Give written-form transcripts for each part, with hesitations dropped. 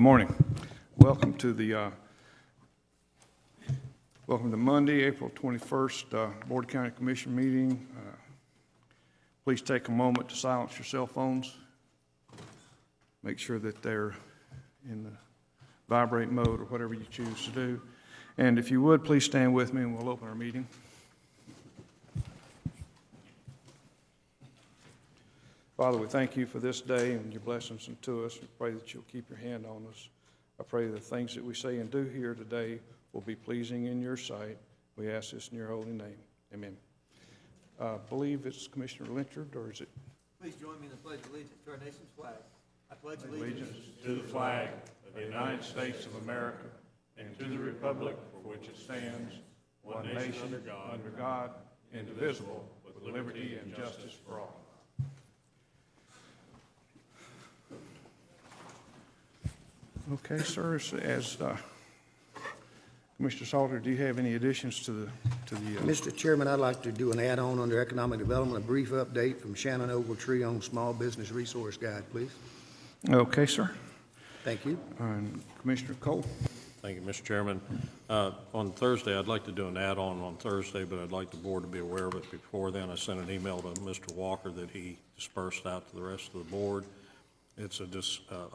Good morning. Welcome to Monday, April 21st, Board of County Commission meeting. Please take a moment to silence your cell phones. Make sure that they're in the vibrate mode or whatever you choose to do. And if you would, please stand with me and we'll open our meeting. Father, we thank you for this day and your blessings unto us. We pray that you'll keep your hand on us. I pray the things that we say and do here today will be pleasing in your sight. We ask this in your holy name. Amen. I believe it's Commissioner Lynchard, or is it? Please join me in the Pledge of Allegiance to our nation's flag. I pledge Allegiance to the flag of the United States of America and to the republic for which it stands, one nation under God, indivisible, with liberty and justice for all. Okay, sir. As Commissioner Salter, do you have any additions to the? Mr. Chairman, I'd like to do an add-on under economic development, a brief update from Shannon Ogletree on Small Business Resource Guide, please. Okay, sir. Thank you. And Commissioner Cole. Thank you, Mr. Chairman. On Thursday, I'd like to do an add-on on Thursday, but I'd like the board to be aware of it before then. I sent an email to Mr. Walker that he dispersed out to the rest of the board. It's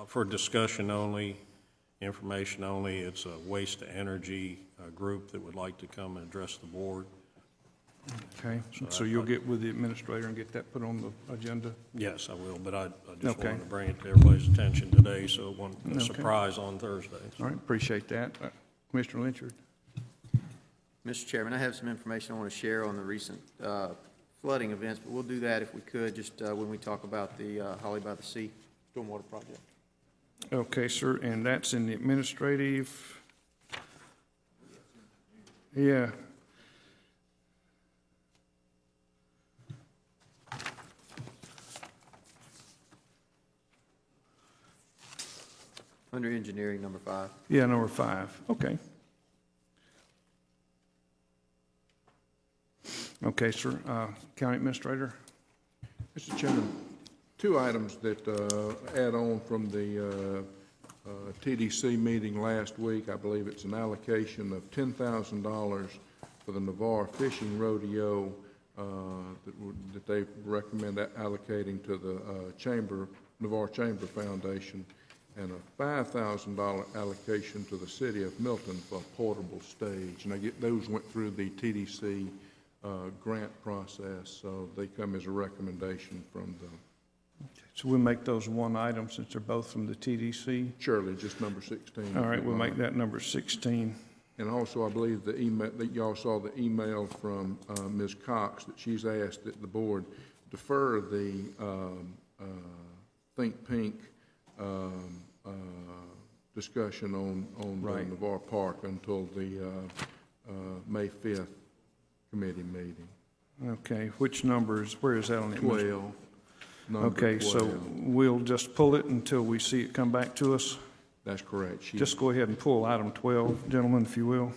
for discussion only, information only. It's a waste to energy group that would like to come and address the board. Okay, so you'll get with the administrator and get that put on the agenda? Yes, I will, but I just Okay. wanted to bring it to everybody's attention today, so it wasn't a Okay. surprise on Thursday. All right, appreciate that. Commissioner Lynchard. Mr. Chairman, I have some information I want to share on the recent flooding events, but we'll do that if we could just when we talk about the Holly by the Sea stormwater project. Okay, sir, and that's in the administrative. Yeah. Under engineering, number 5. Yeah, number 5. Okay. Okay, sir. County Administrator. Mr. Chairman, 2 items that add on from the TDC meeting last week. I believe it's an allocation of $10,000 for the Navarre Fishing Rodeo that they recommend allocating to the Navarre Chamber Foundation, and a $5,000 allocation to the city of Milton for a portable stage. And those went through the TDC grant process, so they come as a recommendation from the. So we'll make those one item since they're both from the TDC. Surely, just number 16. All right, we'll make that number 16. And also, I believe the email that y'all saw the email from Ms. Cox that she's asked that the board defer the Think Pink discussion on Right. the Navarre Park until the May 5th committee meeting. Okay, which numbers, where is that on the? 12. Number Okay, 12. so we'll just pull it until we see it come back to us. That's correct. Just go ahead and pull item 12, gentlemen, if you will.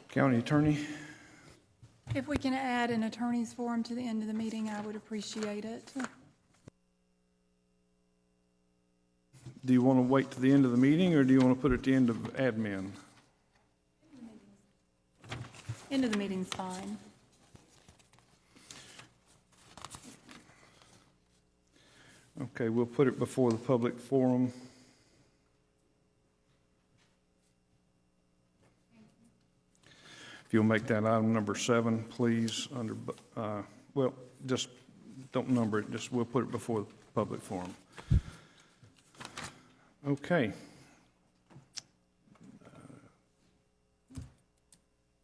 County Attorney. If we can add an attorney's forum to the end of the meeting, I would appreciate it. Do you want to wait to the end of the meeting, or do you want to put it at the end of admin? End of the meeting's fine. Okay, we'll put it before the public forum. If you'll make that item number 7, please, under, well, just don't number it, just we'll put it before the public forum. Okay.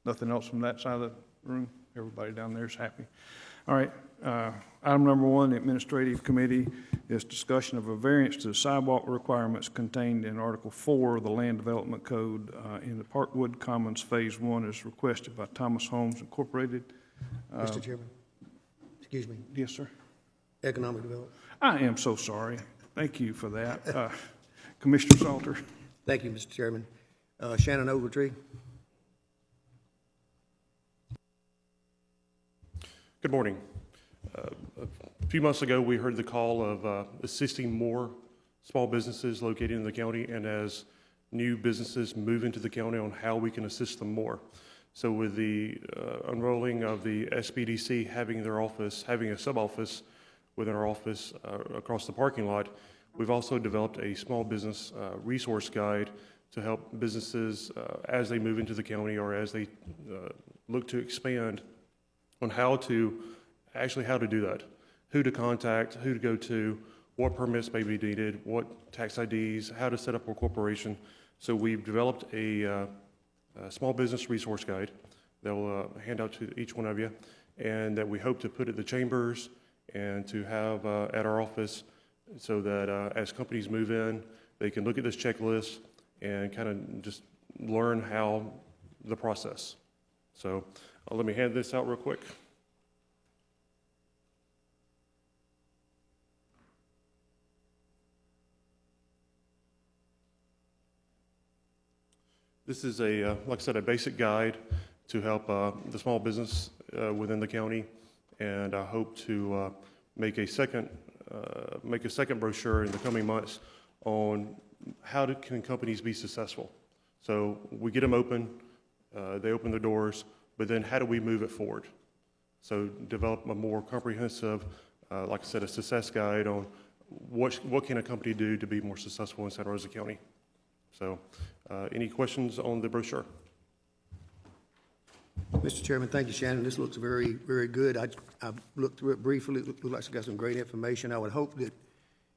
Nothing else from that side of the room? Everybody down there is happy? All right. Item number 1, the Administrative Committee, is discussion of a variance to the sidewalk requirements contained in Article 4 of the Land Development Code in the Parkwood Commons Phase 1 as requested by Thomas Homes Incorporated. Mr. Chairman, excuse me, Yes, sir. economic development. I am so sorry. Thank you for that. Commissioner Salter. Thank you, Mr. Chairman. Shannon Ogletree. Good morning. A few months ago, we heard the call of assisting more small businesses located in the county, and as new businesses move into the county, on how we can assist them more. So with the unrolling of the SBDC having their office, having a sub-office within our office across the parking lot, we've also developed a small business resource guide to help businesses as they move into the county or as they look to expand on how to do that, who to contact, who to go to, what permits may be needed, what tax IDs, how to set up a corporation. So we've developed a small business resource guide that we'll hand out to each one of you, and that we hope to put at the chambers and to have at our office, so that as companies move in, they can look at this checklist and kind of just learn how the process. So let me hand this out real quick. This is like I said, a basic guide to help the small business within the county, and I hope to make a second brochure in the coming months on how can companies be successful. So we get them open, they open their doors, but then how do we move it forward? So develop a more comprehensive, like I said, a success guide on what can a company do to be more successful in Santa Rosa County. So any questions on the brochure? Mr. Chairman, thank you, Shannon. This looks very, very good. I looked through it briefly. It looks like it's got some great information. I would hope that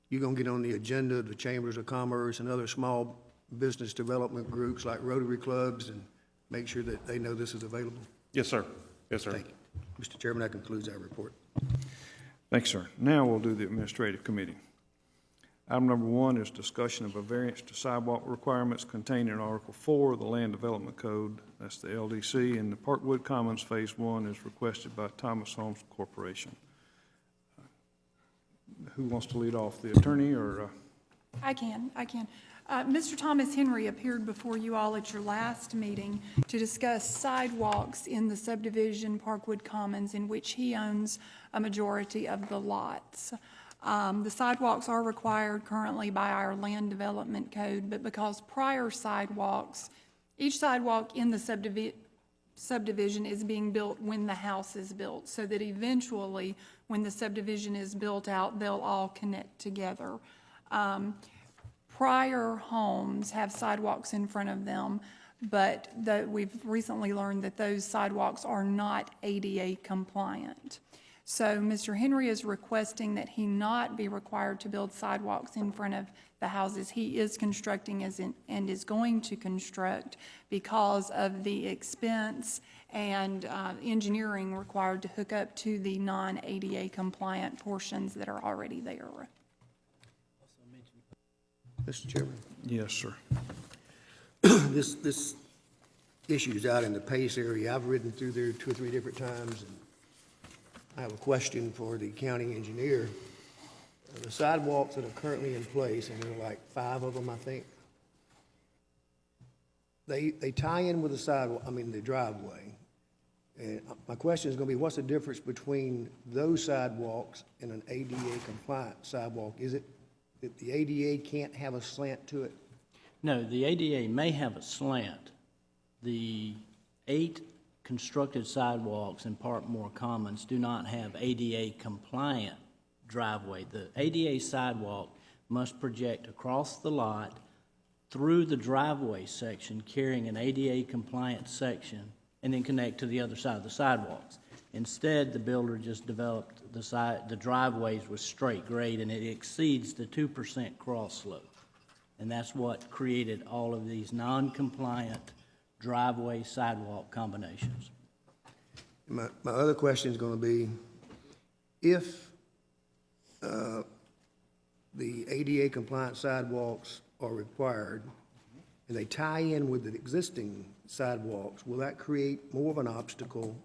you're going to get on the agenda of the Chambers of Commerce and other small business development groups like Rotary Clubs, and make sure that they know this is available. Yes, sir. Yes, sir. Thank you. Mr. Chairman, that concludes our report. Thanks, sir. Now we'll do the administrative committee. Item number 1 is discussion of a variance to sidewalk requirements contained in Article 4 of the Land Development Code. That's the LDC, and the Parkwood Commons Phase 1 is requested by Thomas Homes Corporation. Who wants to lead off, the attorney or? I can. Mr. Thomas Henry appeared before you all at your last meeting to discuss sidewalks in the subdivision Parkwood Commons, in which he owns a majority of the lots. The sidewalks are required currently by our Land Development Code, but because prior sidewalks, each sidewalk in the subdivision is being built when the house is built, so that eventually, when the subdivision is built out, they'll all connect together. Prior homes have sidewalks in front of them, but we've recently learned that those sidewalks are not ADA compliant. So Mr. Henry is requesting that he not be required to build sidewalks in front of the houses he is constructing and is going to construct, because of the expense and engineering required to hook up to the non-ADA compliant portions that are already there. Mr. Chairman, Yes, sir. this issue is out in the Pace area. I've ridden through there 2 or 3 different times, and I have a question for the county engineer. The sidewalks that are currently in place, and there are like 5 of them, I think, they tie in with the driveway. And my question is going to be, what's the difference between those sidewalks and an ADA compliant sidewalk? Is it that the ADA can't have a slant to it? No, the ADA may have a slant. The 8 constructed sidewalks in Parkmore Commons do not have ADA compliant driveway. The ADA sidewalk must project across the lot through the driveway section, carrying an ADA compliant section, and then connect to the other side of the sidewalks. Instead, the builder just developed the driveways with straight grade, and it exceeds the 2% cross slope. And that's what created all of these non-compliant driveway sidewalk combinations. My other question is going to be, if the ADA compliant sidewalks are required and they tie in with the existing sidewalks, will that create more of an obstacle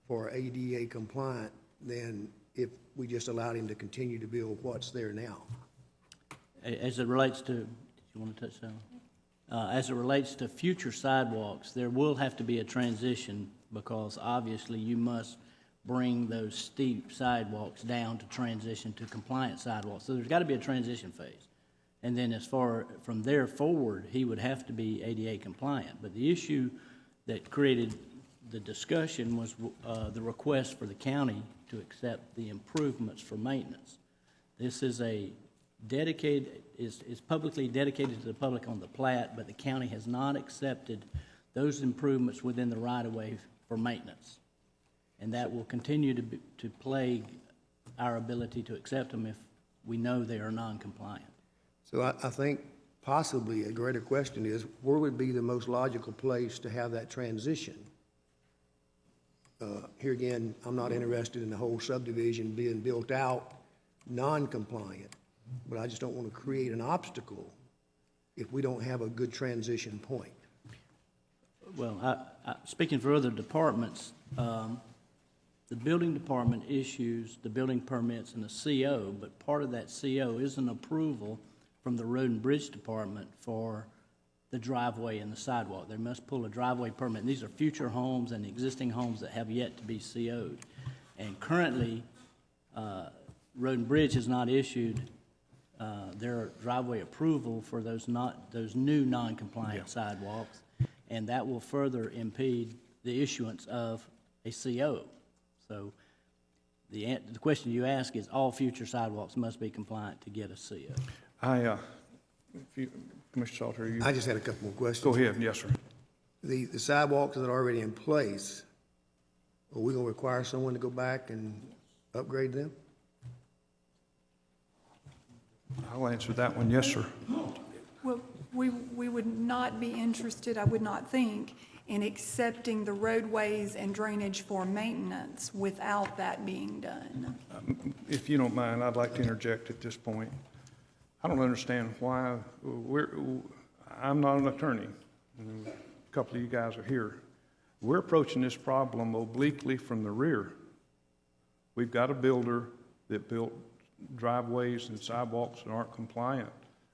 for ADA compliant than if we just allowed him to continue to build what's there now? As it relates to, did you want to touch that? As it relates to future sidewalks, there will have to be a transition, because obviously you must bring those steep sidewalks down to transition to compliant sidewalks. So there's got to be a transition phase. And then as far from there forward, he would have to be ADA compliant. But the issue that created the discussion was the request for the county to accept the improvements for maintenance. This is a dedicated, is publicly dedicated to the public on the plat, but the county has not accepted those improvements within the right-of-way for maintenance. And that will continue to plague our ability to accept them if we know they are non-compliant. So I think possibly a greater question is, where would be the most logical place to have that transition? Here again, I'm not interested in the whole subdivision being built out non-compliant, but I just don't want to create an obstacle if we don't have a good transition point. Well, speaking for other departments, the building department issues the building permits and the CO, but part of that CO is an approval from the Road and Bridge Department for the driveway and the sidewalk. They must pull a driveway permit. And these are future homes and existing homes that have yet to be CO'd. And currently, Road and Bridge has not issued their driveway approval for those new non-compliant sidewalks, and that will further impede the issuance of a CO. So the question you ask is all future sidewalks must be compliant to get a CO. Commissioner Salter, you, I just had a couple more questions. go ahead, yes, sir. The sidewalks that are already in place, are we going to require someone to go back and upgrade them? I'll answer that one, yes, sir. Well, we would not be interested, I would not think, in accepting the roadways and drainage for maintenance without that being done. If you don't mind, I'd like to interject at this point. I don't understand why I'm not an attorney. A couple of you guys are here. We're approaching this problem obliquely from the rear. We've got a builder that built driveways and sidewalks that aren't compliant.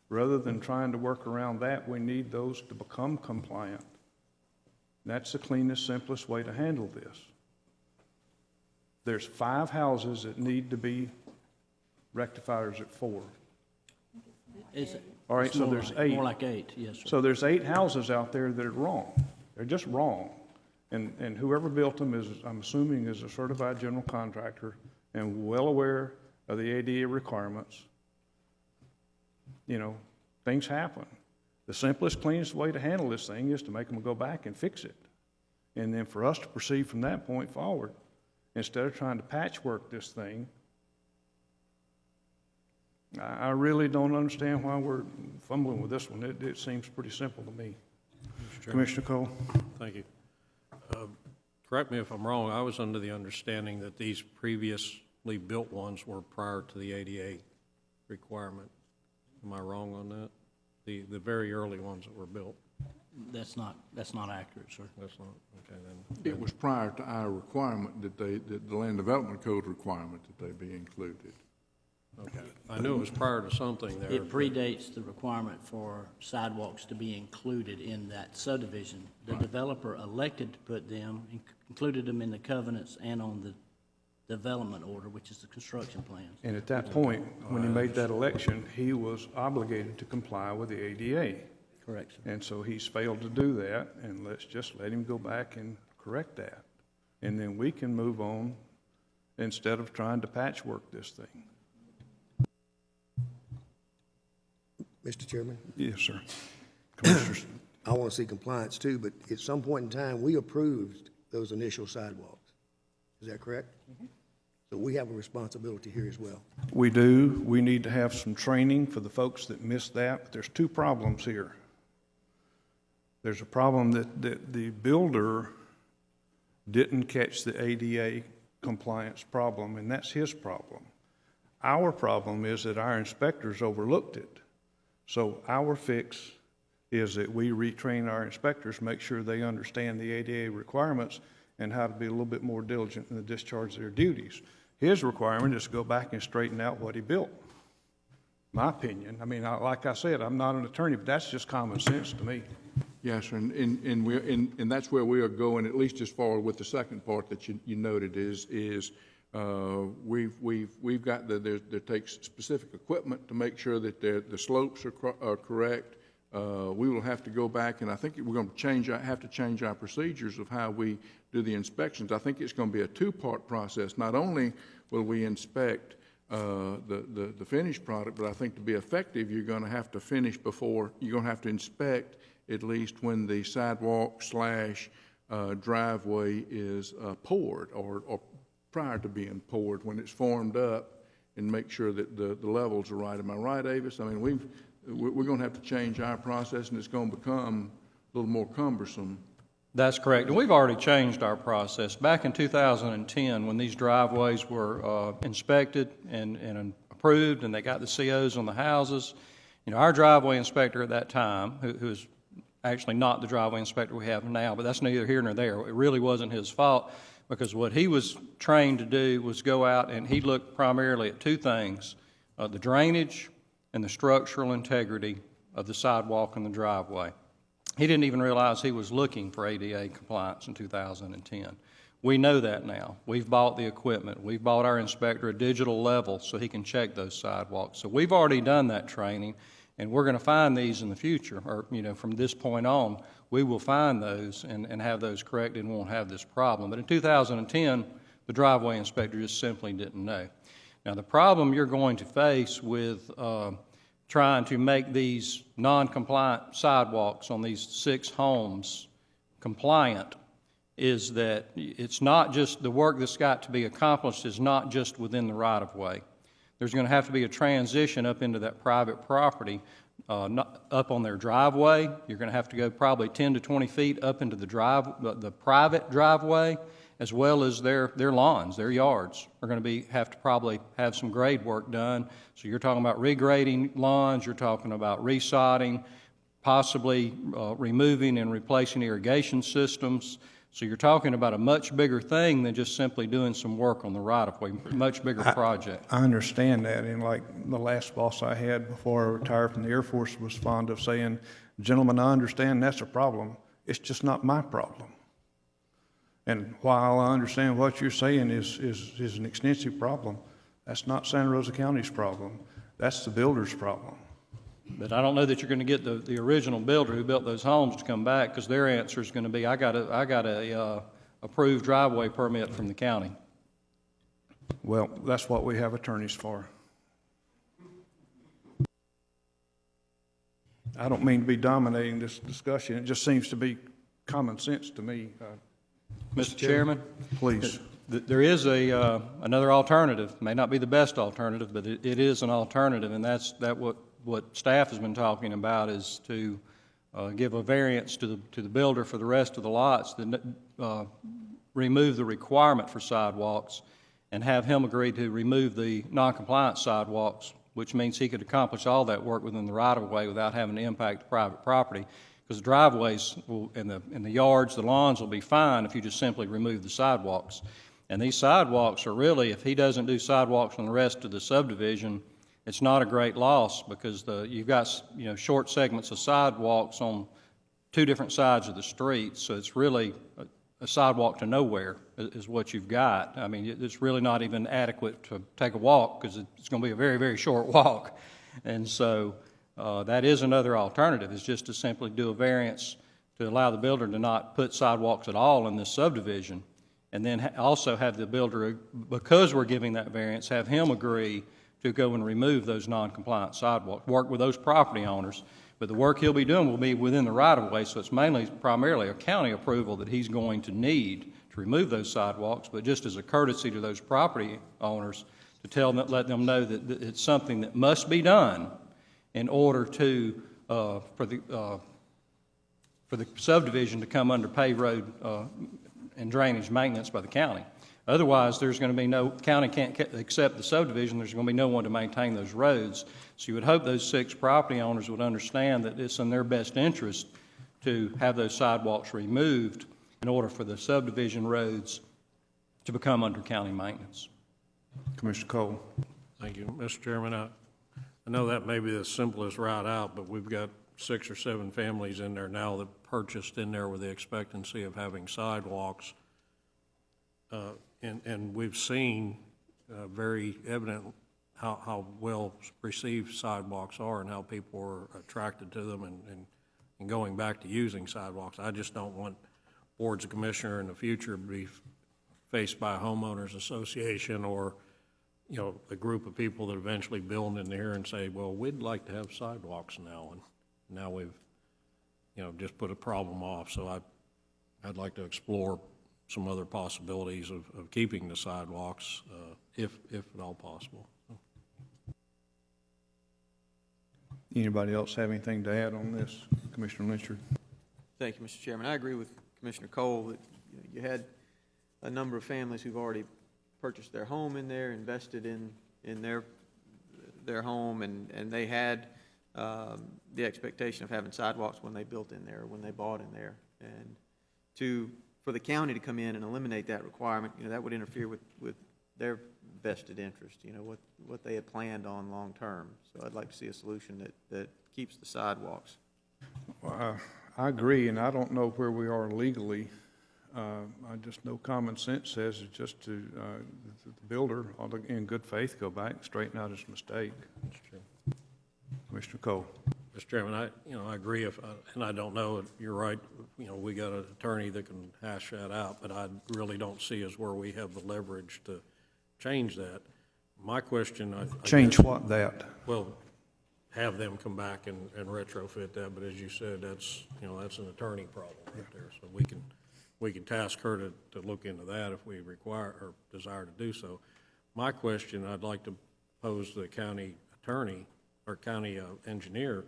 Rather than trying to work around that, we need those to become compliant. That's the cleanest, simplest way to handle this. There's 5 houses that need to be rectified, or is it 4? All right, It's so more there's like- 8. More like 8, yes, sir. So there's 8 houses out there that are wrong. They're just wrong. And whoever built them is, I'm assuming, is a certified general contractor and well aware of the ADA requirements. You know, things happen. The simplest, cleanest way to handle this thing is to make them go back and fix it. And then for us to proceed from that point forward, instead of trying to patchwork this thing. I really don't understand why we're fumbling with this one. It seems pretty simple to me. Commissioner Cole? Thank you. Correct me if I'm wrong, I was under the understanding that these previously built ones were prior to the ADA requirement. Am I wrong on that? The very early ones that were built? That's not accurate, sir. That's not, okay then. It was prior to our requirement that the Land Development Code requirement that they be included. Okay. I knew it was prior to something there. It predates the requirement for sidewalks to be included in that subdivision. The developer elected to put them, included them in the covenants and on the development order, which is the construction plans. And at that point, when he made that election, he was obligated to comply with the ADA. Correct, sir. And so he's failed to do that, and let's just let him go back and correct that. And then we can move on instead of trying to patchwork this thing. Mr. Chairman, Yes, sir. Commissioners? I want to see compliance too, but at some point in time, we approved those initial sidewalks. Is that correct? So we have a responsibility here as well. We do. We need to have some training for the folks that missed that. But there's 2 problems here. There's a problem that the builder didn't catch the ADA compliance problem, and that's his problem. Our problem is that our inspectors overlooked it. So our fix is that we retrain our inspectors, make sure they understand the ADA requirements and how to be a little bit more diligent in the discharge of their duties. His requirement is to go back and straighten out what he built. My opinion. I mean, like I said, I'm not an attorney, but that's just common sense to me. Yes, sir, and that's where we are going, at least as far with the second part that you noted is we've got there takes specific equipment to make sure that the slopes are correct. We will have to go back, and I think we're going to have to change our procedures of how we do the inspections. I think it's going to be a two-part process. Not only will we inspect the finished product, but I think to be effective, you're going to have to finish before, you're going to have to inspect at least when the sidewalk / driveway is poured or prior to being poured, when it's formed up, and make sure that the levels are right. Am I right, Avis? I mean, we're going to have to change our process, and it's going to become a little more cumbersome. That's correct. And we've already changed our process. Back in 2010, when these driveways were inspected and approved, and they got the COs on the houses, our driveway inspector at that time, who is actually not the driveway inspector we have now, but that's neither here nor there. It really wasn't his fault, because what he was trained to do was go out and he looked primarily at two things, the drainage and the structural integrity of the sidewalk and the driveway. He didn't even realize he was looking for ADA compliance in 2010. We know that now. We've bought the equipment. We've bought our inspector a digital level so he can check those sidewalks. So we've already done that training, and we're going to find these in the future, or from this point on, we will find those and have those corrected and won't have this problem. But in 2010, the driveway inspector just simply didn't know. Now, the problem you're going to face with trying to make these non-compliant sidewalks on these 6 homes compliant is that it's not just the work that's got to be accomplished is not just within the right-of-way. There's going to have to be a transition up into that private property, up on their driveway. You're going to have to go probably 10 to 20 feet up into the private driveway, as well as their lawns, their yards are going to have to probably have some grade work done. So you're talking about regrading lawns, you're talking about resodding, possibly removing and replacing irrigation systems. So you're talking about a much bigger thing than just simply doing some work on the right-of-way, much bigger project. I understand that, and like the last boss I had before I retired from the Air Force was fond of saying, "Gentlemen, I understand that's a problem. It's just not my problem." And while I understand what you're saying is an extensive problem, that's not Santa Rosa County's problem. That's the builder's problem. But I don't know that you're going to get the original builder who built those homes to come back, because their answer is going to be, I got a approved driveway permit from the county. Well, that's what we have attorneys for. I don't mean to be dominating this discussion. It just seems to be common sense to me. Mr. Chairman? Please. There is another alternative. May not be the best alternative, but it is an alternative, and that's what staff has been talking about, is to give a variance to the builder for the rest of the lots, remove the requirement for sidewalks, and have him agree to remove the non-compliant sidewalks, which means he could accomplish all that work within the right-of-way without having to impact private property. Because the driveways and the yards, the lawns will be fine if you just simply remove the sidewalks. And these sidewalks are really, if he doesn't do sidewalks on the rest of the subdivision, it's not a great loss, because you've got short segments of sidewalks on 2 different sides of the street, so it's really a sidewalk to nowhere is what you've got. I mean, it's really not even adequate to take a walk, because it's going to be a very, very short walk. And so that is another alternative, is just to simply do a variance to allow the builder to not put sidewalks at all in this subdivision, and then also have the builder, because we're giving that variance, have him agree to go and remove those non-compliant sidewalks, work with those property owners. But the work he'll be doing will be within the right-of-way, so it's primarily a county approval that he's going to need to remove those sidewalks, but just as a courtesy to those property owners, to let them know that it's something that must be done in order to, for the subdivision to come under paved road and drainage maintenance by the county. Otherwise, there's going to be county can't accept the subdivision, there's going to be no one to maintain those roads. So you would hope those 6 property owners would understand that it's in their best interest to have those sidewalks removed in order for the subdivision roads to become under county maintenance. Commissioner Cole. Thank you. Mr. Chairman, I know that may be the simplest route out, but we've got 6 or 7 families in there now that purchased in there with the expectancy of having sidewalks. And we've seen very evident how well received sidewalks are and how people are attracted to them and going back to using sidewalks. I just don't want boards of commissioner in the future to be faced by a homeowners association or, you know, a group of people that eventually build in there and say, well, we'd like to have sidewalks now, and now we've, you know, just put a problem off. So I'd like to explore some other possibilities of keeping the sidewalks, if at all possible. Anybody else have anything to add on this? Commissioner Lynchard? Thank you, Mr. Chairman. I agree with Commissioner Cole that you had a number of families who've already purchased their home in there, invested in their home, and they had the expectation of having sidewalks when they built in there, when they bought in there. And for the county to come in and eliminate that requirement, you know, that would interfere with their vested interest, you know, what they had planned on long term. So I'd like to see a solution that keeps the sidewalks. Well, I agree, and I don't know where we are legally. I just know common sense says it's just to, the builder, ought to, in good faith, go back and straighten out his mistake. That's true. Commissioner Cole? Mr. Chairman, I agree, and I don't know, you're right, you know, we got an attorney that can hash that out, but I really don't see as where we have the leverage to change that. My question, Change guess, what, that? well, have them come back and retrofit that, but as you said, that's, you know, that's an attorney problem right there. So we can task her to look into that if we require or desire to do so. My question I'd like to pose to the county attorney or county engineer,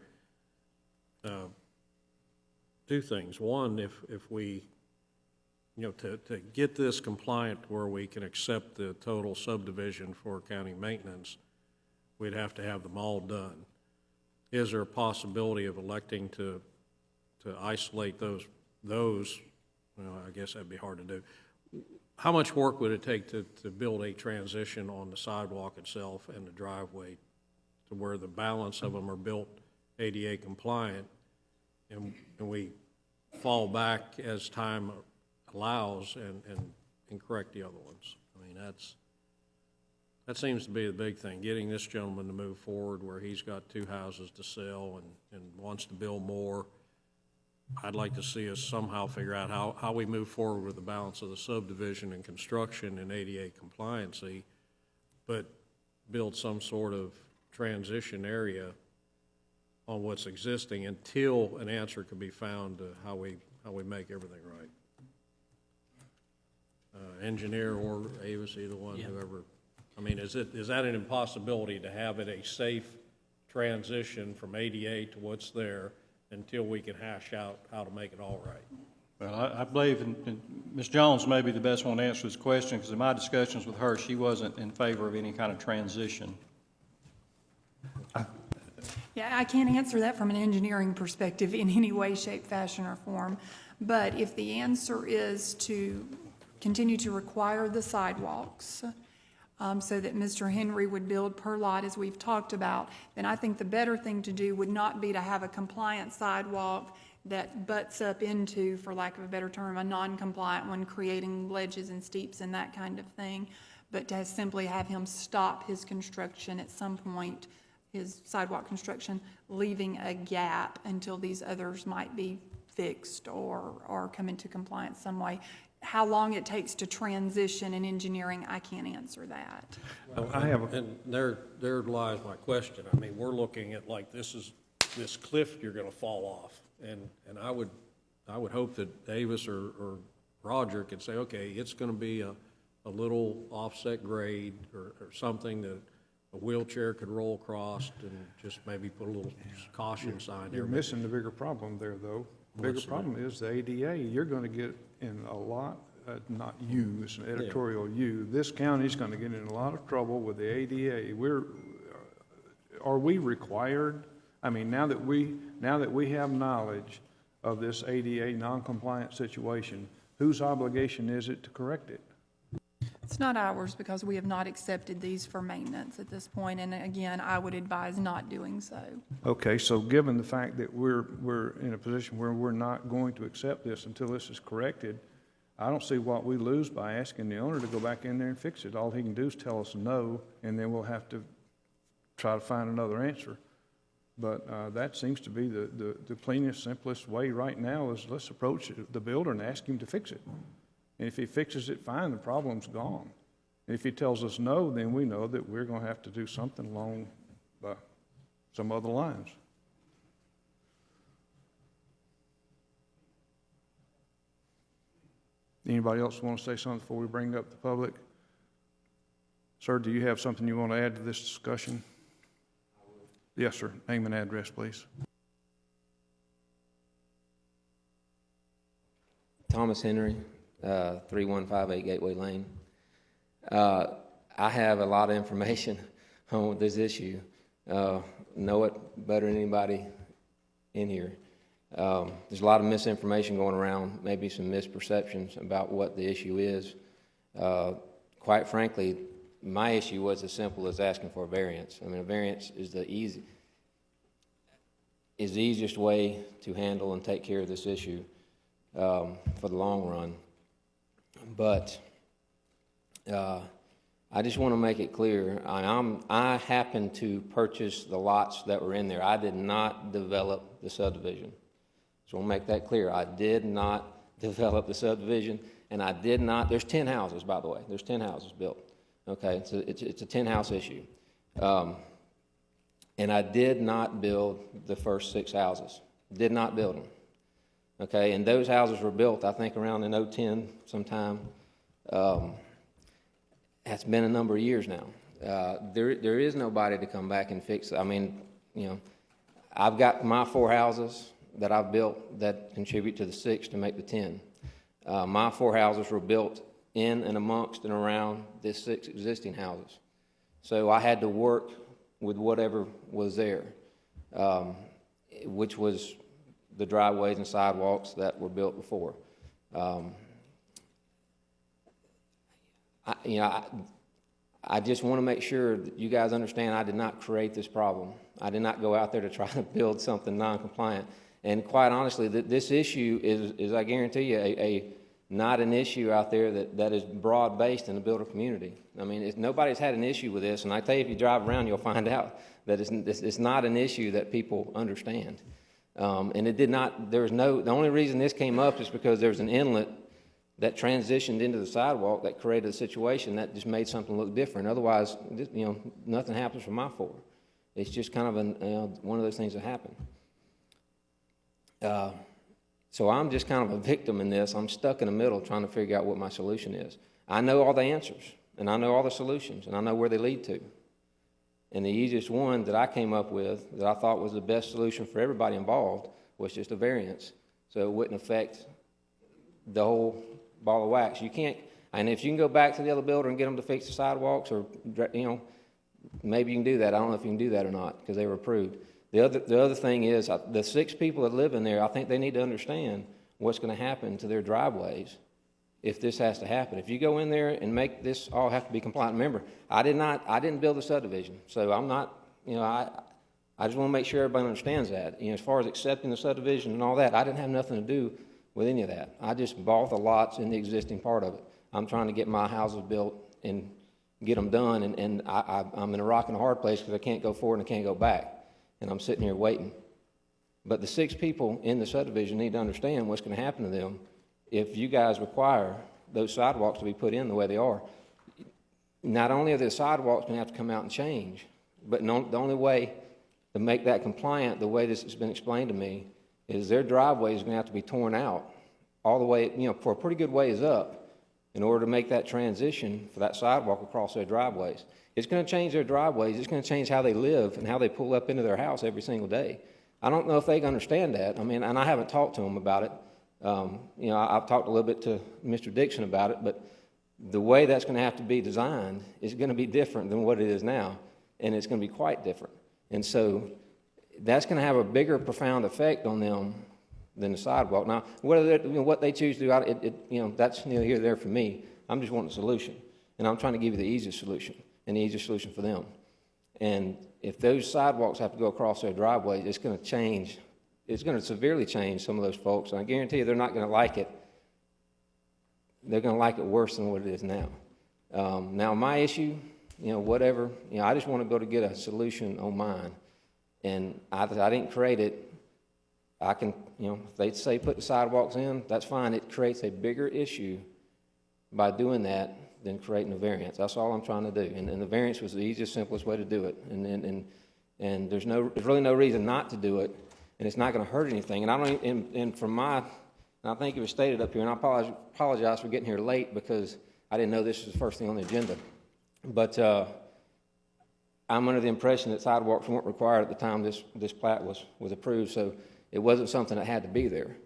2 things. One, if we, you know, to get this compliant to where we can accept the total subdivision for county maintenance, we'd have to have them all done. Is there a possibility of electing to isolate those, well, I guess that'd be hard to do. How much work would it take to build a transition on the sidewalk itself and the driveway to where the balance of them are built ADA compliant, and we fall back as time allows and correct the other ones? I mean, that seems to be the big thing, getting this gentleman to move forward where he's got 2 houses to sell and wants to build more. I'd like to see us somehow figure out how we move forward with the balance of the subdivision and construction and ADA compliancy, but build some sort of transition area on what's existing until an answer can be found to how we make everything right. Engineer or Avis, either one, Yeah. whoever. I mean, is that an impossibility to have it a safe transition from ADA to what's there until we can hash out how to make it all right? Well, I believe, and Ms. Jones may be the best one to answer this question, because in my discussions with her, she wasn't in favor of any kind of transition. Yeah, I can't answer that from an engineering perspective in any way, shape, fashion, or form. But if the answer is to continue to require the sidewalks, so that Mr. Henry would build per lot as we've talked about, then I think the better thing to do would not be to have a compliant sidewalk that butts up into, for lack of a better term, a non-compliant one, creating ledges and steeps and that kind of thing, but to simply have him stop his construction at some point, his sidewalk construction, leaving a gap until these others might be fixed or come into compliance some way. How long it takes to transition in engineering, I can't answer that. And there lies my question. I mean, we're looking at like this cliff you're going to fall off, and I would hope that Davis or Roger could say, okay, it's going to be a little offset grade or something that a wheelchair could roll across, and just maybe put a little caution sign there. You're missing the bigger problem there, though. The bigger problem is the ADA. You're going to get in a lot, not you, it's an editorial you. This county's going to get in a lot of trouble with the ADA. Are we required? I mean, now that we have knowledge of this ADA non-compliant situation, whose obligation is it to correct it? It's not ours because we have not accepted these for maintenance at this point, and again, I would advise not doing so. Okay, so given the fact that we're in a position where we're not going to accept this until this is corrected, I don't see what we lose by asking the owner to go back in there and fix it. All he can do is tell us no, and then we'll have to try to find another answer. But that seems to be the cleanest, simplest way right now is let's approach the builder and ask him to fix it. And if he fixes it, fine, the problem's gone. And if he tells us no, then we know that we're going to have to do something along some other lines. Anybody else want to say something before we bring up the public? Sir, do you have something you want to add to this discussion? Yes, sir. Name and address, please. Thomas Henry, 3158 Gateway Lane. I have a lot of information on this issue. Know it better than anybody in here. There's a lot of misinformation going around, maybe some misperceptions about what the issue is. Quite frankly, my issue was as simple as asking for a variance. I mean, a variance is the easiest way to handle and take care of this issue for the long run. But I just want to make it clear, I happened to purchase the lots that were in there. I did not develop the subdivision. So I'll make that clear. I did not develop the subdivision, and I did not, there's 10 houses, by the way. There's 10 houses built. Okay, it's a 10-house issue. And I did not build the first 6 houses. Did not build them. Okay, and those houses were built, I think, around in 2010 sometime. That's been a number of years now. There is nobody to come back and fix it. I mean, you know, I've got my 4 houses that I've built that contribute to the 6 to make the 10. My 4 houses were built in and amongst and around the 6 existing houses. So I had to work with whatever was there, which was the driveways and sidewalks that were built before. I just want to make sure that you guys understand I did not create this problem. I did not go out there to try to build something non-compliant. And quite honestly, this issue is I guarantee you, not an issue out there that is broad-based in the builder community. I mean, nobody's had an issue with this, and I tell you, if you drive around, you'll find out that it's not an issue that people understand. And it did not, the only reason this came up is because there was an inlet that transitioned into the sidewalk that created a situation that just made something look different. Otherwise, you know, nothing happens from my 4. It's just kind of one of those things that happen. So I'm just kind of a victim in this. I'm stuck in the middle trying to figure out what my solution is. I know all the answers, and I know all the solutions, and I know where they lead to. And the easiest one that I came up with that I thought was the best solution for everybody involved was just a variance, so it wouldn't affect the whole ball of wax. You can't, and if you can go back to the other builder and get them to fix the sidewalks, or, you know, maybe you can do that. I don't know if you can do that or not because they were approved. The other thing is the 6 people that live in there, I think they need to understand what's going to happen to their driveways if this has to happen. If you go in there and make this all have to be compliant, remember, I didn't build a subdivision, so I'm not, you know, I just want to make sure everybody understands that. You know, as far as accepting the subdivision and all that, I didn't have nothing to do with any of that. I just bought the lots in the existing part of it. I'm trying to get my houses built and get them done, and I'm in a rock and a hard place because I can't go forward and I can't go back. And I'm sitting here waiting. But the 6 people in the subdivision need to understand what's going to happen to them if you guys require those sidewalks to be put in the way they are. Not only are the sidewalks going to have to come out and change, but the only way to make that compliant, the way this has been explained to me, is their driveway is going to have to be torn out all the way, you know, for a pretty good ways up in order to make that transition for that sidewalk across their driveways. It's going to change their driveways. It's going to change how they live and how they pull up into their house every single day. I don't know if they understand that. I mean, and I haven't talked to them about it. You know, I've talked a little bit to Mr. Dixon about it, but the way that's going to have to be designed is going to be different than what it is now, and it's going to be quite different. And so that's going to have a bigger, profound effect on them than the sidewalk. Now, what they choose to do, you know, that's neither here nor there for me. I'm just wanting a solution. And I'm trying to give you the easiest solution and the easiest solution for them. And if those sidewalks have to go across their driveway, it's going to change. It's going to severely change some of those folks. And I guarantee you they're not going to like it. They're going to like it worse than what it is now. Now, my issue, whatever, I just want to go to get a solution on mine. And I didn't create it. I can, if they say put the sidewalks in, that's fine. It creates a bigger issue by doing that than creating a variance. That's all I'm trying to do. And the variance was the easiest, simplest way to do it. And there's really no reason not to do it. And it's not going to hurt anything. And I think it was stated up here, and I apologize for getting here late because I didn't know this was the first thing on the agenda. But I'm under the impression that sidewalks weren't required at the time this plat was approved, so it wasn't something that had to be there.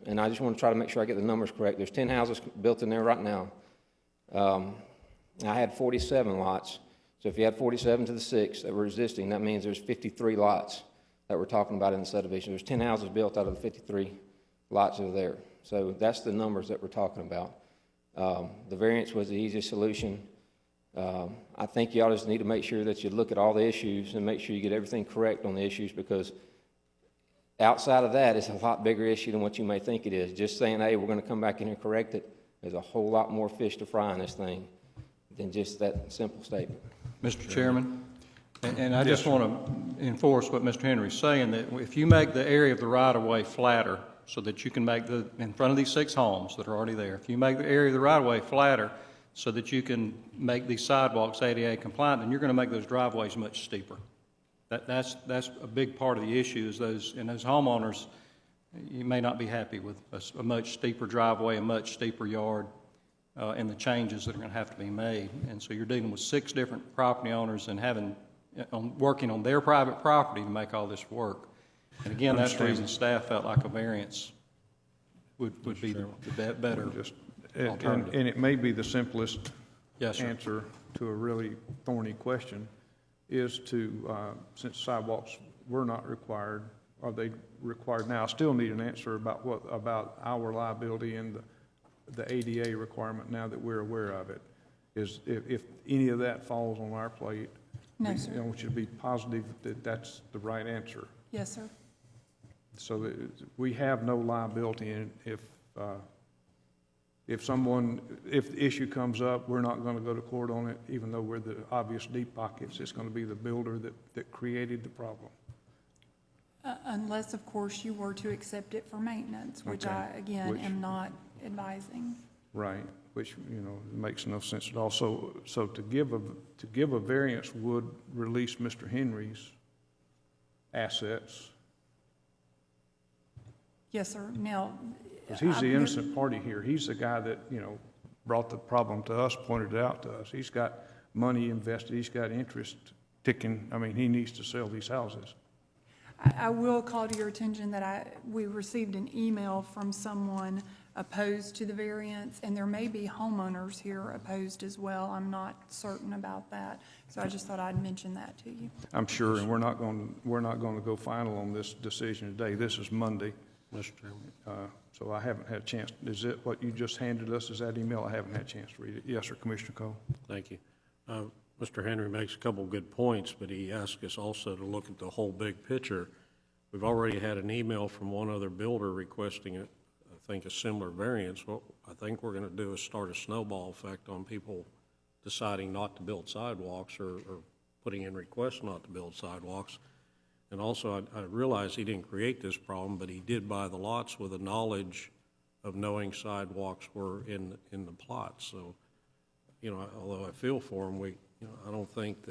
And I just want to try to make sure I get the numbers correct. There's 10 houses built in there right now. I had 47 lots. So if you add 47 to the 6 that were existing, that means there's 53 lots that we're talking about in the subdivision. There's 10 houses built out of the 53 lots that are there. So that's the numbers that we're talking about. The variance was the easiest solution. I think y'all just need to make sure that you look at all the issues and make sure you get everything correct on the issues, because outside of that, it's a lot bigger issue than what you may think it is. Just saying, hey, we're going to come back in here and correct it, there's a whole lot more fish to fry in this thing than just that simple statement. Mr. Chairman, and I just want to enforce what Mr. Henry's saying, that if you make the area of the right-of-way flatter so that you can make in front of these 6 homes that are already there, if you make the area of the right-of-way flatter so that you can make these sidewalks ADA compliant, then you're going to make those driveways much steeper. That's a big part of the issue, is those homeowners, you may not be happy with a much steeper driveway, a much steeper yard, and the changes that are going to have to be made. And so you're dealing with 6 different property owners and working on their private property to make all this work. And again, that's the reason staff felt like a variance would be the better alternative. And it may be the simplest Yes, sir. answer to a really thorny question, is to, since sidewalks were not required, are they required now? I still need an answer about our liability and the ADA requirement now that we're aware of it. Is if any of that falls on our plate, No, sir. I want you to be positive that that's the right answer. Yes, sir. So that we have no liability, and if the issue comes up, we're not going to go to court on it, even though we're the obvious deep pockets. It's going to be the builder that created the problem. Unless, of course, you were to accept it for maintenance, which Okay. I, again, am not advising. Right, which, makes no sense at all. So to give a variance would release Mr. Henry's assets, Yes, sir. Now. because he's the innocent party here. He's the guy that, brought the problem to us, pointed it out to us. He's got money invested, he's got interest ticking. I mean, he needs to sell these houses. I will call to your attention that we received an email from someone opposed to the variance, and there may be homeowners here opposed as well. I'm not certain about that, so I just thought I'd mention that to you. I'm sure, and we're not going to go final on this decision today. This is Monday. Mr. Chairman. So I haven't had a chance. Is it what you just handed us? Is that email? I haven't had a chance to read it. Yes, sir, Commissioner Cole. Thank you. Mr. Henry makes a couple good points, but he asked us also to look at the whole big picture. We've already had an email from one other builder requesting it, I think a similar variance. What I think we're going to do is start a snowball effect on people deciding not to build sidewalks or putting in requests not to build sidewalks. And also, I realize he didn't create this problem, but he did buy the lots with the knowledge of knowing sidewalks were in the plot. So, although I feel for him, I don't think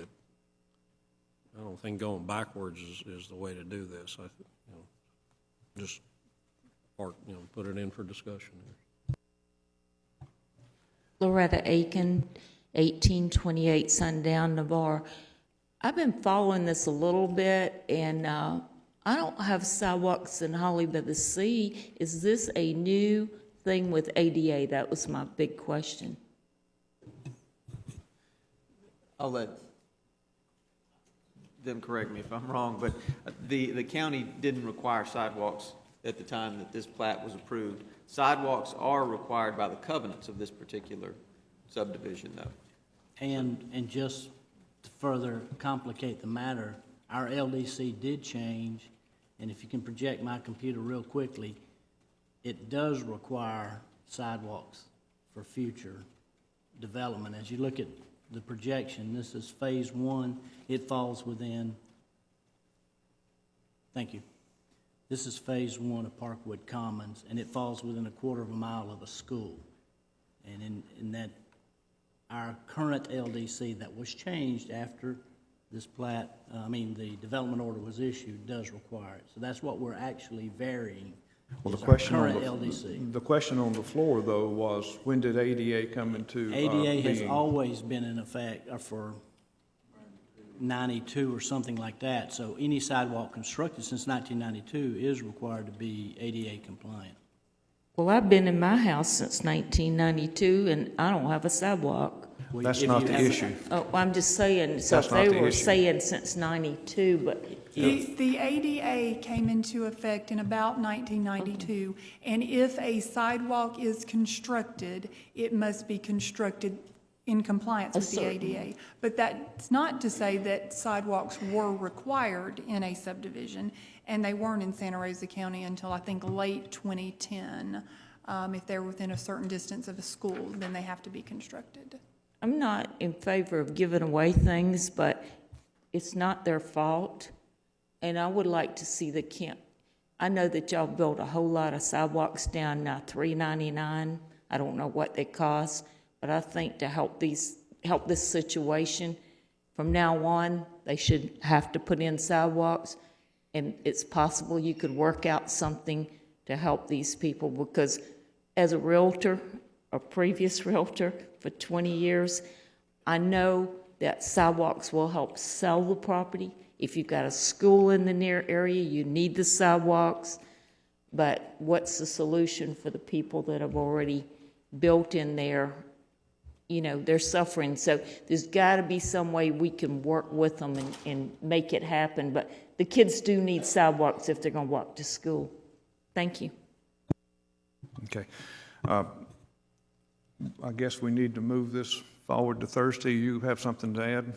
going backwards is the way to do this. Just put it in for discussion. Loretta Aiken, 1828 Sundown, Navarre. I've been following this a little bit, and I don't have sidewalks in Holly by the Sea. Is this a new thing with ADA? That was my big question. I'll let them correct me if I'm wrong, but the county didn't require sidewalks at the time that this plat was approved. Sidewalks are required by the covenants of this particular subdivision, though. And just to further complicate the matter, our LDC did change, and if you can project my computer real quickly, it does require sidewalks for future development. As you look at the projection, this is phase one, it falls within, thank you. This is phase one of Parkwood Commons, and it falls within a quarter of a mile of a school. And in that, our current LDC that was changed after this plat, the development order was issued, does require it. So that's what we're actually varying, Well, is the our question on current LDC. the question on the floor, though, was when did ADA come into ADA has being? always been in effect for 92 or something like that. So any sidewalk constructed since 1992 is required to be ADA compliant. Well, I've been in my house since 1992, and I don't have a sidewalk. Well, That's if not you the have- issue. Oh, I'm just saying, so That's if not they the were issue. saying since 92, but The ADA came into effect in about 1992, and if a sidewalk is constructed, it must be constructed in compliance with the certain- ADA. But that's not to say that sidewalks were required in a subdivision, and they weren't in Santa Rosa County until, I think, late 2010. If they're within a certain distance of a school, then they have to be constructed. I'm not in favor of giving away things, but it's not their fault. And I would like to see the camp. I know that y'all built a whole lot of sidewalks down $3.99. I don't know what they cost, but I think to help this situation, from now on, they should have to put in sidewalks. And it's possible you could work out something to help these people, because as a realtor, a previous realtor for 20 years, I know that sidewalks will help sell the property. If you've got a school in the near area, you need the sidewalks. But what's the solution for the people that have already built in there? You know, they're suffering. So there's got to be some way we can work with them and make it happen. But the kids do need sidewalks if they're going to walk to school. Thank you. Okay. I guess we need to move this forward to Thursday. You have something to add?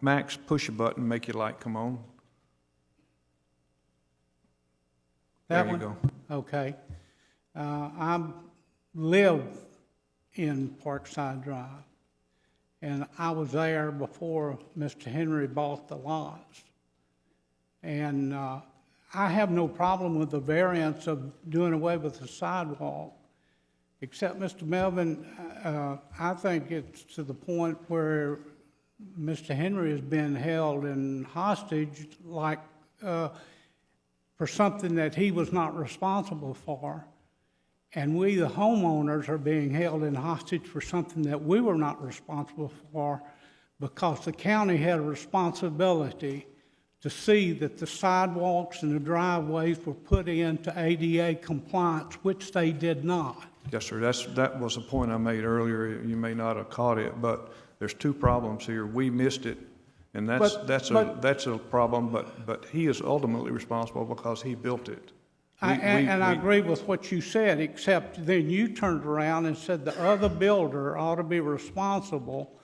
Max, push a button, make your light come on. That There you one? go. Okay. I live in Parkside Drive, and I was there before Mr. Henry bought the lots. And I have no problem with the variance of doing away with the sidewalk, except, Mr. Melvin, I think it's to the point where Mr. Henry has been held in hostage, like for something that he was not responsible for. And we, the homeowners, are being held in hostage for something that we were not responsible for, because the county had a responsibility to see that the sidewalks and the driveways were put into ADA compliance, which they did not. Yes, sir. That was a point I made earlier. You may not have caught it, but there's two problems here. We missed it, and that's a problem, but he is ultimately responsible because he built it. I agree with what you said, except then you turned around and said the other builder ought to be responsible.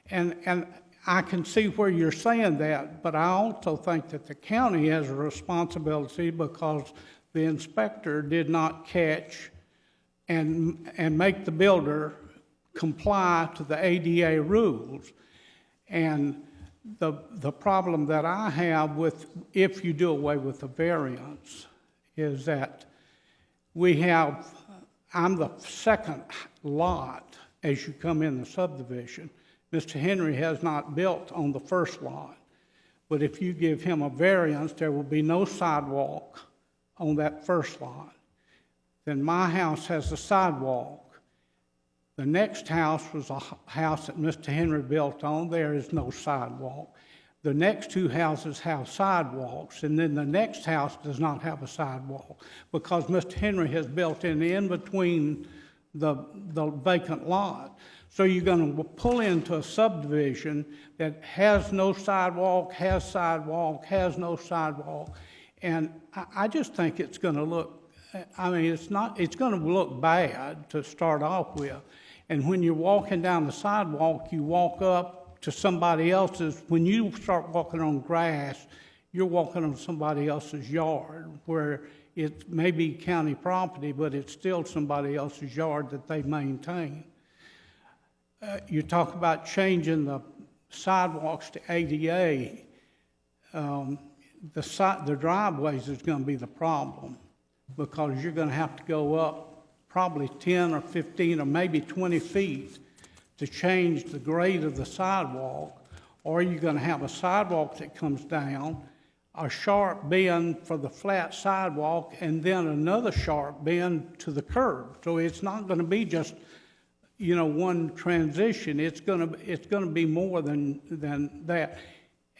And I can see where you're saying that, but I also think that the county has a responsibility because the inspector did not catch and make the builder comply to the ADA rules. And the problem that I have with, if you do away with the variance, is that I'm the second lot as you come in the subdivision. Mr. Henry has not built on the first lot, but if you give him a variance, there will be no sidewalk on that first lot. Then my house has a sidewalk. The next house was a house that Mr. Henry built on. There is no sidewalk. The next two houses have sidewalks, and then the next house does not have a sidewalk because Mr. Henry has built in between the vacant lot. So you're going to pull into a subdivision that has no sidewalk, has sidewalk, has no sidewalk. And I just think it's going to look, I mean, it's going to look bad to start off with. And when you're walking down the sidewalk, you walk up to somebody else's. When you start walking on grass, you're walking on somebody else's yard, where it may be county property, but it's still somebody else's yard that they maintain. You talk about changing the sidewalks to ADA. The driveways is going to be the problem, because you're going to have to go up probably 10 or 15 or maybe 20 feet to change the grade of the sidewalk, or you're going to have a sidewalk that comes down, a sharp bend for the flat sidewalk, and then another sharp bend to the curb. So it's not going to be just, one transition. It's going to be more than that,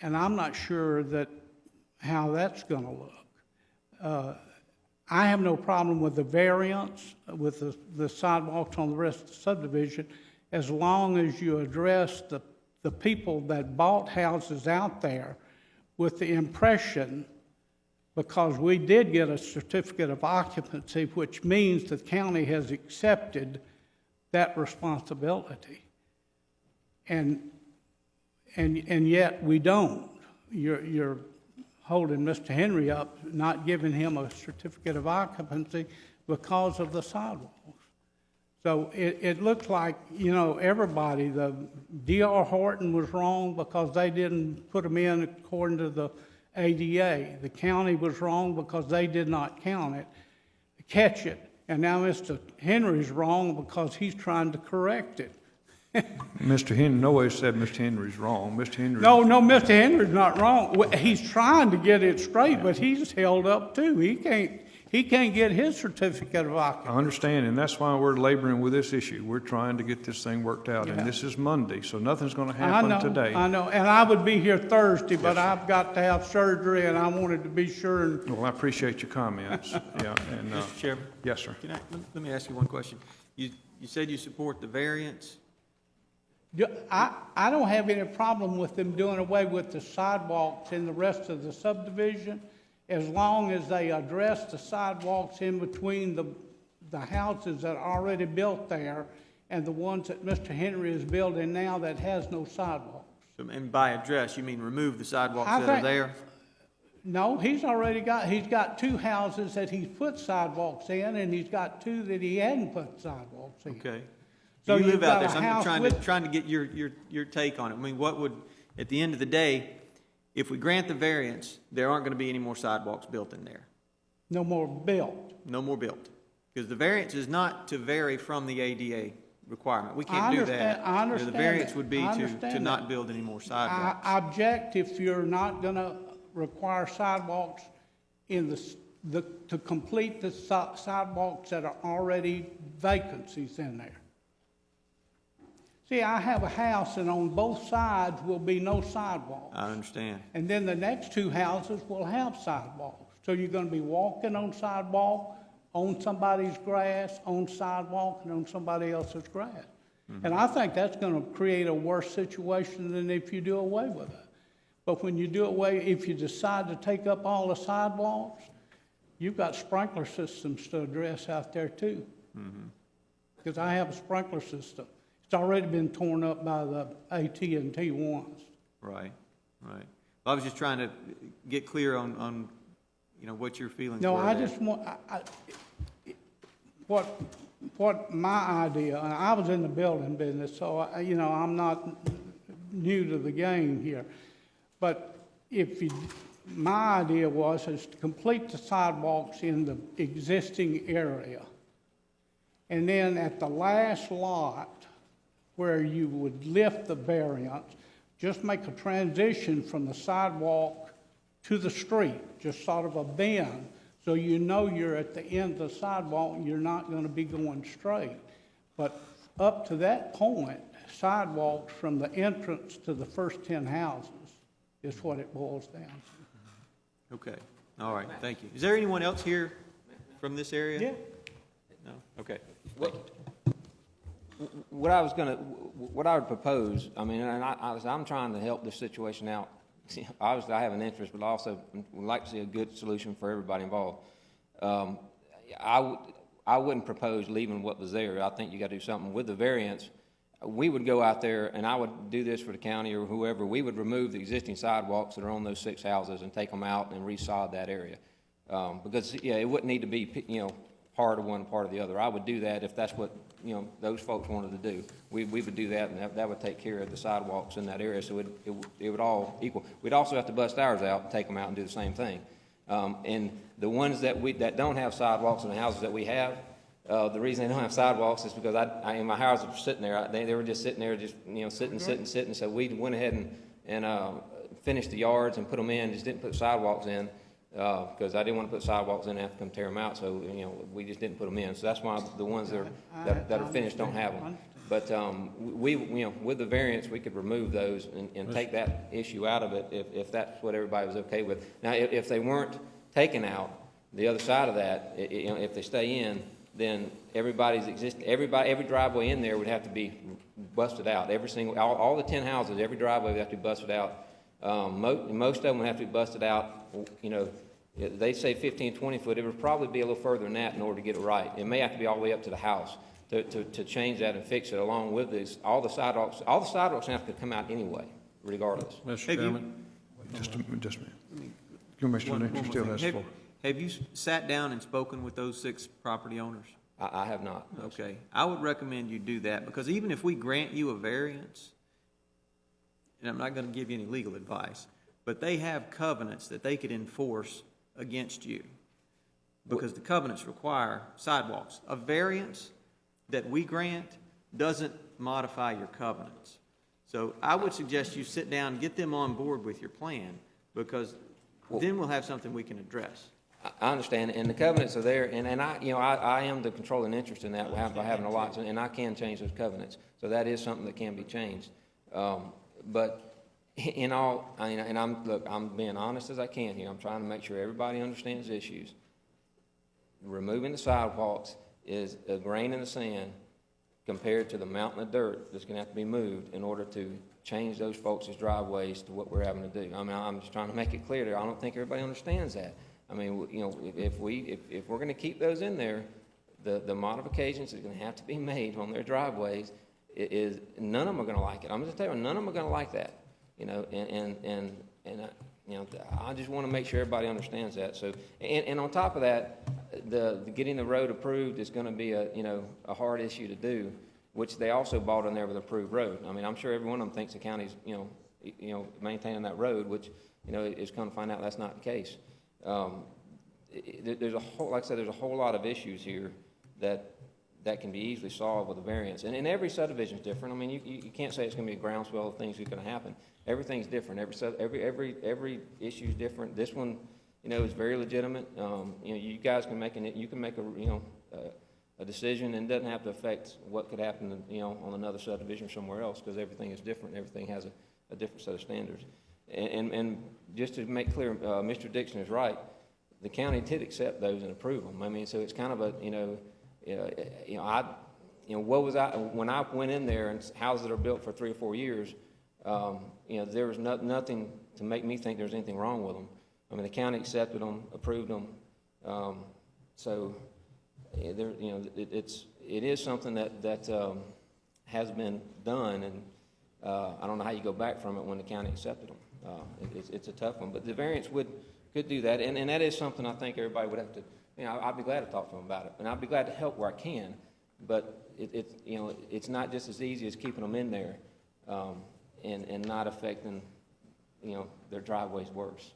and I'm not sure that how that's going to look. I have no problem with the variance, with the sidewalks on the rest of the subdivision, as long as you address the people that bought houses out there with the impression, because we did get a certificate of occupancy, which means the county has accepted that responsibility. And yet we don't. You're holding Mr. Henry up, not giving him a certificate of occupancy because of the sidewalks. So it looks like, everybody, the D.R. Horton was wrong because they didn't put them in according to the ADA. The county was wrong because they did not catch it. And now Mr. Henry's wrong because he's trying to correct it. Mr. Henry, nobody said Mr. Henry's wrong. Mr. Henry. No, Mr. Henry's not wrong. He's trying to get it straight, but he's held up too. He can't get his certificate of occupancy. I understand, and that's why we're laboring with this issue. We're trying to get this thing worked out, and Yeah. this is Monday, so nothing's going to happen today. I know, and I would be here Thursday, but I've got to have surgery, and I wanted to be sure. Well, I appreciate your comments. Yeah, and Mr. Chairman? yes, sir. Let me ask you one question. You said you support the variance? I don't have any problem with them doing away with the sidewalks in the rest of the subdivision, as long as they address the sidewalks in between the houses that are already built there and the ones that Mr. Henry is building now that has no sidewalks. So, and by address, you mean remove the sidewalks I that are think- there? No, he's got two houses that he's put sidewalks in, and he's got two that he hadn't put sidewalks in. Okay. So You you've live out got there, a so I'm house trying to get your take on it. I mean, what would, at the end of the day, if we grant the variance, there aren't going to be any more sidewalks built in there. No more built. No more built. Because the variance is not to vary from the ADA requirement. We can't do that. I understand The variance that. would be I to understand not that. build any more I sidewalks. object if you're not going to require sidewalks to complete the sidewalks that are already vacancies in there. See, I have a house, and on both sides will be no sidewalks. I understand. And then the next two houses will have sidewalks. So you're going to be walking on sidewalk, on somebody's grass, on sidewalk, and on somebody else's grass. And I think that's going to create a worse situation than if you do away with it. But when you do away, if you decide to take up all the sidewalks, you've got sprinkler systems to address out there too. Because I have a sprinkler system. It's already been torn up by the AT&T ones. Right. Well, I was just trying to get clear on what your feelings No, were I there. just want, what my idea, and I was in the building business, so, I'm not new to the game here. But my idea is to complete the sidewalks in the existing area. And then at the last lot, where you would lift the variance, just make a transition from the sidewalk to the street, just sort of a bend, so you're at the end of the sidewalk and you're not going to be going straight. But up to that point, sidewalks from the entrance to the first 10 houses is what it boils down to. Okay. All right. Thank you. Is there anyone else here from this area? Yeah. No? Okay. What I was going to, what I would propose, I mean, and I'm trying to help this situation out. Obviously, I have an interest, but I also would like to see a good solution for everybody involved. I wouldn't propose leaving what was there. I think you got to do something with the variance. We would go out there, and I would do this for the county or whoever. We would remove the existing sidewalks that are on those 6 houses and take them out and resod that area. Because, yeah, it wouldn't need to be, part of one, part of the other. I would do that if that's what, those folks wanted to do. We would do that, and that would take care of the sidewalks in that area, so it would all equal. We'd also have to bust ours out and take them out and do the same thing. And the ones that don't have sidewalks in the houses that we have, the reason they don't have sidewalks is because in my house was sitting there. They were just sitting there, just sitting. So we went ahead and finished the yards and put them in. Just didn't put sidewalks in because I didn't want to put sidewalks in and have to come tear them out. So we just didn't put them in. So that's why the ones that are finished don't have them. But with the variance, we could remove those and take that issue out of it if that's what everybody was okay with. Now, if they weren't taken out, the other side of that, if they stay in, then every driveway in there would have to be busted out. All the 10 houses, every driveway would have to be busted out. Most of them would have to be busted out. They say 15, 20 foot. It would probably be a little further than that in order to get it right. It may have to be all the way up to the house to change that and fix it. Along with this, all the sidewalks have to come out anyway, regardless. Mr. Chairman? Just a minute. Commissioner Lynch still has the floor. Have you sat down and spoken with those 6 property owners? I have not. No, Okay. I would recommend you do that, because even if we grant you a variance, and I'm not going to give you any legal advice, but they have covenants that they could enforce against you, because the covenants require sidewalks. A variance that we grant doesn't modify your covenants. So I would suggest you sit down and get them on board with your plan, because then we'll have something we can address. I understand, and the covenants are there, and I am the controlling interest in that by having a lot, and I can change those covenants. So that is something that can be changed. But in all, I'm being honest as I can here. I'm trying to make sure everybody understands the issues. Removing the sidewalks is a grain in the sand compared to the mountain of dirt that's going to have to be moved in order to change those folks' driveways to what we're having to do. I mean, I'm just trying to make it clear there. I don't think everybody understands that. I mean, if we're going to keep those in there, the modifications that are going to have to be made on their driveways is none of them are going to like it. I'm going to tell you, none of them are going to like that. I just want to make sure everybody understands that. So, and on top of that, the getting the road approved is going to be a hard issue to do, which they also bought in there with approved road. I mean, I'm sure every one of them thinks the county's maintaining that road, which is going to find out that's not the case. There's a whole lot of issues here that can be easily solved with a variance. And every subdivision is different. I mean, you can't say it's going to be a groundswell of things that's going to happen. Everything's different. Every issue is different. This one, is very legitimate. You guys can make a decision, and it doesn't have to affect what could happen, on another subdivision somewhere else, because everything is different. Everything has a different set of standards. And just to make clear, Mr. Dixon is right. The county did accept those and approve them. I mean, so it's kind of what was when I went in there and houses that are built for 3 or 4 years, there was nothing to make me think there was anything wrong with them. I mean, the county accepted them, approved them. It is something that has been done, and I don't know how you go back from it when the county accepted them. It's a tough one, but the variance could do that, and that is something I think everybody would have to. I'd be glad to talk to them about it, and I'd be glad to help where I can. But it's not just as easy as keeping them in there, and not affecting their driveways worse.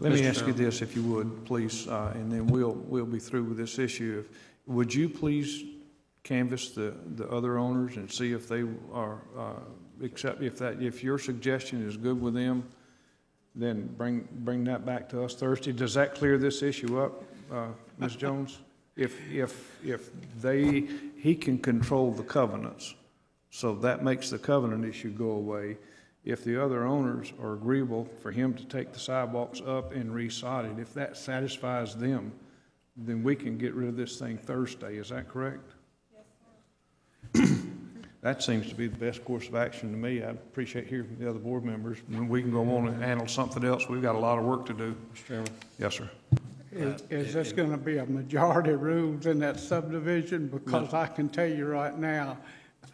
Let me ask you this, if you would, please, and then we'll be through with this issue. Would you please canvass the other owners and see if they are if your suggestion is good with them, then bring that back to us Thursday. Does that clear this issue up, Ms. Jones? If he can control the covenants, so that makes the covenant issue go away. If the other owners are agreeable for him to take the sidewalks up and resod it, if that satisfies them, then we can get rid of this thing Thursday. Is that correct? Yes, sir. That seems to be the best course of action to me. I appreciate hearing from the other board members. And we can go on and handle something else. We've got a lot of work to do. Mr. Chairman? Yes, sir. Is this gonna be a majority rules in that subdivision? Because I can tell you right now,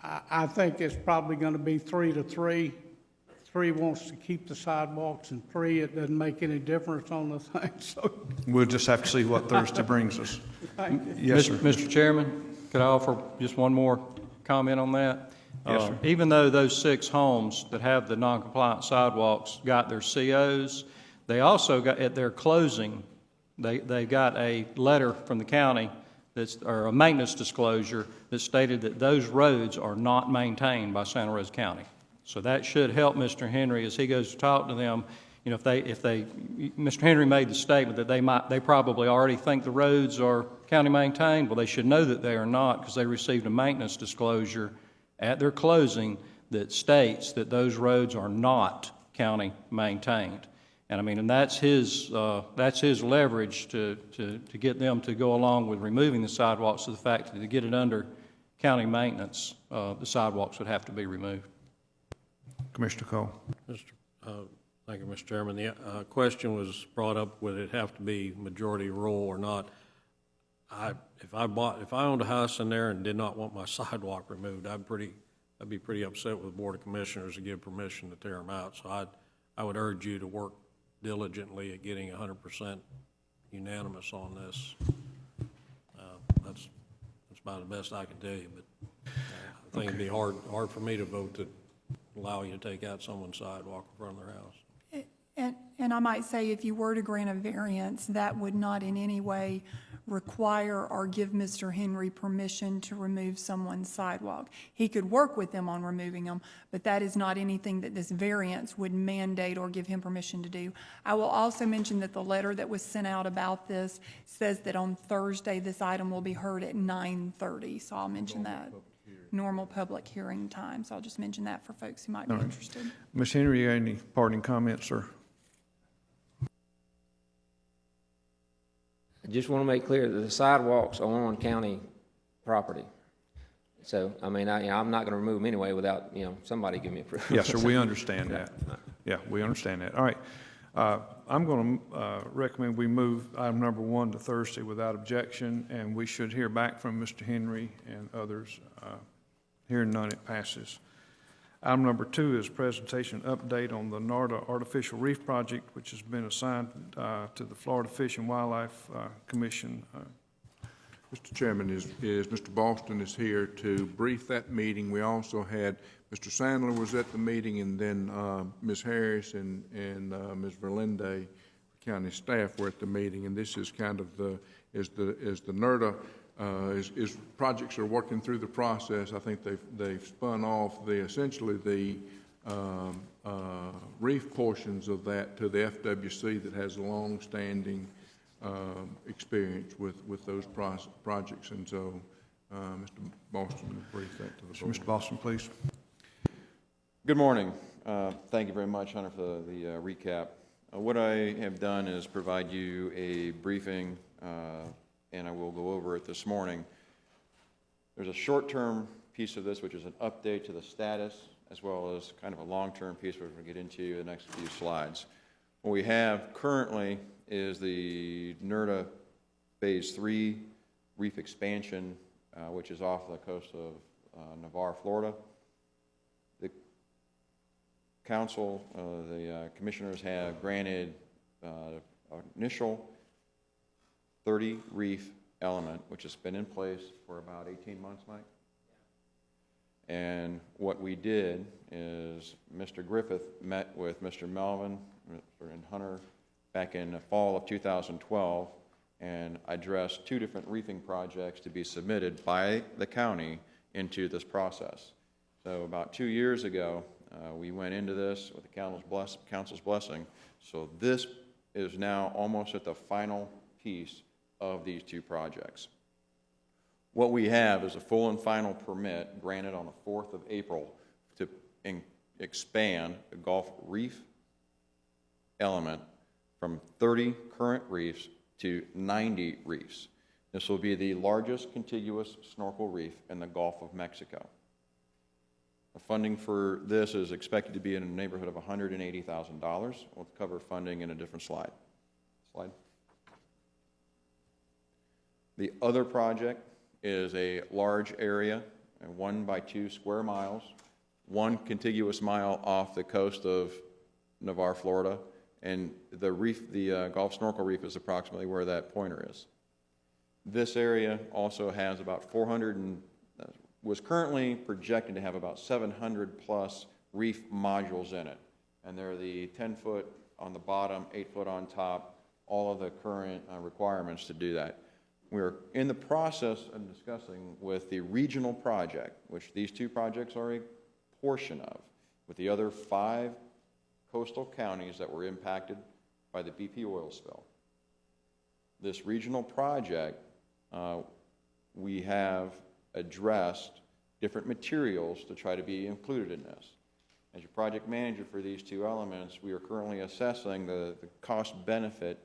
I think it's probably gonna be 3-3. 3 wants to keep the sidewalks, and 3, it doesn't make any difference on the thing, so. We'll just have to see what Thursday brings us. Yes, sir. Mr. Chairman, could I offer just one more comment on that? Yes, sir. Even though those 6 homes that have the non-compliant sidewalks got their COs, they also got, at their closing, they got a letter from the county or a maintenance disclosure that stated that those roads are not maintained by Santa Rosa County. So that should help Mr. Henry as he goes to talk to them. You know, Mr. Henry made the statement that they probably already think the roads are county maintained. Well, they should know that they are not, because they received a maintenance disclosure at their closing that states that those roads are not county maintained. And I mean, and that's his leverage to get them to go along with removing the sidewalks, to the fact that to get it under county maintenance, the sidewalks would have to be removed. Commissioner Cole. Thank you, Mr. Chairman. The question was brought up, would it have to be majority rule or not? If I owned a house in there and did not want my sidewalk removed, I'd be pretty upset with the Board of Commissioners to give permission to tear them out. So I would urge you to work diligently at getting 100% unanimous on this. That's about the best I can tell you, but I think it'd be hard for me to vote to allow you to take out someone's sidewalk in front of their house. And I might say, if you were to grant a variance, that would not in any way require or give Mr. Henry permission to remove someone's sidewalk. He could work with them on removing them, but that is not anything that this variance would mandate or give him permission to do. I will also mention that the letter that was sent out about this says that on Thursday, this item will be heard at 9:30, so I'll mention that. Normal public hearing time, so I'll just mention that for folks who might be interested. Ms. Henry, you got any parting comments, sir? I just want to make clear that the sidewalks are on county property. So, I mean, I'm not going to remove them anyway without, somebody giving me proof. Yes, sir, we understand that. Yeah, we understand that. All right. I'm going to recommend we move item number 1 to Thursday without objection, and we should hear back from Mr. Henry and others. Hearing none, it passes. Item number 2 is presentation update on the NARDA Artificial Reef Project, which has been assigned to the Florida Fish and Wildlife Commission. Mr. Chairman, is Mr. Boston is here to brief that meeting. We also had Mr. Sandler was at the meeting, and then Ms. Harris and Ms. Verlinde, county staff, were at the meeting. And this is kind of the NERDA is projects are working through the process. I think they've spun off essentially the reef portions of that to the FWC that has a long-standing experience with those projects, and so Mr. Boston will brief that to the board. Mr. Boston, please. Good morning. Thank you very much, Hunter, for the recap. What I have done is provide you a briefing, and I will go over it this morning. There's a short-term piece of this, which is an update to the status, as well as kind of a long-term piece which we'll get into the next few slides. What we have currently is the NERDA Phase 3 reef expansion, which is off the coast of Navarre, Florida. The council, the commissioners have granted initial 30 reef element, which has been in place for about 18 months, Mike. And what we did is Mr. Griffith met with Mr. Melvin and Hunter back in the fall of 2012 and addressed 2 different reefing projects to be submitted by the county into this process. So about 2 years ago, we went into this with the council's blessing. So this is now almost at the final piece of these 2 projects. What we have is a full and final permit granted on the 4th of April to expand the Gulf Reef element from 30 current reefs to 90 reefs. This will be the largest contiguous snorkel reef in the Gulf of Mexico. The funding for this is expected to be in the neighborhood of $180,000. We'll cover funding in a different slide. Slide. The other project is a large area, 1 by 2 square miles, 1 contiguous mile off the coast of Navarre, Florida, and the reef, the Gulf Snorkel Reef is approximately where that pointer is. This area also has about was currently projected to have about 700 plus reef modules in it. And they're the 10-foot on the bottom, 8-foot on top, all of the current requirements to do that. We're in the process of discussing with the regional project, which these 2 projects are a portion of, with the other 5 coastal counties that were impacted by the BP oil spill. This regional project, we have addressed different materials to try to be included in this. As your project manager for these 2 elements, we are currently assessing the cost benefit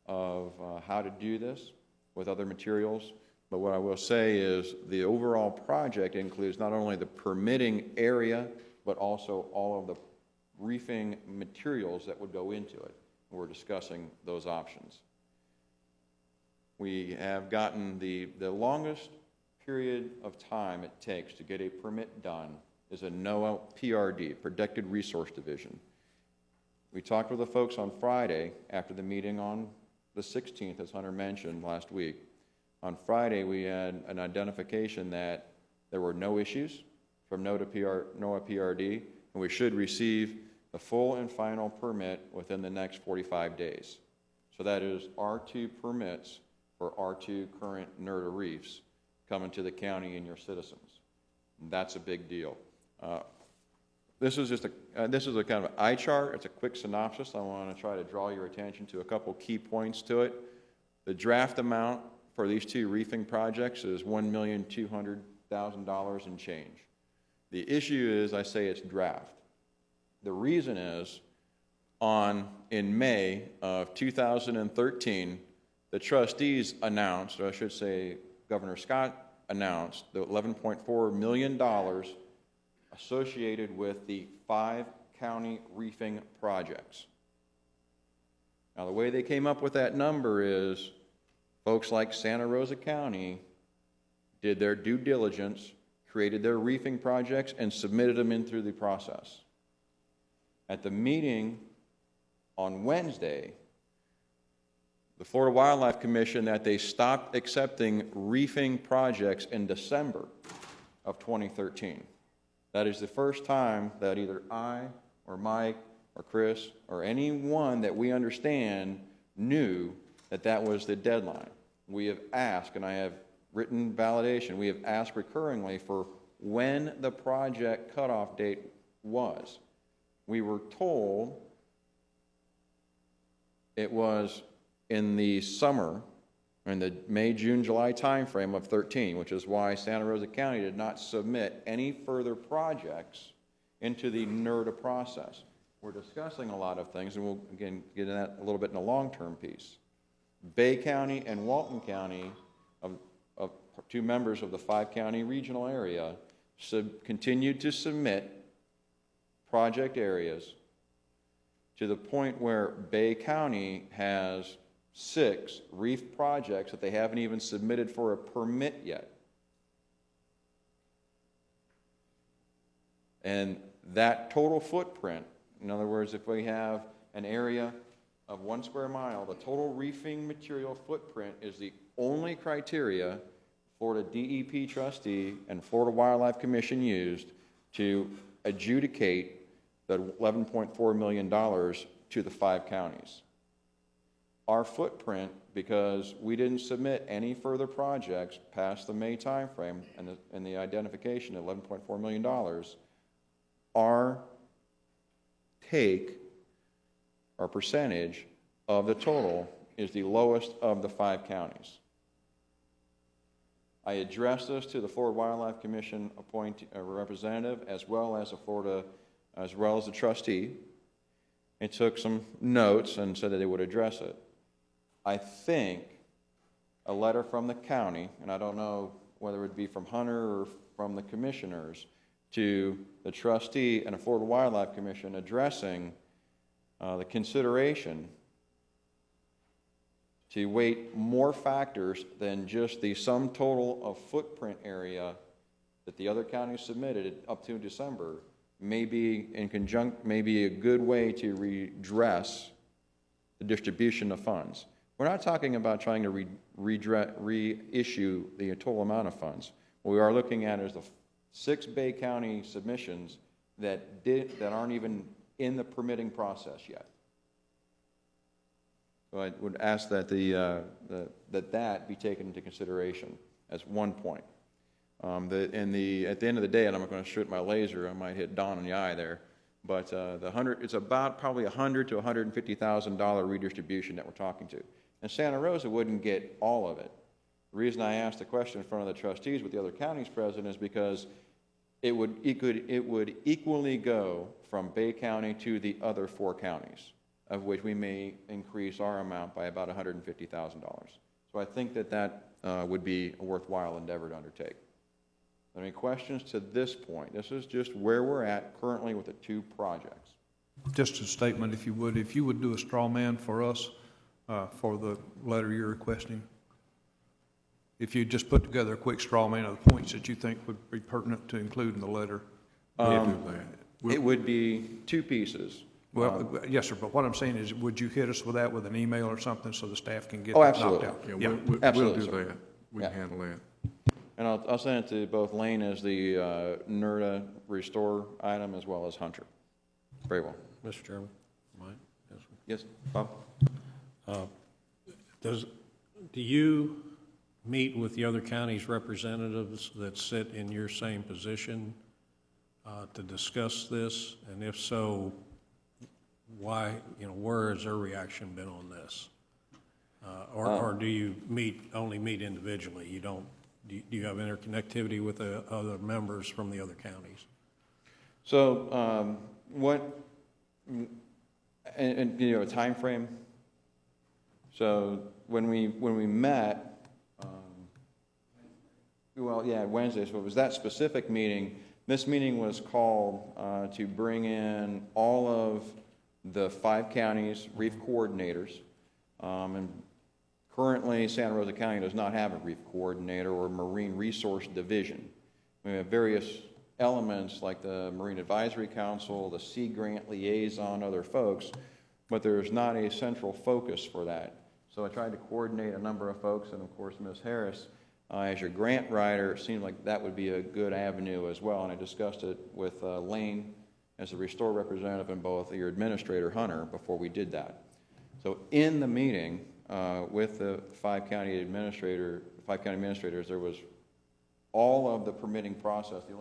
of how to do this with other materials. But what I will say is the overall project includes not only the permitting area, but also all of the reefing materials that would go into it. We're discussing those options. We have gotten the longest period of time it takes to get a permit done is a NOAA PRD, Protected Resource Division. We talked with the folks on Friday after the meeting on the 16th, as Hunter mentioned last week. On Friday, we had an identification that there were no issues from NOAA PRD, and we should receive the full and final permit within the next 45 days. So that is R2 permits for R2 current NERDA reefs coming to the county and your citizens. And that's a big deal. This is just this is a kind of an eye chart. It's a quick synopsis. I want to try to draw your attention to a couple key points to it. The draft amount for these 2 reefing projects is $1,200,000 and change. The issue is, I say it's draft. The reason is, in May of 2013, the trustees announced, or I should say Governor Scott announced, the $11.4 million associated with the 5 county reefing projects. Now, the way they came up with that number is folks like Santa Rosa County did their due diligence, created their reefing projects, and submitted them in through the process. At the meeting on Wednesday, the Florida Wildlife Commission that they stopped accepting reefing projects in December of 2013. That is the first time that either I or Mike or Chris or anyone that we understand knew that that was the deadline. We have asked, and I have written validation, we have asked recurringly for when the project cutoff date was. We were told it was in the summer, in the May, June, July timeframe of 13, which is why Santa Rosa County did not submit any further projects into the NERDA process. We're discussing a lot of things, and we'll, again, get into that a little bit in the long-term piece. Bay County and Walton County, of 2 members of the 5-county regional area, continued to submit project areas to the point where Bay County has 6 reef projects that they haven't even submitted for a permit yet. And that total footprint, in other words, if we have an area of 1 square mile, the total reefing material footprint is the only criteria Florida DEP trustee and Florida Wildlife Commission used to adjudicate the $11.4 million to the 5 counties. Our footprint, because we didn't submit any further projects past the May timeframe and the identification of $11.4 million, our take, our percentage of the total is the lowest of the 5 counties. I addressed this to the Florida Wildlife Commission representative as well as the trustee, and took some notes and said that they would address it. I think a letter from the county, and I don't know whether it would be from Hunter or from the commissioners, to the trustee and the Florida Wildlife Commission addressing the consideration to weight more factors than just the sum total of footprint area that the other counties submitted up to December may be a good way to redress the distribution of funds. We're not talking about trying to reissue the total amount of funds. What we are looking at is the 6 Bay County submissions that aren't even in the permitting process yet. So I would ask that that be taken into consideration as one point. At the end of the day, and I'm not going to shoot my laser, I might hit Don in the eye there, but it's about probably $100,000 to $150,000 redistribution that we're talking to. And Santa Rosa wouldn't get all of it. The reason I asked the question in front of the trustees with the other counties present is because it would equally go from Bay County to the other 4 counties, of which we may increase our amount by about $150,000. So I think that would be a worthwhile endeavor to undertake. Are there any questions to this point? This is just where we're at currently with the 2 projects. Just a statement, if you would do a straw man for us, for the letter you're requesting. If you just put together a quick straw man of the points that you think would be pertinent to include in the letter. It would be 2 pieces. Well, yes, sir, but what I'm saying is, would you hit us with that with an email or something so the staff can get Oh, that knocked absolutely. out? Yeah, Yeah, we'll do absolutely, that. We can handle that. And I'll send it to both Lane as the NERDA restore item as well as Hunter. Very well. Mr. Chairman, Mike? Yes, Bob? Do you meet with the other counties' representatives that sit in your same position to discuss this? And if so, why, where has their reaction been on this? Or do you only meet individually? You don't, do you have interconnectivity with the other members from the other counties? So and a time frame? So when we met, Wednesday, so it was that specific meeting. This meeting was called to bring in all of the 5 counties' reef coordinators. And currently, Santa Rosa County does not have a reef coordinator or marine resource division. We have various elements like the Marine Advisory Council, the Sea Grant Liaison, other folks, but there's not a central focus for that. So I tried to coordinate a number of folks, and of course, Ms. Harris, as your grant writer, it seemed like that would be a good avenue as well, and I discussed it with Lane as the Restore representative and both your administrator, Hunter, before we did that. So in the meeting with the 5 county administrators, there was all of the permitting process. The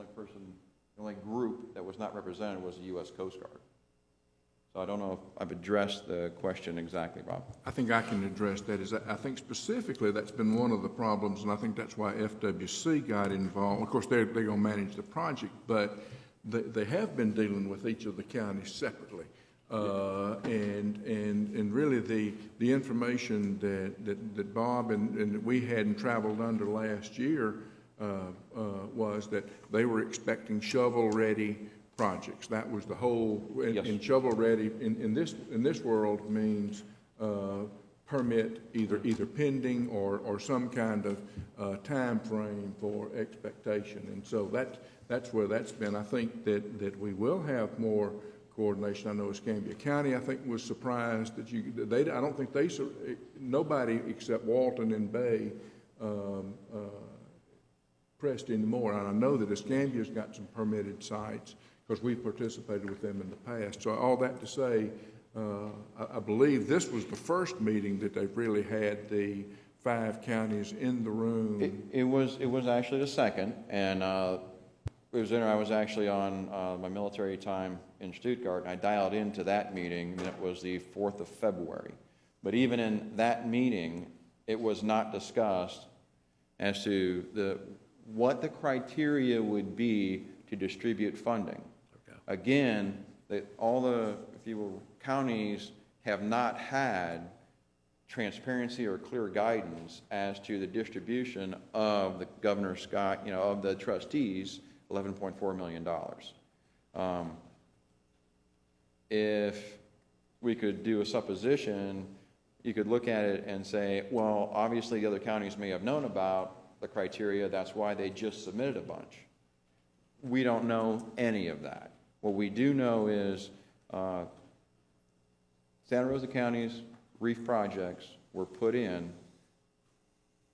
only group that was not represented was the U.S. Coast Guard. So I don't know if I've addressed the question exactly, Bob. I think I can address that. I think specifically that's been one of the problems, and I think that's why FWC got involved. Of course, they're going to manage the project, but they have been dealing with each of the counties separately. And really the information that Bob and we hadn't traveled under last year was that they were expecting shovel-ready projects. That was the whole, and shovel-ready in this world means permit either pending or some kind of time frame for expectation. And so that's where that's been. I think that we will have more coordination. I know Escambia County, I think, was surprised that I don't think nobody except Walton and Bay pressed anymore. And I know that Escambia's got some permitted sites because we've participated with them in the past. So all that to say, I believe this was the first meeting that they've really had the 5 counties in the room. It was actually the second, and it was I was actually on my military time in Stuttgart, and I dialed into that meeting, and it was the 4th of February. But even in that meeting, it was not discussed as to what the criteria would be to distribute funding. Okay. Again, all the, if you will, counties have not had transparency or clear guidance as to the distribution of the Governor Scott, of the trustees' $11.4 million. If we could do a supposition, you could look at it and say, well, obviously the other counties may have known about the criteria, that's why they just submitted a bunch. We don't know any of that. What we do know is Santa Rosa County's reef projects were put in.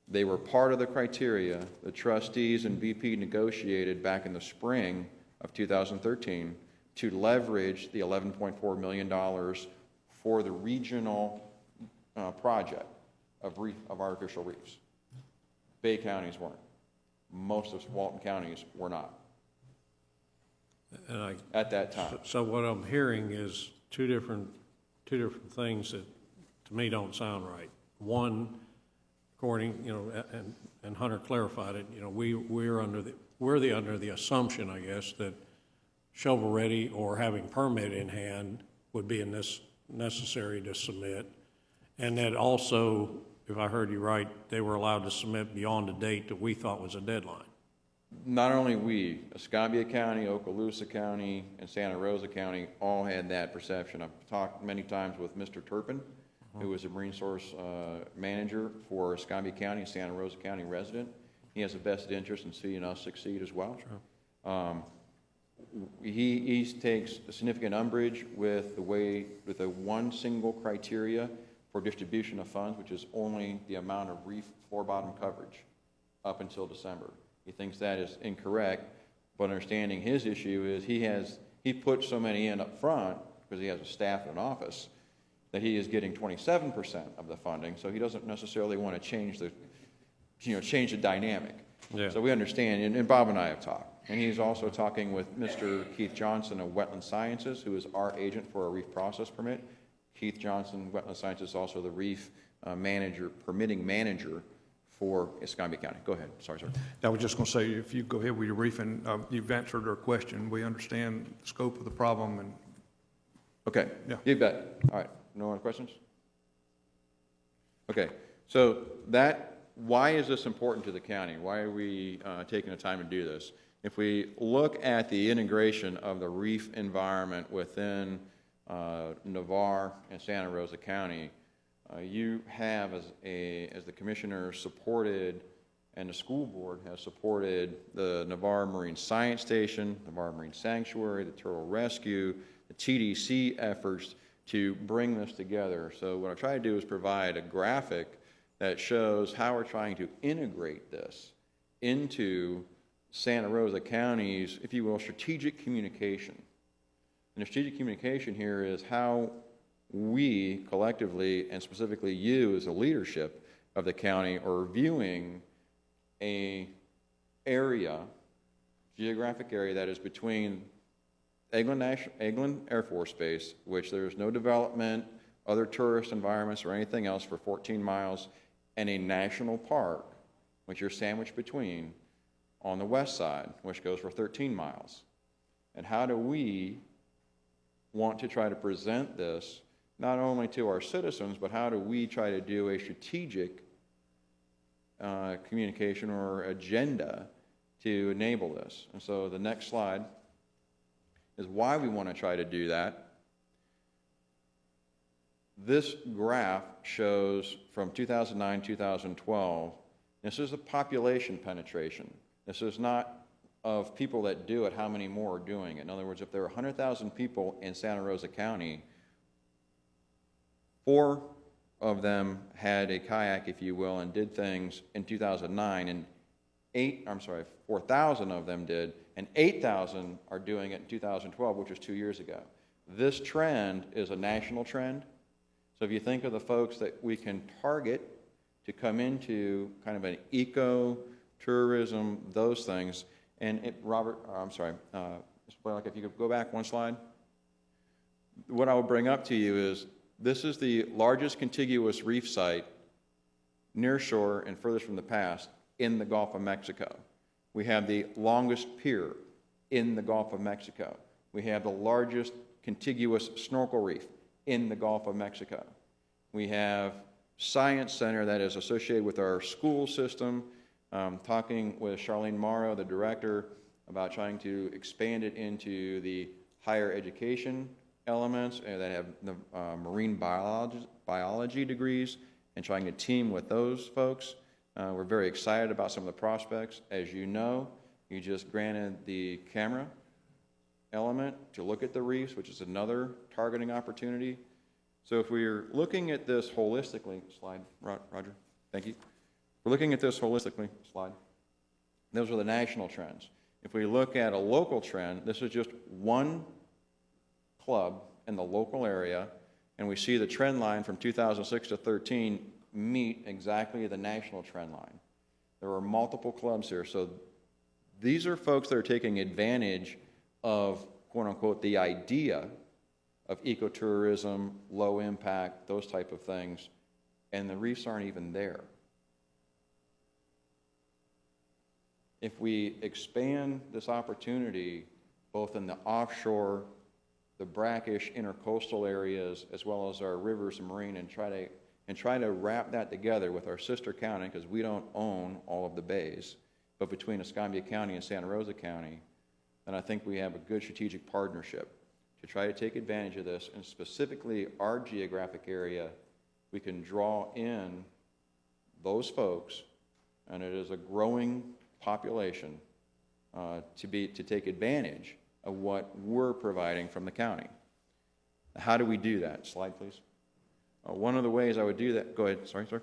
They were part of the criteria the trustees and BP negotiated back in the spring of 2013 to leverage the $11.4 million for the regional project of artificial reefs. Bay counties weren't. Most of Walton counties were not at that time. So what I'm hearing is two different things that to me don't sound right. One, according, and Hunter clarified it, we're under the assumption, I guess, that shovel-ready or having permit in hand would be necessary to submit, and that also, if I heard you right, they were allowed to submit beyond the date that we thought was a deadline. Not only we, Escambia County, Okaloosa County, and Santa Rosa County all had that perception. I've talked many times with Mr. Turpin, who was a Marine Source manager for Escambia County and Santa Rosa County resident. He has a vested interest in seeing us succeed as well. Sure. He takes a significant umbrage with the one single criteria for distribution of funds, which is only the amount of reef floor bottom coverage up until December. He thinks that is incorrect, but understanding his issue is he put so many in up front because he has a staff and an office that he is getting 27% of the funding, so he doesn't necessarily want to change the dynamic. Yeah. So we understand, and Bob and I have talked, and he's also talking with Mr. Keith Johnson of Wetland Sciences, who is our agent for a reef process permit. Keith Johnson, Wetland Sciences, is also the reef permitting manager for Escambia County. Go ahead. Sorry, sir. I was just going to say, if you go ahead with your reefing, you've answered our question. We understand the scope of the problem, and Okay. Yeah. You bet. All right. No other questions? Okay. So why is this important to the county? Why are we taking the time to do this? If we look at the integration of the reef environment within Navarre and Santa Rosa County, you have, as the commissioner supported and the school board has supported the Navarre Marine Science Station, Navarre Marine Sanctuary, the Turtle Rescue, the TDC efforts to bring this together. So what I try to do is provide a graphic that shows how we're trying to integrate this into Santa Rosa County's, if you will, strategic communication. And the strategic communication here is how we collectively, and specifically you as the leadership of the county, are viewing a geographic area that is between Eglin Air Force Base, which there's no development, other tourist environments or anything else for 14 miles, and a national park, which you're sandwiched between on the west side, which goes for 13 miles. And how do we want to try to present this not only to our citizens, but how do we try to do a strategic communication or agenda to enable this? And so the next slide is why we want to try to do that. This graph shows from 2009, 2012, this is the population penetration. This is not of people that do it, how many more are doing it. In other words, if there are 100,000 people in Santa Rosa County, 4 of them had a kayak, if you will, and did things in 2009, and 4,000 of them did, and 8,000 are doing it in 2012, which was 2 years ago. This trend is a national trend. So if you think of the folks that we can target to come into kind of an eco-tourism, those things, and Mr. Blaylock, if you could go back one slide. What I will bring up to you is this is the largest contiguous reef site near shore and furthest from the past in the Gulf of Mexico. We have the longest pier in the Gulf of Mexico. We have the largest contiguous snorkel reef in the Gulf of Mexico. We have science center that is associated with our school system. Talking with Charlene Morrow, the director about trying to expand it into the higher education elements that have the marine biology degrees and trying to team with those folks. We're very excited about some of the prospects. As you know, you just granted the camera element to look at the reefs, which is another targeting opportunity. So if we're looking at this holistically, slide, Roger, thank you. We're looking at this holistically, slide. Those are the national trends. If we look at a local trend, this is just one club in the local area, and we see the trend line from 2006 to 13 meet exactly the national trend line. There are multiple clubs here, so these are folks that are taking advantage of, quote unquote, the idea of ecotourism, low impact, those type of things, and the reefs aren't even there. If we expand this opportunity both in the offshore, the brackish intercoastal areas, as well as our rivers and marine, and try to wrap that together with our sister county, because we don't own all of the bays, but between Escambia County and Santa Rosa County, then I think we have a good strategic partnership to try to take advantage of this, and specifically our geographic area, we can draw in those folks, and it is a growing population to take advantage of what we're providing from the county. How do we do that? Slide, please. One of the ways I would do that, go ahead, sorry, sir.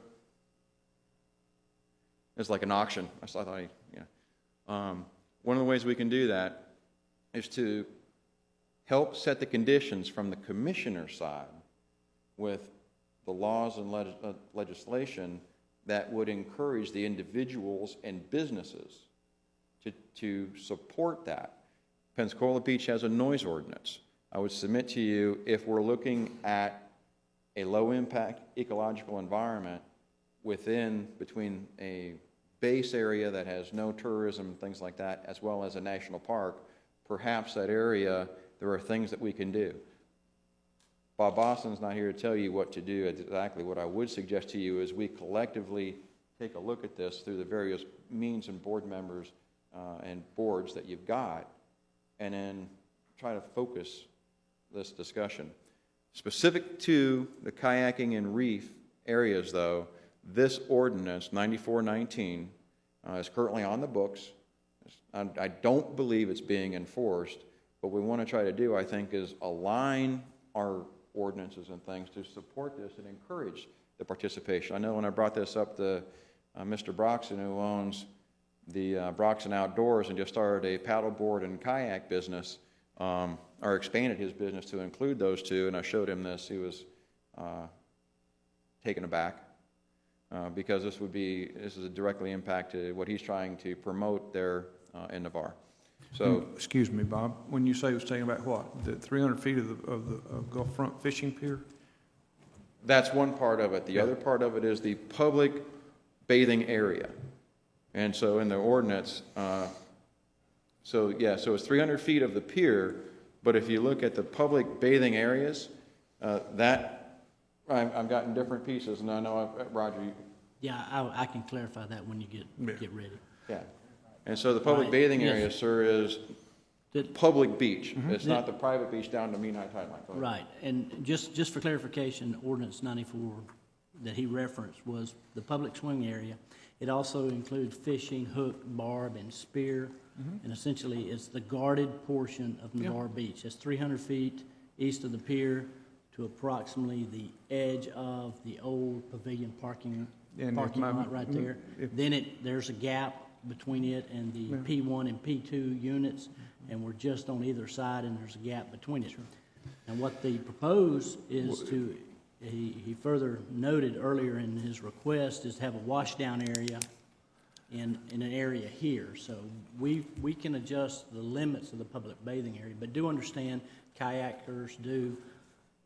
It's like an auction. I thought, one of the ways we can do that is to help set the conditions from the commissioner side with the laws and legislation that would encourage the individuals and businesses to support that. Pensacola Beach has a noise ordinance. I would submit to you, if we're looking at a low-impact ecological environment between a base area that has no tourism, things like that, as well as a national park, perhaps that area, there are things that we can do. Bob Boston's not here to tell you what to do exactly. What I would suggest to you is we collectively take a look at this through the various means and board members and boards that you've got, and then try to focus this discussion. Specific to the kayaking and reef areas, though, this ordinance, 9419, is currently on the books. I don't believe it's being enforced. What we want to try to do, I think, is align our ordinances and things to support this and encourage the participation. I know when I brought this up to Mr. Broxton, who owns the Broxton Outdoors and just started a paddleboard and kayak business, or expanded his business to include those two, and I showed him this, he was taken aback because this is directly impacted what he's trying to promote there in Navarre. So, excuse me, Bob, when you say it was taken back, what, the 300 feet of the Gulf Front fishing pier? that's one part of it. The other part of it is the public bathing area. And so in the ordinance, so it's 300 feet of the pier, but if you look at the public bathing areas, I've gotten different pieces, and I know, Roger, Yeah, I can clarify that when you get ready. yeah. And so the public bathing area, sir, is public beach. It's not the private beach down to Menai Tide Line. Right, and just for clarification, Ordinance 94 that he referenced was the public swing area. It also includes fishing, hook, barb, and spear, and essentially it's the guarded portion of Navarre Beach. It's 300 feet east of the pier to approximately the edge of the old pavilion parking lot right there. Then there's a gap between it and the P1 and P2 units, and we're just on either side, and there's a gap between it. And what they propose is he further noted earlier in his request, is to have a washdown area in an area here. So we can adjust the limits of the public bathing area, but do understand kayakers do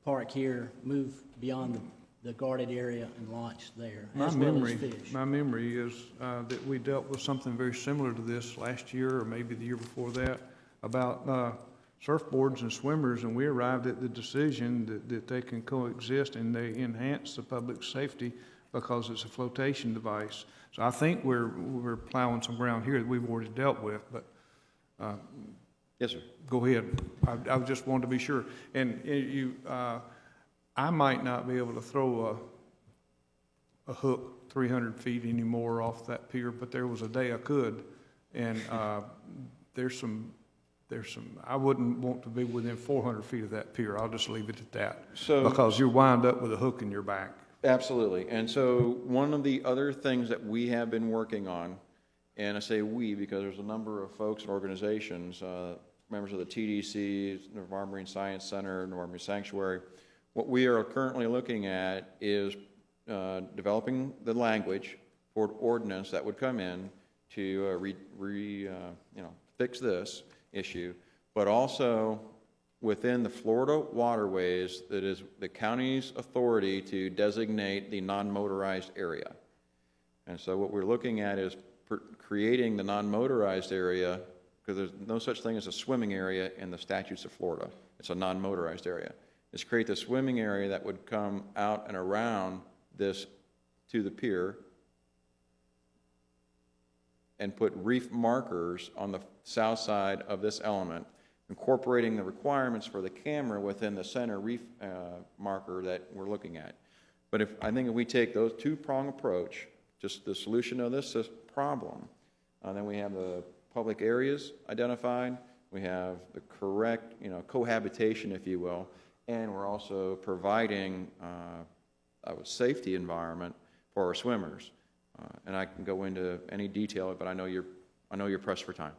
park here, move beyond the guarded area and launch there, as well as fish. My memory is that we dealt with something very similar to this last year, or maybe the year before that, about surfboards and swimmers, and we arrived at the decision that they can coexist, and they enhance the public safety because it's a flotation device. So I think we're plowing some ground here that we've already dealt with, but Yes, sir. Go ahead. I just wanted to be sure. And I might not be able to throw a hook 300 feet anymore off that pier, but there was a day I could. And there's some, I wouldn't want to be within 400 feet of that pier. I'll just leave it at that. So- Because you wind up with a hook in your back. Absolutely. And so one of the other things that we have been working on, and I say we because there's a number of folks and organizations, members of the TDC, Navarre Marine Science Center, Navarre Marine Sanctuary, what we are currently looking at is developing the language for an ordinance that would come in to fix this issue, but also within the Florida waterways, that is the county's authority to designate the non-motorized area. And so what we're looking at is creating the non-motorized area, because there's no such thing as a swimming area in the statutes of Florida. It's a non-motorized area. Is create the swimming area that would come out and around this to the pier and put reef markers on the south side of this element, incorporating the requirements for the camera within the center reef marker that we're looking at. But I think if we take those two-prong approach, just the solution of this problem, then we have the public areas identified, we have the correct, cohabitation, if you will, and we're also providing a safety environment for our swimmers. And I can go into any detail, but I know you're pressed for time.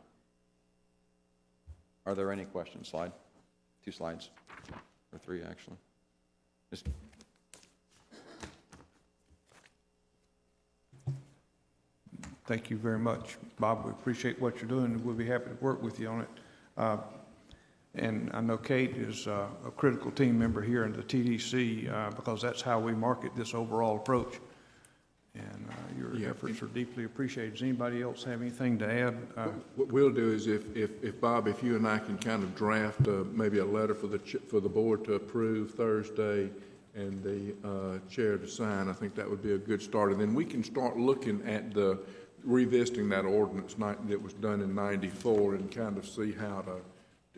Are there any questions? Slide. 2 slides, or 3 actually. Thank you very much, Bob. We appreciate what you're doing, and we'll be happy to work with you on it. And I know Kate is a critical team member here in the TDC because that's how we market this overall approach. And your efforts are deeply appreciated. Does anybody else have anything to add? What we'll do is if Bob, if you and I can kind of draft maybe a letter for the board to approve Thursday and the chair to sign, I think that would be a good start. And then we can start looking at revisiting that ordinance that was done in '94 and kind of see how to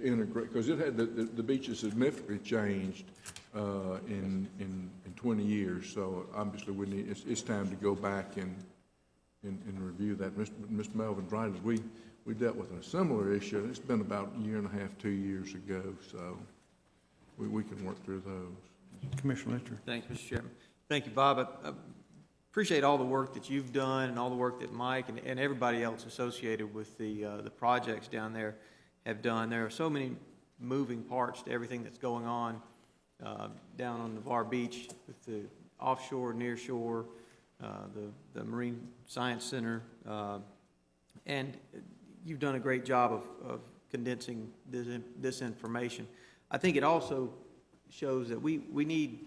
integrate, because it had the beach has significantly changed in 20 years. So obviously it's time to go back and review that. Mr. Melvin's right. We dealt with a similar issue. It's been about a year and a half, 2 years ago. So we can work through those. Commissioner Litcher. Thanks, Mr. Chairman. Thank you, Bob. I appreciate all the work that you've done and all the work that Mike and everybody else associated with the projects down there have done. There are so many moving parts to everything that's going on down on Navarre Beach with the offshore, nearshore, the Marine Science Center, and you've done a great job of condensing this information. I think it also shows that we need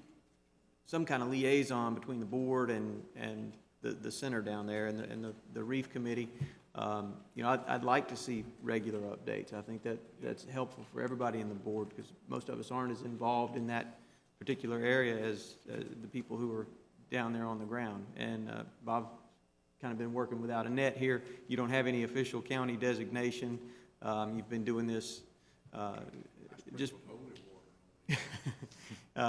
some kind of liaison between the board and the center down there and the Reef Committee. I'd like to see regular updates. I think that's helpful for everybody in the board because most of us aren't as involved in that particular area as the people who are down there on the ground. And Bob's kind of been working without a net here. You don't have any official county designation. You've been doing this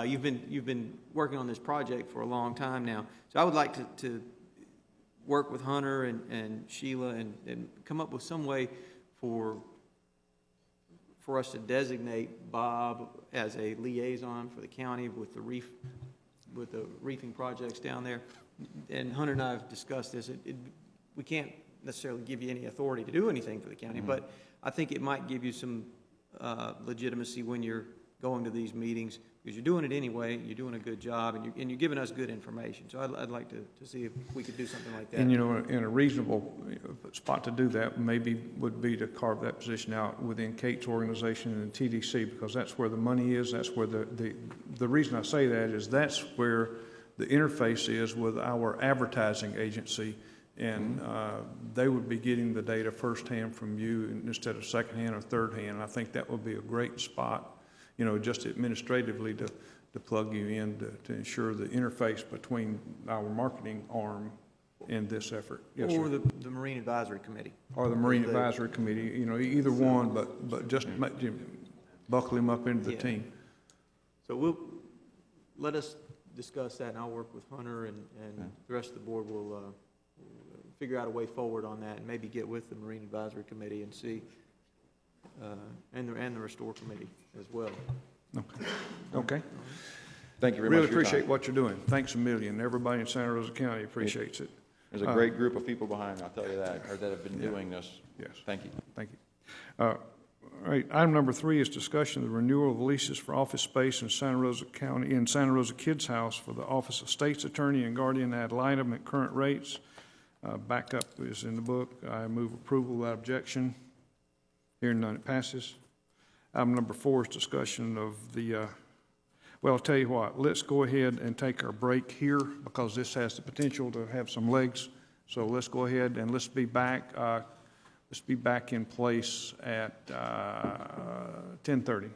you've been working on this project for a long time now. So I would like to work with Hunter and Sheila and come up with some way for us to designate Bob as a liaison for the county with the reefing projects down there. And Hunter and I have discussed this. We can't necessarily give you any authority to do anything for the county, but I think it might give you some legitimacy when you're going to these meetings, because you're doing it anyway, you're doing a good job, and you're giving us good information. So I'd like to see if we could do something like that. And, in a reasonable spot to do that maybe would be to carve that position out within Kate's organization and the TDC, because that's where the money is. That's where the reason I say that is that's where the interface is with our advertising agency, and they would be getting the data firsthand from you instead of secondhand or thirdhand. And I think that would be a great spot, just administratively to plug you in to ensure the interface between our marketing arm in this effort. Yes, Or sir. the Marine Advisory Committee. Or the Marine Advisory Committee, you know, either one, but just buckle him up into the Yeah. team. So let us discuss that, and I'll work with Hunter, and the rest of the board will figure out a way forward on that, and maybe get with the Marine Advisory Committee and see, and the Restore Committee as well. Okay. Thank you very much Really for your appreciate time. what you're doing. Thanks a million. Everybody in Santa Rosa County appreciates it. There's a great group of people behind me, I'll tell you that, or that have been doing this. Yes. Thank you. Thank you. All right, item number 3 is discussion of the renewal of leases for office space in Santa Rosa County, in Santa Rosa Kids House for the Office of State's Attorney and Guardian ad litem at current rates. Backup is in the book. I move approval without objection. Hearing none, it passes. Item number 4 is discussion of the, well, I'll tell you what, let's go ahead and take our break here because this has the potential to have some legs. So let's go ahead and let's be back in place at 10:30.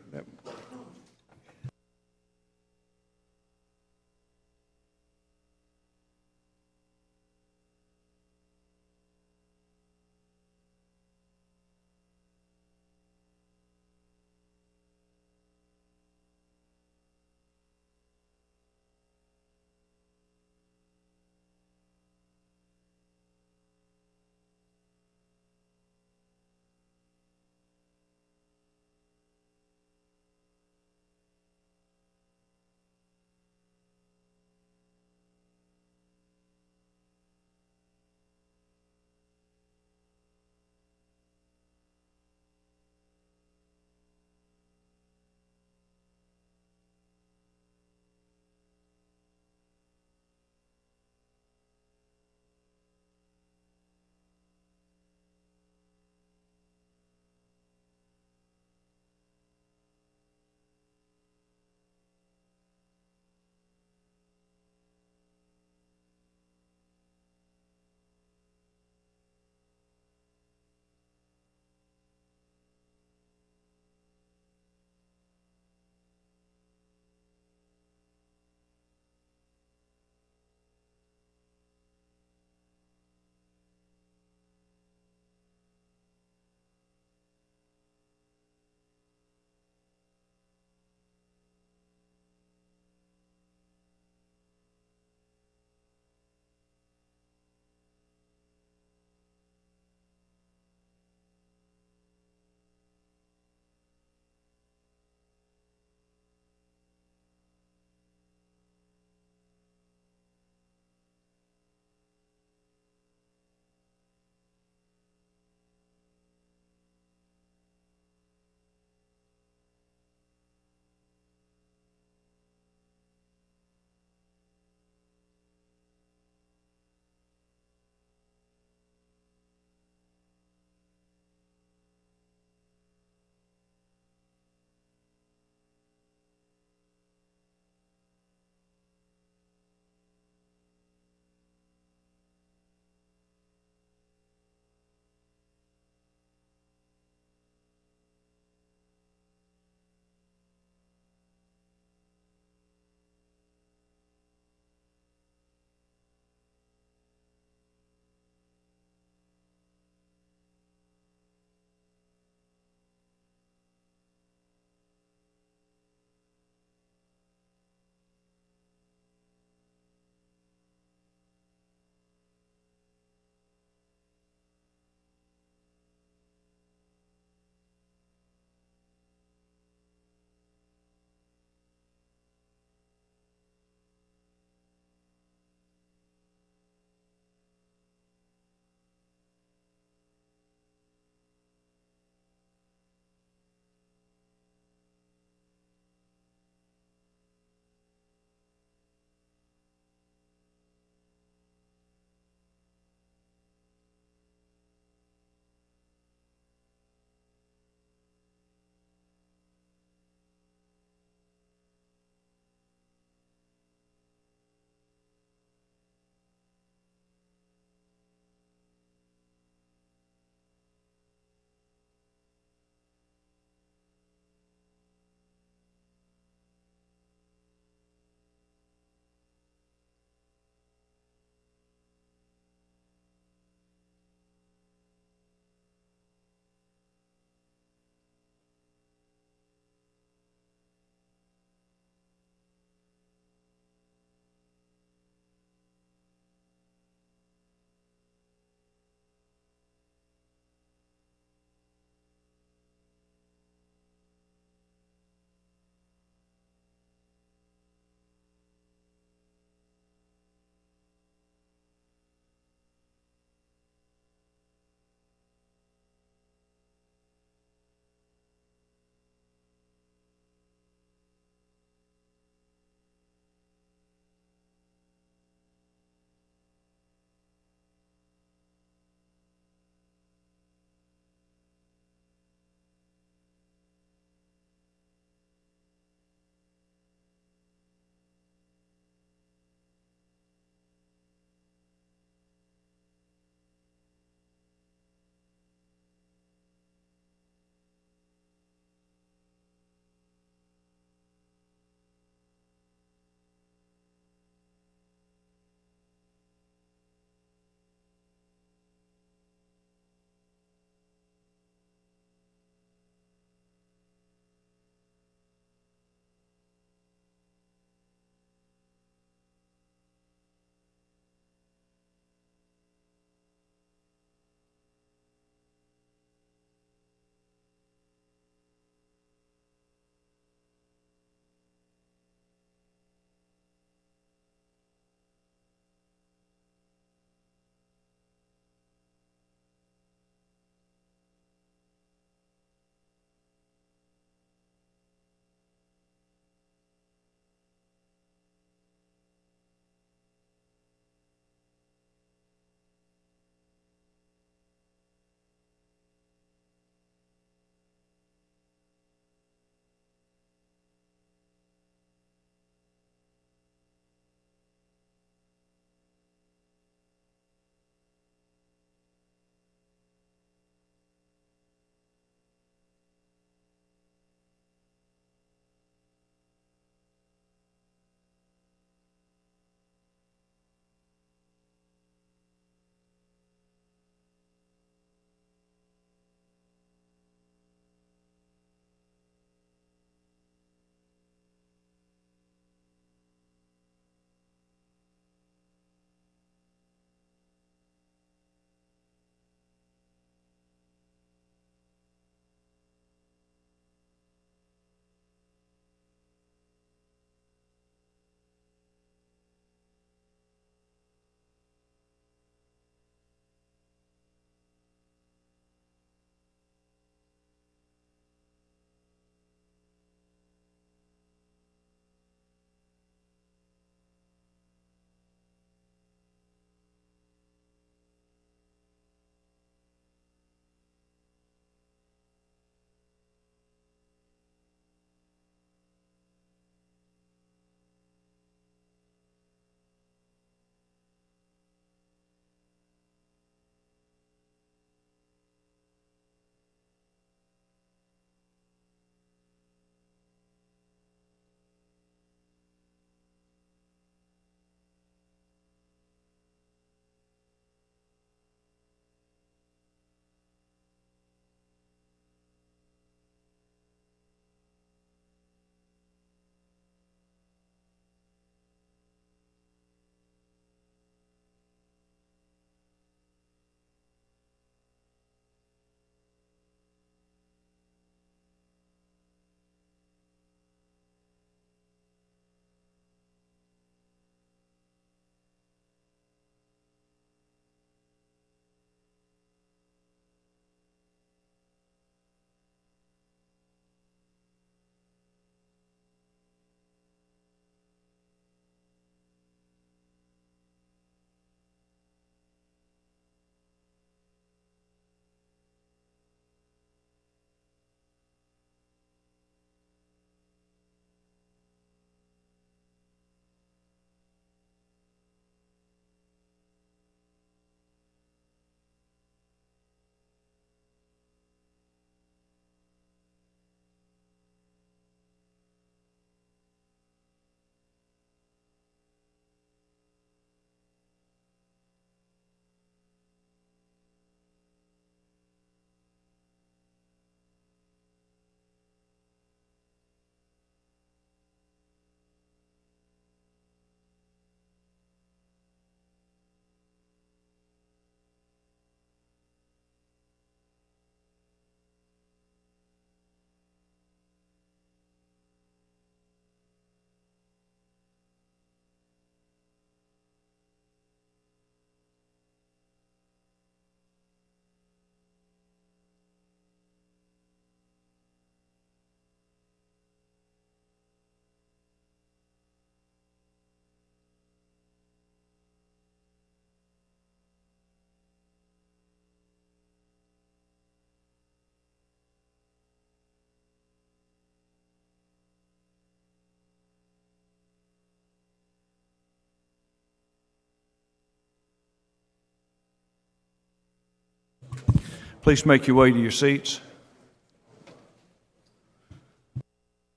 Please make your way to your seats.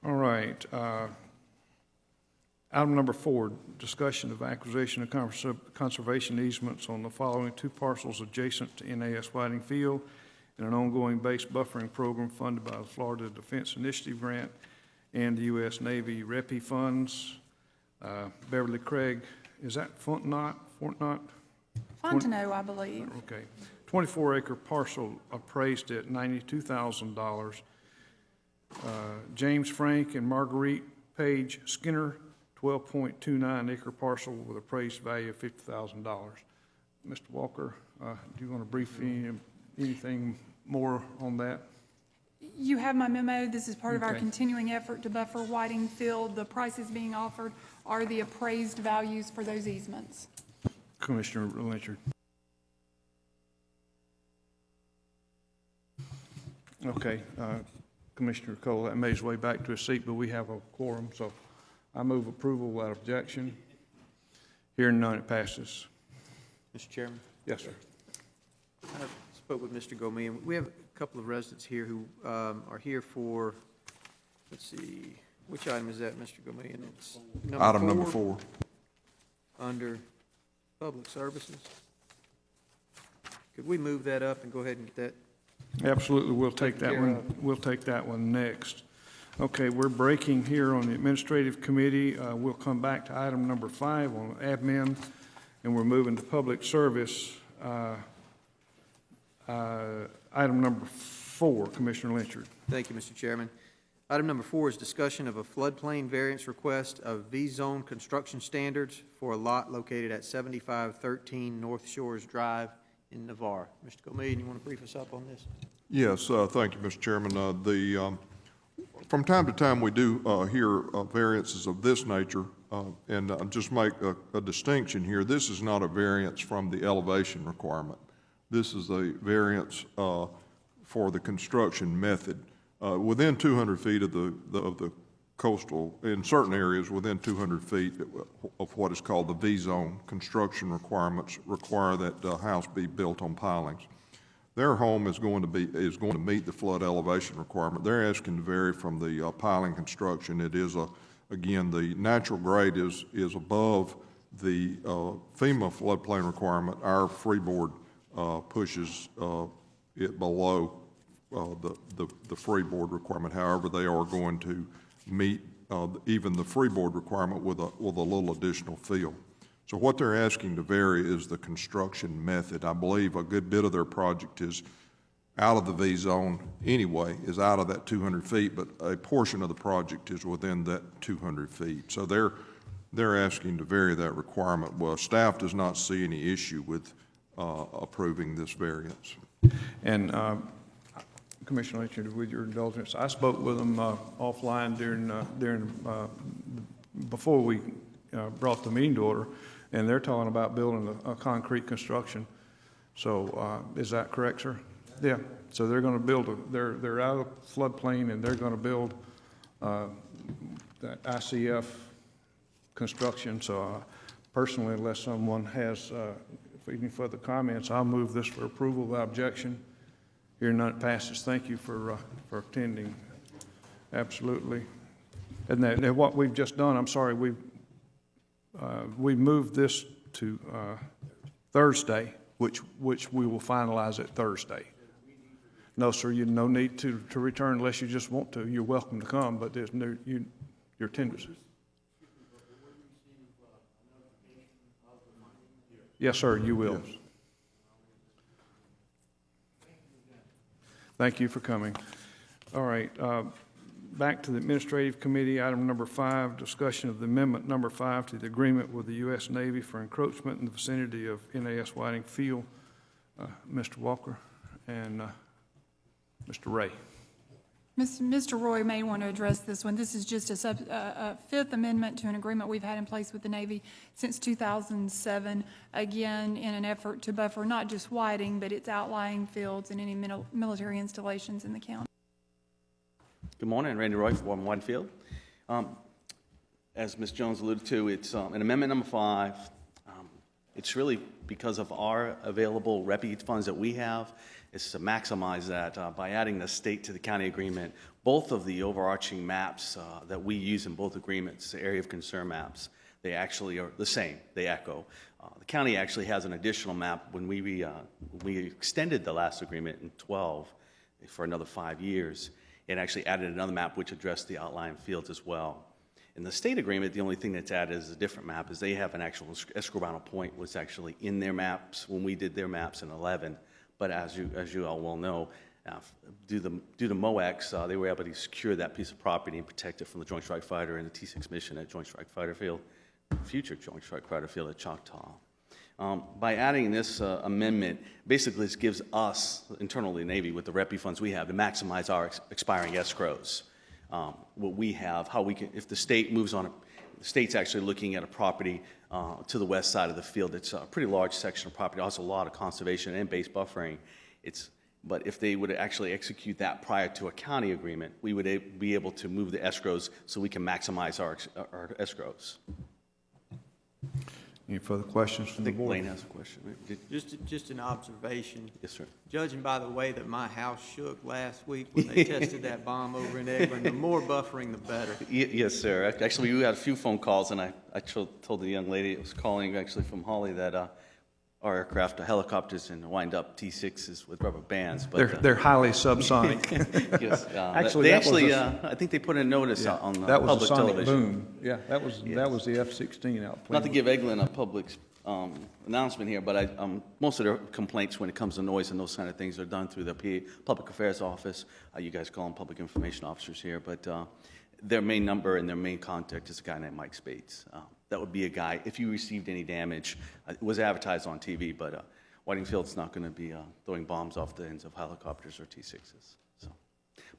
All right. Item number 4, discussion of acquisition of conservation easements on the following 2 parcels adjacent to NAS Whiting Field in an ongoing base buffering program funded by the Florida Defense Initiative Grant and the U.S. Navy REPI funds. Beverly Craig, is that Fontenot? Fontenot, I believe. Okay. 24-acre parcel appraised at $92,000. James Frank and Marguerite Page Skinner, 12.29-acre parcel with appraised value of $50,000. Mr. Walker, do you want to brief anything more on that? You have my memo. This is part of our Okay. continuing effort to buffer Whiting Field. The prices being offered are the appraised values for those easements. Commissioner Lynchard. Okay, Commissioner Cole, that made his way back to his seat, but we have a quorum, so I move approval without objection. Hearing none, it passes. Mr. Chairman? Yes, sir. I spoke with Mr. Gomez. We have a couple of residents here who are here for, let's see, which item is that, Mr. Gomez? It's Item number 4. Under Public Services. Could we move that up and go ahead and get that? Absolutely, we'll take that Taken care one, we'll take that one next. Okay, we're breaking here on the Administrative Committee. We'll come back to item number 5 on admin, and we're moving to Public Service. Item number 4, Commissioner Lynchard. Thank you, Mr. Chairman. Item number 4 is discussion of a floodplain variance request of V-zone construction standards for a lot located at 7513 North Shores Drive in Navarre. Mr. Gomez, you want to brief us up on this? Yes, thank you, Mr. Chairman. From time to time, we do hear variances of this nature, and I'll just make a distinction here. This is not a variance from the elevation requirement. This is a variance for the construction method. Within 200 feet of the coastal, in certain areas, within 200 feet of what is called the V-zone, construction requirements require that the house be built on pilings. Their home is going to meet the flood elevation requirement. They're asking to vary from the piling construction. It is again, the natural grade is above the FEMA floodplain requirement. Our freeboard pushes it below the freeboard requirement. However, they are going to meet even the freeboard requirement with a little additional fill. So what they're asking to vary is the construction method. I believe a good bit of their project is out of the V-zone anyway, is out of that 200 feet, but a portion of the project is within that 200 feet. So they're asking to vary that requirement. Well, staff does not see any issue with approving this variance. And Commissioner Lynchard, with your indulgence, I spoke with them offline before we brought the meeting to order, and they're talking about building a concrete construction. So is that correct, sir? Yeah. So they're going to build they're out of floodplain, and they're going to build that ICF construction. So personally, unless someone has any further comments, I'll move this for approval without objection. Hearing none, it passes. Thank you for attending. Absolutely. And what we've just done, I'm sorry, we moved this to Thursday, which we will finalize it Thursday. No, sir, you no need to return unless you just want to. You're welcome to come, but there's no, your attendance. Yes, sir, you will. Yes. Thank you for coming. All right, back to the Administrative Committee, item number 5, discussion of the amendment number 5 to the agreement with the U.S. Navy for encroachment in the vicinity of NAS Whiting Field. Mr. Walker and Mr. Ray. Mr. Roy may want to address this one. This is just a fifth amendment to an agreement we've had in place with the Navy since 2007, again, in an effort to buffer not just Whiting, but its outlying fields and any military installations in the county. Good morning, Randy Roy from Whitefield. as Ms. Jones alluded to, it's an amendment number 5. It's really because of our available REPI funds that we have, is to maximize that by adding the state to the county agreement. Both of the overarching maps that we use in both agreements, the area of concern maps, they actually are the same. They echo. The county actually has an additional map. When we extended the last agreement in 12 for another 5 years, it actually added another map which addressed the outlying fields as well. In the state agreement, the only thing that's added is a different map, is they have an actual escrowbound point was actually in their maps when we did their maps in 11. But as you all well know, due to MOAX, they were able to secure that piece of property and protect it from the Joint Strike Fighter and the T-6 mission at Joint Strike Fighter Field, future Joint Strike Fighter Field at Choctaw. By adding this amendment, basically this gives us, internally Navy, with the REPI funds we have, to maximize our expiring escrows. What we have, how we can, if the state moves on, the state's actually looking at a property to the west side of the field. It's a pretty large section of property, also a lot of conservation and base buffering. But if they would actually execute that prior to a county agreement, we would be able to move the escrows so we can maximize our escrows. Any further questions I from the think board? Lane has a question. Just an observation. Yes, sir. Judging by the way that my house shook last week when they tested that bomb over in Eglin, the more buffering, the better. Yes, sir. Actually, we had a few phone calls, and I told the young lady that was calling actually from Holly that our aircraft, the helicopters, and wind up T6s with rubber bands. But They're highly subsonic. yes, Actually, I think they put a notice out on that was public a sonic television. boom. Yeah, that was the F-16 out. Not to give Eglin a public announcement here, but most of their complaints when it comes to noise and those kind of things are done through the PA, Public Affairs Office. You guys call them Public Information Officers here, but their main number and their main contact is a guy named Mike Spates. That would be a guy, if you received any damage, it was advertised on TV, but Whitingfield's not going to be throwing bombs off the ends of helicopters or T-6s. So,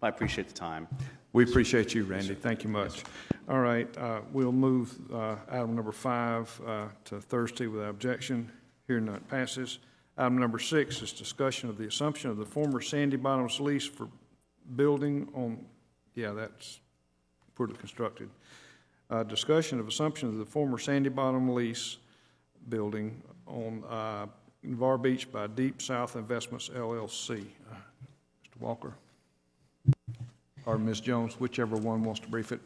but I appreciate the time. We appreciate you, Randy. Thank you much. All right, we'll move item number 5 to Thursday without objection. Hearing none, passes. Item number 6 is discussion of the assumption of the former Sandy Bottoms lease for building on, that's poorly constructed. Discussion of assumption of the former Sandy Bottom lease building on Navarre Beach by Deep South Investments, LLC. Mr. Walker, or Ms. Jones, whichever one wants to brief it.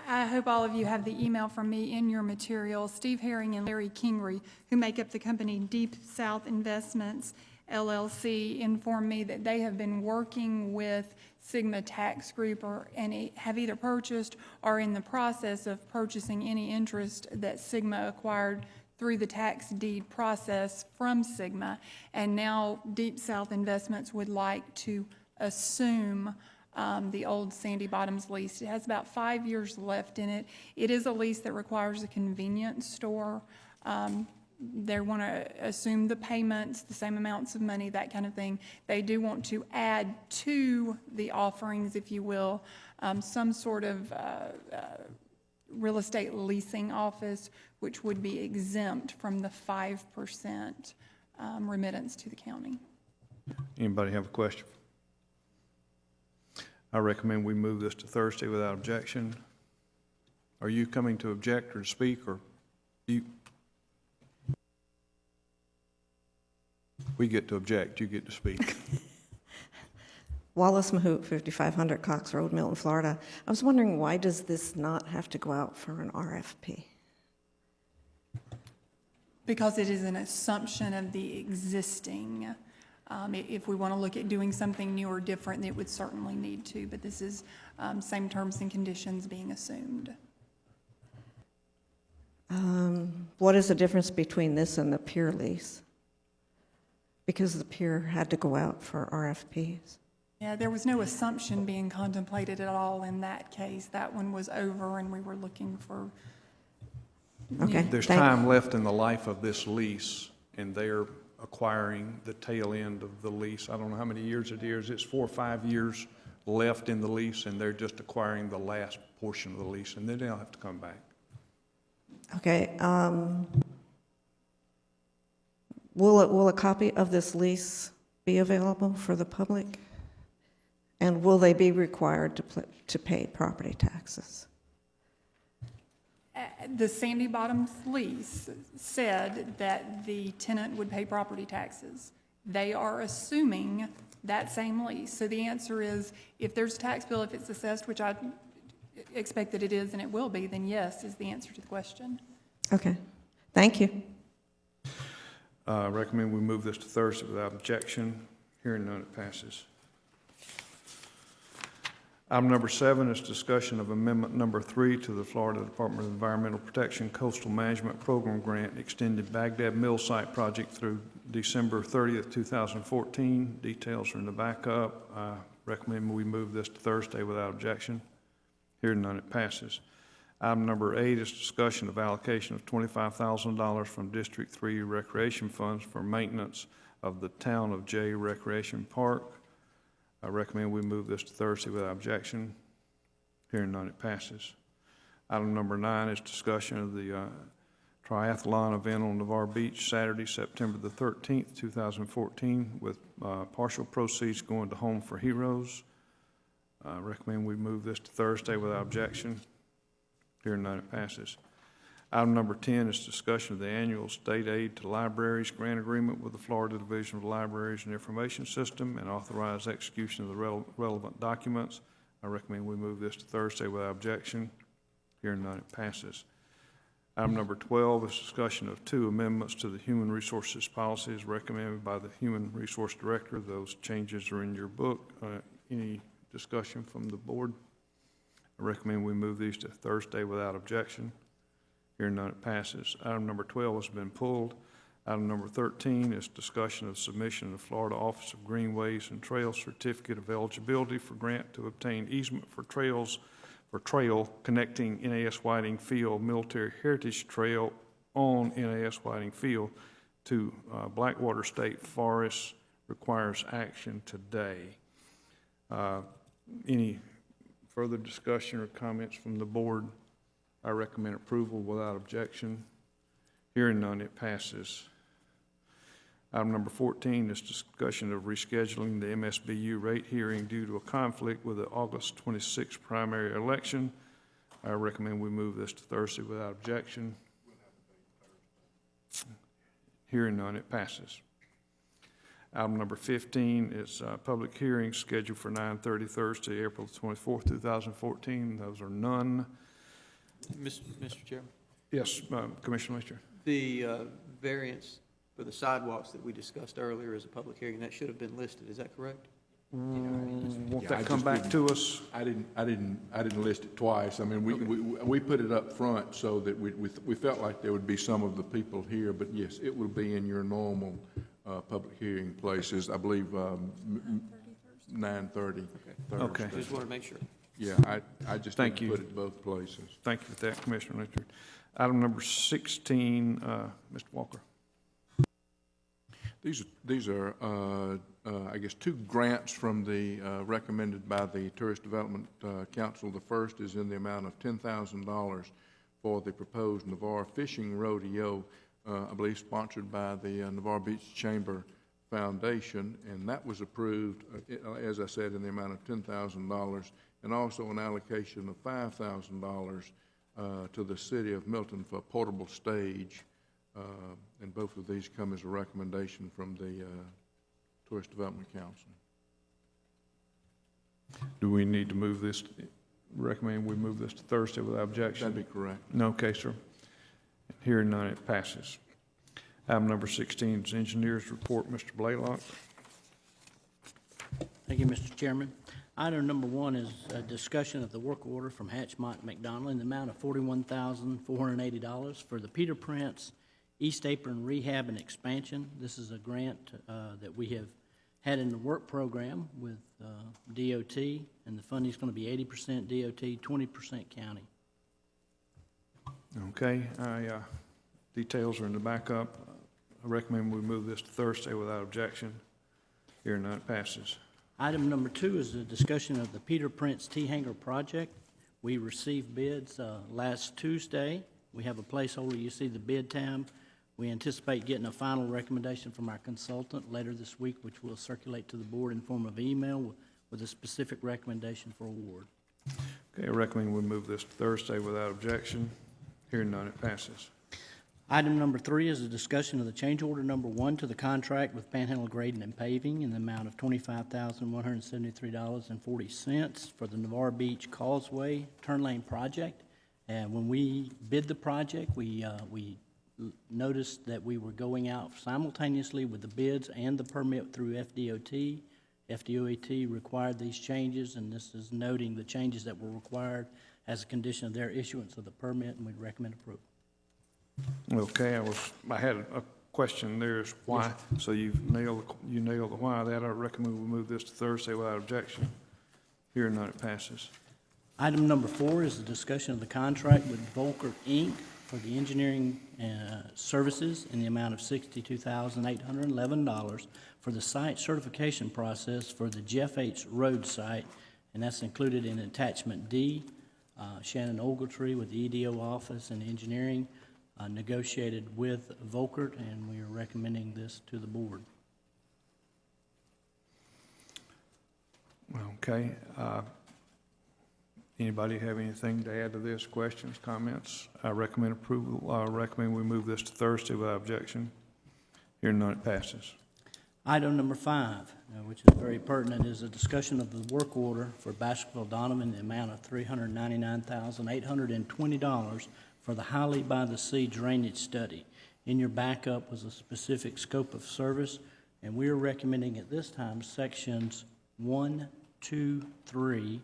I hope all of you have the email from me in your materials. Steve Herring and Larry Kingery, who make up the company Deep South Investments, LLC, informed me that they have been working with Sigma Tax Group and have either purchased or in the process of purchasing any interest that Sigma acquired through the tax deed process from Sigma. And now Deep South Investments would like to assume the old Sandy Bottoms lease. It has about 5 years left in it. It is a lease that requires a convenience store. They want to assume the payments, the same amounts of money, that kind of thing. They do want to add to the offerings, if you will, some sort of real estate leasing office, which would be exempt from the 5% remittance to the county. Anybody have a question? I recommend we move this to Thursday without objection. Are you coming to object or to speak, or you? We get to object, you get to speak. Wallace Mahout, 5500 Cox Road, Milton, Florida. I was wondering, why does this not have to go out for an RFP? Because it is an assumption of the existing. If we want to look at doing something new or different, it would certainly need to, but this is same terms and conditions being assumed. What is the difference between this and the pier lease? Because the pier had to go out for RFPs. Yeah, there was no assumption being contemplated at all in that case. That one was over, and we were looking for. Okay. There's time left in the life of this lease, and they're acquiring the tail end of the lease. I don't know how many years it is. It's 4 or 5 years left in the lease, and they're just acquiring the last portion of the lease, and then they'll have to come back. Okay. Will a copy of this lease be available for the public? And will they be required to pay property taxes? The Sandy Bottoms lease said that the tenant would pay property taxes. They are assuming that same lease. So the answer is, if there's a tax bill, if it's assessed, which I expect that it is and it will be, then yes is the answer to the question. Okay, thank you. Recommend we move this to Thursday without objection. Hearing none, it passes. Item number 7 is discussion of amendment number 3 to the Florida Department of Environmental Protection Coastal Management Program Grant, extended Baghdad Mill Site project through December 30th, 2014. Details are in the backup. I recommend we move this to Thursday without objection. Hearing none, it passes. Item number 8 is discussion of allocation of $25,000 from District 3 Recreation Funds for maintenance of the Town of Jay Recreation Park. I recommend we move this to Thursday without objection. Hearing none, it passes. Item number 9 is discussion of the triathlon event on Navarre Beach, Saturday, September the 13th, 2014, with partial proceeds going to Home for Heroes. I recommend we move this to Thursday without objection. Hearing none, it passes. Item number 10 is discussion of the annual state aid to libraries grant agreement with the Florida Division of Libraries and Information System and authorize execution of the relevant documents. I recommend we move this to Thursday without objection. Hearing none, it passes. Item number 12 is discussion of 2 amendments to the Human Resources policies recommended by the Human Resource Director. Those changes are in your book. Any discussion from the board? I recommend we move these to Thursday without objection. Hearing none, it passes. Item number 12 has been pulled. Item number 13 is discussion of submission of Florida Office of Greenways and Trails Certificate of Eligibility for grant to obtain easement for trail connecting NAS Whiting Field Military Heritage Trail on NAS Whiting Field to Blackwater State Forest. Requires action today. Any further discussion or comments from the board? I recommend approval without objection. Hearing none, it passes. Item number 14 is discussion of rescheduling the MSBU rate hearing due to a conflict with the August 26th primary election. I recommend we move this to Thursday without objection. Hearing none, it passes. Item number 15 is public hearing scheduled for 9:30 Thursday, April 24th, 2014. Those are none. Mr. Chairman, Yes, Commissioner Leacher. the variance for the sidewalks that we discussed earlier is a public hearing. That should have been listed. Is that correct? Won't Yeah, that I come just back didn't- to us? I didn't list it twice. I mean, we put it up front so that we felt like there would be some of the people here, but yes, it will be in your normal public hearing places, I believe, 9:30 Thursday. Okay. Just wanted to make sure. Yeah, I just Thank didn't you. put it both places. Thank you for that, Commissioner Leacher. Item number 16, Mr. Walker. These are, I guess, 2 grants from the, recommended by the Tourist Development Council. The first is in the amount of $10,000 for the proposed Navarre Fishing Rodeo, I believe sponsored by the Navarre Beach Chamber Foundation, and that was approved, as I said, in the amount of $10,000, and also an allocation of $5,000 to the city of Milton for a portable stage. And both of these come as a recommendation from the Tourist Development Council. Do we need to move this, recommend we move this to Thursday without objection? That'd be correct. No, okay, sir. Hearing none, it passes. Item number 16 is engineer's report. Mr. Blaylock. Thank you, Mr. Chairman. Item number 1 is a discussion of the work order from Hatchmont McDonald in the amount of $41,480 for the Peter Prince East Apron Rehab and Expansion. This is a grant that we have had in the work program with DOT, and the funding is going to be 80% DOT, 20% county. Okay, details are in the backup. I recommend we move this to Thursday without objection. Hearing none, it passes. Item number 2 is a discussion of the Peter Prince T-Hanger project. We received bids last Tuesday. We have a placeholder. You see the bid tab. We anticipate getting a final recommendation from our consultant later this week, which we'll circulate to the board in form of email with a specific recommendation for award. Okay, I recommend we move this to Thursday without objection. Hearing none, it passes. Item number 3 is a discussion of the change order number 1 to the contract with Panhandle Grading and Paving in the amount of $25,173.40 for the Navarre Beach Causeway Turn Lane Project. And when we bid the project, we noticed that we were going out simultaneously with the bids and the permit through FDOT. FDOT required these changes, and this is noting the changes that were required as a condition of their issuance of the permit, and we'd recommend approval. Okay, I had a question there is why. So you nailed the why that. I recommend we move this to Thursday without objection. Hearing none, it passes. Item number 4 is a discussion of the contract with Volker, Inc. for the engineering services in the amount of $62,811 for the site certification process for the Jeff H. Road site, and that's included in attachment D. Shannon Ogletree with the EDO office and engineering negotiated with Volkert, and we are recommending this to the board. Okay. Anybody have anything to add to this? Questions, comments? I recommend approval. I recommend we move this to Thursday without objection. Hearing none, it passes. Item number 5, which is very pertinent, is a discussion of the work order for Baskerville Donovan in the amount of $399,820 for the Highly by the Sea drainage study. In your backup was a specific scope of service, and we are recommending at this time sections 1, 2, 3,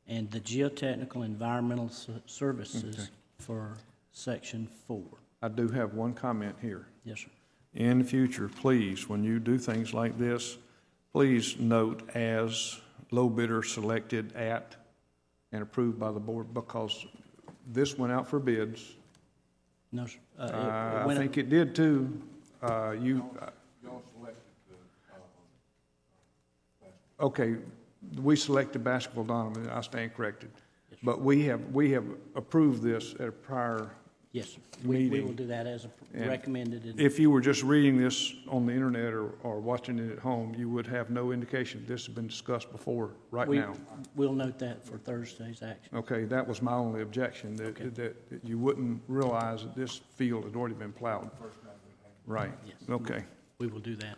and the geotechnical environmental services for section 4. I do have one comment here. Yes, sir. In the future, please, when you do things like this, please note as low bidder selected at and approved by the board, because this went out for bids. No, sir. I think it did too. Okay, we selected Baskerville Donovan, I stand corrected. Yes, but we have approved this at a prior yes, sir. meeting. We will do that as recommended. If you were just reading this on the internet or watching it at home, you would have no indication this has been discussed before now. We'll note that for Thursday's action. Okay, that was my only objection, that you wouldn't realize that this field had already been plowed. Right, Yes. okay. We will do that.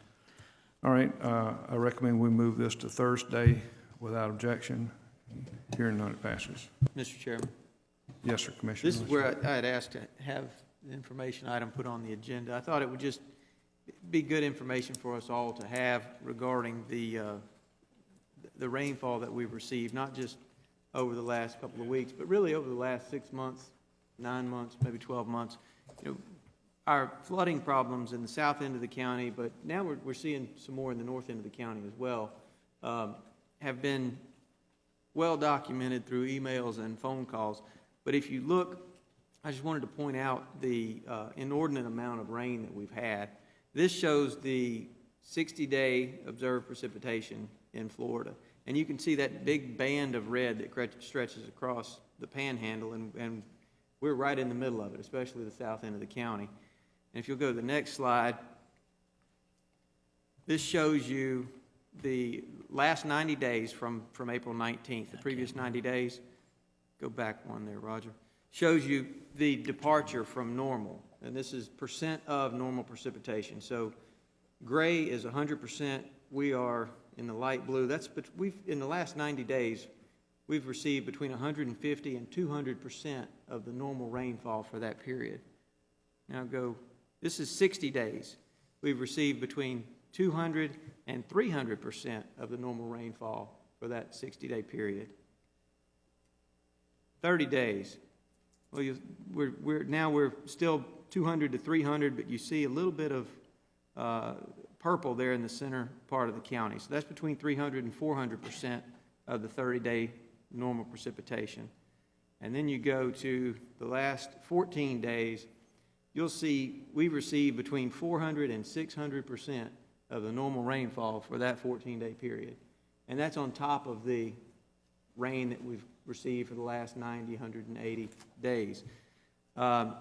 All right, I recommend we move this to Thursday without objection. Hearing none, it passes. Mr. Chairman, Yes, sir, Commissioner. this is where I had asked to have the information item put on the agenda. I thought it would just be good information for us all to have regarding the rainfall that we've received, not just over the last couple of weeks, but really over the last 6 months, 9 months, maybe 12 months. You know, our flooding problems in the south end of the county, but now we're seeing some more in the north end of the county as well, have been well documented through emails and phone calls. But if you look, I just wanted to point out the inordinate amount of rain that we've had. This shows the 60-day observed precipitation in Florida. And you can see that big band of red that stretches across the panhandle, and we're right in the middle of it, especially the south end of the county. And if you'll go to the next slide, this shows you the last 90 days from April 19th, the previous 90 days. Go back one there, Roger. Shows you the departure from normal, and this is percent of normal precipitation. So gray is 100%. We are in the light blue. In the last 90 days, we've received between 150 and 200% of the normal rainfall for that period. Now this is 60 days. We've received between 200 and 300% of the normal rainfall for that 60-day period. 30 days. Well, we're still 200 to 300, but you see a little bit of purple there in the center part of the county. So that's between 300 and 400% of the 30-day normal precipitation. And then you go to the last 14 days, you'll see we've received between 400 and 600% of the normal rainfall for that 14-day period. And that's on top of the rain that we've received for the last 90, 180 days. And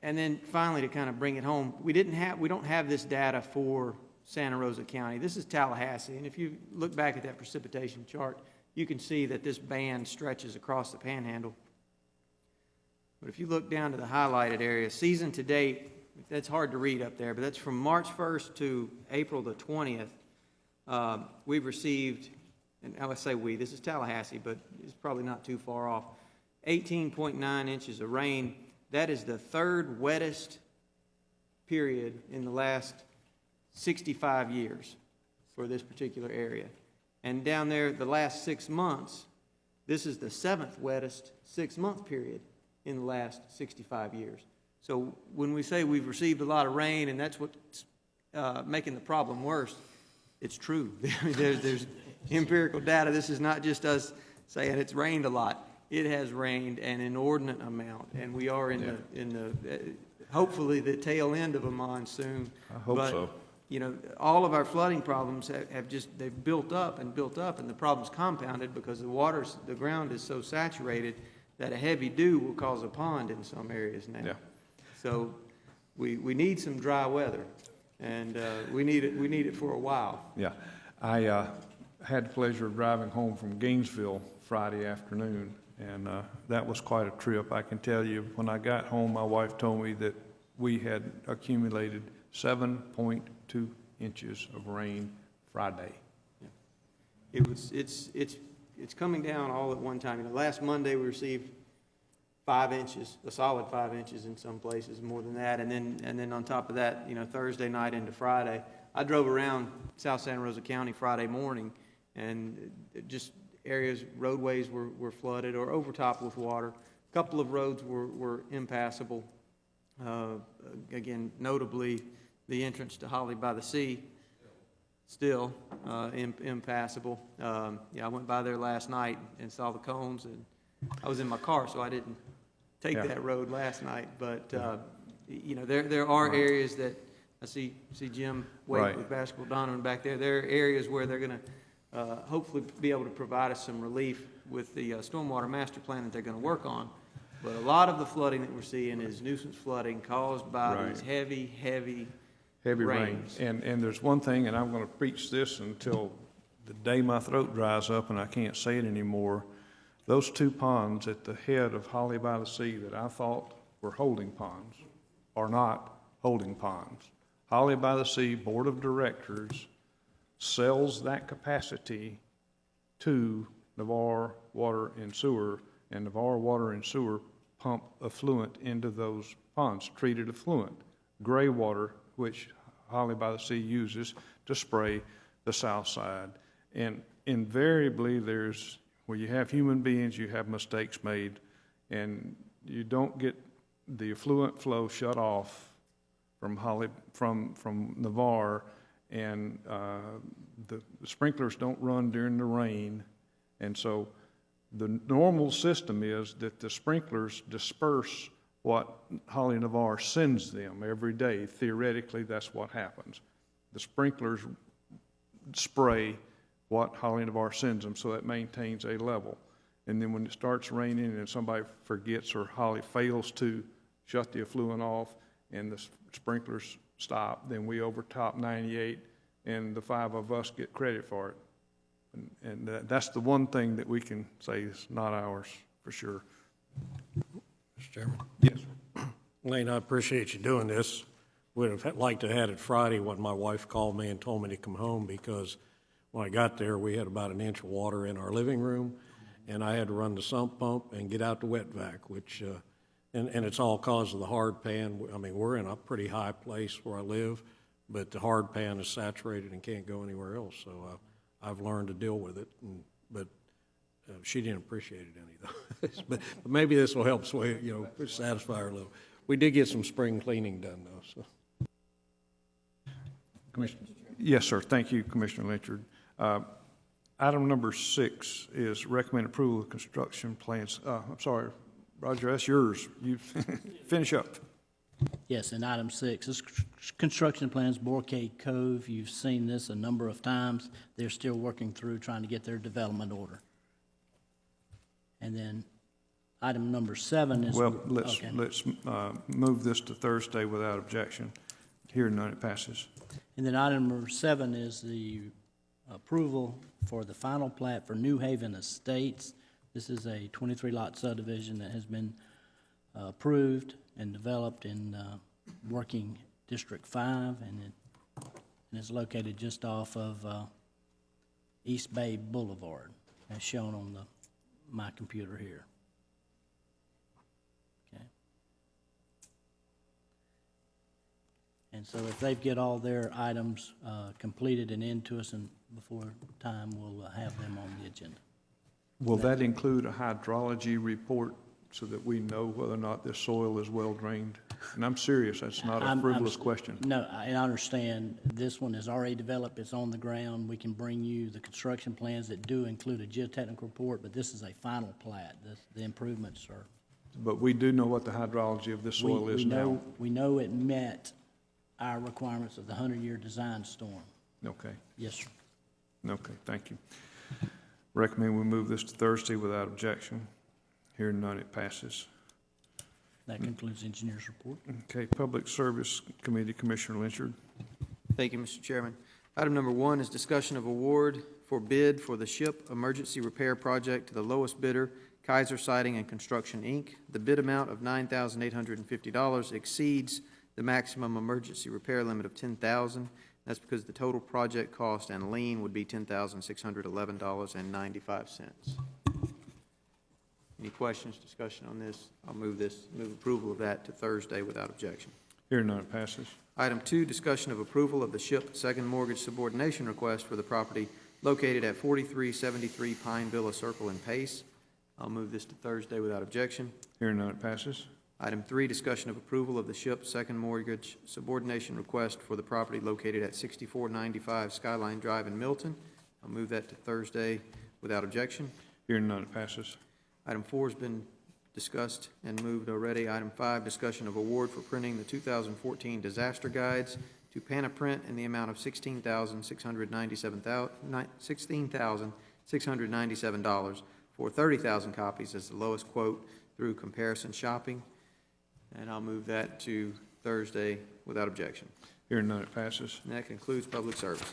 then finally, to kind of bring it home, we don't have this data for Santa Rosa County. This is Tallahassee, and if you look back at that precipitation chart, you can see that this band stretches across the panhandle. But if you look down to the highlighted area, season to date, that's hard to read up there, but that's from March 1st to April the 20th. We've received, and I would say we, this is Tallahassee, but it's probably not too far off, 18.9 inches of rain. That is the third wettest period in the last 65 years for this particular area. And down there, the last 6 months, this is the seventh wettest 6-month period in the last 65 years. So when we say we've received a lot of rain and that's what's making the problem worse, it's true. There's empirical data. This is not just us saying it's rained a lot. It has rained an inordinate amount, and we are in the hopefully the tail end of a monsoon. I hope so. You know, all of our flooding problems they've built up, and the problem's compounded because the ground is so saturated that a heavy dew will cause a pond in some areas now. Yeah. So we need some dry weather, and we need it for a while. Yeah. I had the pleasure of driving home from Gainesville Friday afternoon, and that was quite a trip. I can tell you, when I got home, my wife told me that we had accumulated 7.2 inches of rain Friday. Yeah. It's coming down all at one time. You know, last Monday we received 5 inches, a solid 5 inches in some places, more than that, and then on top of that, you know, Thursday night into Friday. I drove around South Santa Rosa County Friday morning, and just areas, roadways were flooded or overtopped with water. A couple of roads were impassable. Again, notably, the entrance to Holly by the Sea, still impassable. Yeah, I went by there last night and saw the cones, and I was in my car, so I didn't take that road last night. But you know, there are areas that I see Jim Wake with Basketball Donovan back there. There are areas where they're going to hopefully be able to provide us some relief with the stormwater master plan that they're going to work on. But a lot of the flooding that we're seeing is nuisance flooding caused by these heavy rains. And there's one thing, and I'm going to preach this until the day my throat dries up and I can't say it anymore. Those two ponds at the head of Holly by the Sea that I thought were holding ponds are not holding ponds. Holly by the Sea Board of Directors sells that capacity to Navarre Water and Sewer, and Navarre Water and Sewer pump effluent into those ponds, treated effluent, gray water, which Holly by the Sea uses to spray the south side. And invariably where you have human beings, you have mistakes made, and you don't get the effluent flow shut off from Navarre, and the sprinklers don't run during the rain, and so the normal system is that the sprinklers disperse what Holly Navarre sends them every day. Theoretically, that's what happens. The sprinklers spray what Holly Navarre sends them, so that maintains a level. And then when it starts raining and somebody forgets or Holly fails to shut the effluent off and the sprinklers stop, then we overtop 98 and the 5 of us get credit for it. And that's the one thing that we can say is not ours for sure. Mr. Chairman? Yes. Lane, I appreciate you doing this. Would have liked to have had it Friday when my wife called me and told me to come home, because when I got there, we had about an inch of water in our living room, and I had to run the sump pump and get out the wet vac, which, and it's all cause of the hard pan. I mean, we're in a pretty high place where I live, but the hard pan is saturated and can't go anywhere else, so I've learned to deal with it, but she didn't appreciate it any, though. but maybe this will help satisfy her a little. We did get some spring cleaning done, though, so. Commissioner. Yes, sir. Thank you, Commissioner Lynchard. Item number 6 is recommend approval of construction plans. I'm sorry, Roger, that's yours. You finish up. Yes, and item 6 is construction plans, Borcade Cove. You've seen this a number of times. They're still working through trying to get their development order. And then item number 7 is... Well, let's move this to Thursday without objection. Hearing none, it passes. And then item number 7 is the approval for the final plat for New Haven Estates. This is a 23-lot subdivision that has been approved and developed in working District 5, and it's located just off of East Bay Boulevard, as shown on my computer here. Okay. And so if they get all their items completed and into us and before time, we'll have them on the agenda. Will that include a hydrology report so that we know whether or not this soil is well drained? And I'm serious, that's not a frivolous question. No, I understand. This one is already developed, it's on the ground. We can bring you the construction plans that do include a geotechnical report, but this is a final plat. The improvements are. But we do know what the hydrology of this soil is now. We know it met our requirements of the 100-year design storm. Okay, Yes, sir. okay, thank you. Recommend we move this to Thursday without objection. Hearing none, it passes. That concludes the engineer's report. Okay, Public Service Committee, Commissioner Lynchard. Thank you, Mr. Chairman. Item number 1 is discussion of award for bid for the ship emergency repair project to the lowest bidder, Kaiser Siding and Construction, Inc. The bid amount of $9,850 exceeds the maximum emergency repair limit of $10,000. That's because the total project cost and lien would be $10,611.95. Any questions, discussion on this? I'll move approval of that to Thursday without objection. Hearing none, it passes. Item 2, discussion of approval of the SHIP second mortgage subordination request for the property located at 4373 Pine Villa Circle in Pace. I'll move this to Thursday without objection. Hearing none, it passes. Item 3, discussion of approval of the SHIP second mortgage subordination request for the property located at 6495 Skyline Drive in Milton. I'll move that to Thursday without objection. Hearing none, it passes. Item 4 has been discussed and moved already. Item 5, discussion of award for printing the 2014 disaster guides to Panaprint in the amount of $16,697 for 30,000 copies as the lowest quote through comparison shopping. And I'll move that to Thursday without objection. Hearing none, it passes. And that concludes public services.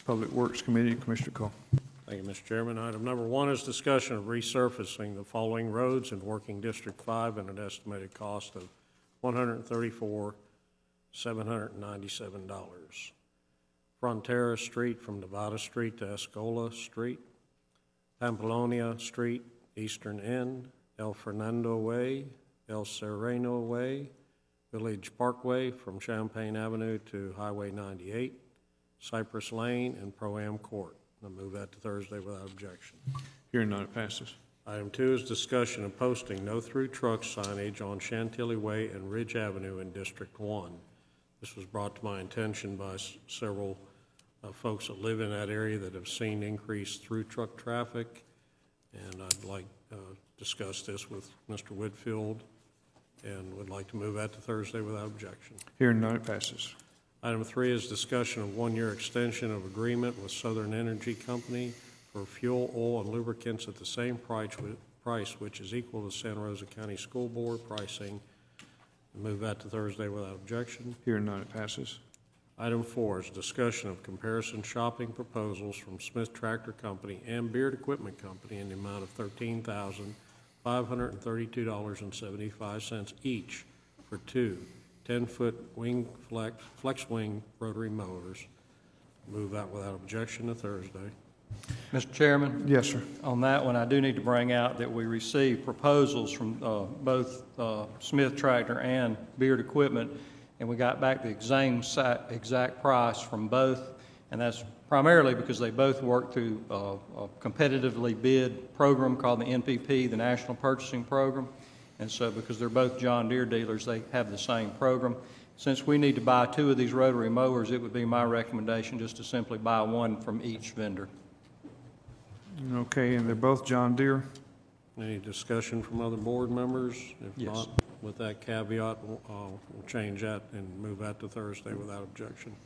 Public Works Committee, Commissioner Cole. Thank you, Mr. Chairman. Item number 1 is discussion of resurfacing the following roads in working District 5 at an estimated cost of $134,797. Frontera Street from Nevada Street to Escola Street, Pamplonia Street, Eastern End, El Fernando Way, El Sereno Way, Village Parkway from Champaign Avenue to Highway 98, Cypress Lane, and Pro-Am Court. I'll move that to Thursday without objection. Hearing none, it passes. Item 2 is discussion of posting no-through truck signage on Chantilly Way and Ridge Avenue in District 1. This was brought to my attention by several folks that live in that area that have seen increased through truck traffic, and I'd like to discuss this with Mr. Whitfield and would like to move that to Thursday without objection. Hearing none, it passes. Item 3 is discussion of one-year extension of agreement with Southern Energy Company for fuel, oil, and lubricants at the same price, which is equal to Santa Rosa County School Board pricing. Move that to Thursday without objection. Hearing none, it passes. Item 4 is discussion of comparison shopping proposals from Smith Tractor Company and Beard Equipment Company in the amount of $13,532.75 each for two 10-foot wing flex wing rotary mowers. Move that without objection to Thursday. Mr. Chairman? Yes, sir. On that one, I do need to bring out that we received proposals from both Smith Tractor and Beard Equipment, and we got back the exact price from both, and that's primarily because they both work through a competitively bid program called the NPP, the National Purchasing Program. And so because they're both John Deere dealers, they have the same program. Since we need to buy two of these rotary mowers, it would be my recommendation just to simply buy one from each vendor. Okay, and they're both John Deere? Any discussion from other board members? If Yes. not, with that caveat, we'll change that and move that to Thursday without objection.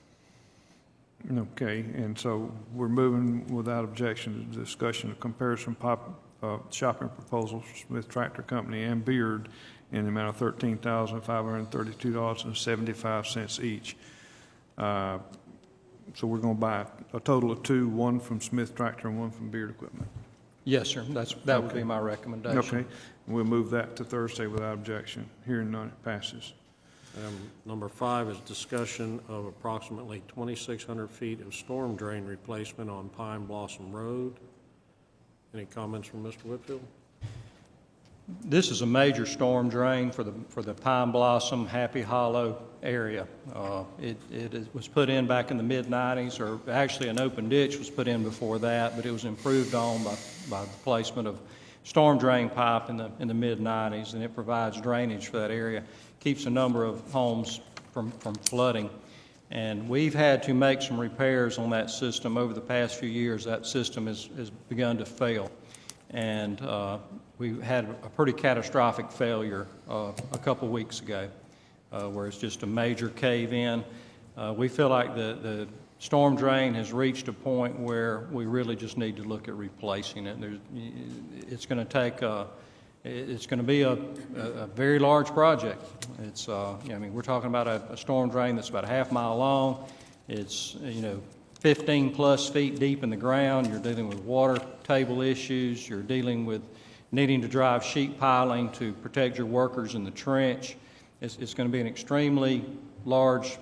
Okay, and so we're moving without objection to discussion of comparison shopping proposals for Smith Tractor Company and Beard in the amount of $13,532.75 each. So we're going to buy a total of two, one from Smith Tractor and one from Beard Equipment. Yes, sir, that would be my recommendation. Okay, we'll move that to Thursday without objection. Hearing none, it passes. Number 5 is discussion of approximately 2,600 feet of storm drain replacement on Pine Blossom Road. Any comments from Mr. Whitfield? This is a major storm drain for the Pine Blossom, Happy Hollow area. It was put in back in the mid-90s, or actually an open ditch was put in before that, but it was improved on by the placement of storm drain pipe in the mid-90s, and it provides drainage for that area, keeps a number of homes from flooding. And we've had to make some repairs on that system over the past few years. That system has begun to fail. And we had a pretty catastrophic failure a couple weeks ago, where it's just a major cave-in. We feel like the storm drain has reached a point where we really just need to look at replacing it. It's going to be a very large project. It's, I mean, we're talking about a storm drain that's about a half-mile long. It's, 15 plus feet deep in the ground. You're dealing with water table issues. You're dealing with needing to drive sheet piling to protect your workers in the trench. It's going to be an extremely large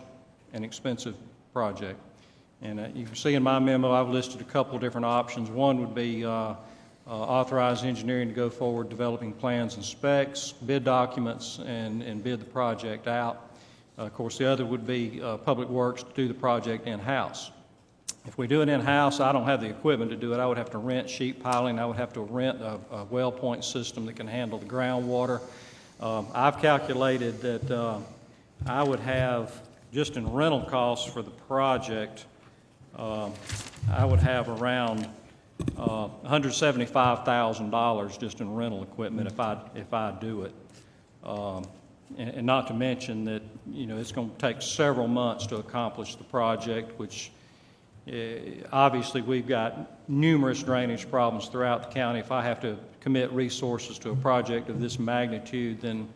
and expensive project. And you can see in my memo, I've listed a couple of different options. One would be authorize engineering to go forward developing plans and specs, bid documents, and bid the project out. Of course, the other would be Public Works to do the project in-house. If we do it in-house, I don't have the equipment to do it. I would have to rent sheet piling. I would have to rent a well point system that can handle the groundwater. I've calculated that I would have, just in rental costs for the project, I would have around $175,000 just in rental equipment if I do it. And not to mention that, it's going to take several months to accomplish the project, which obviously we've got numerous drainage problems throughout the county. If I have to commit resources to a project of this magnitude, then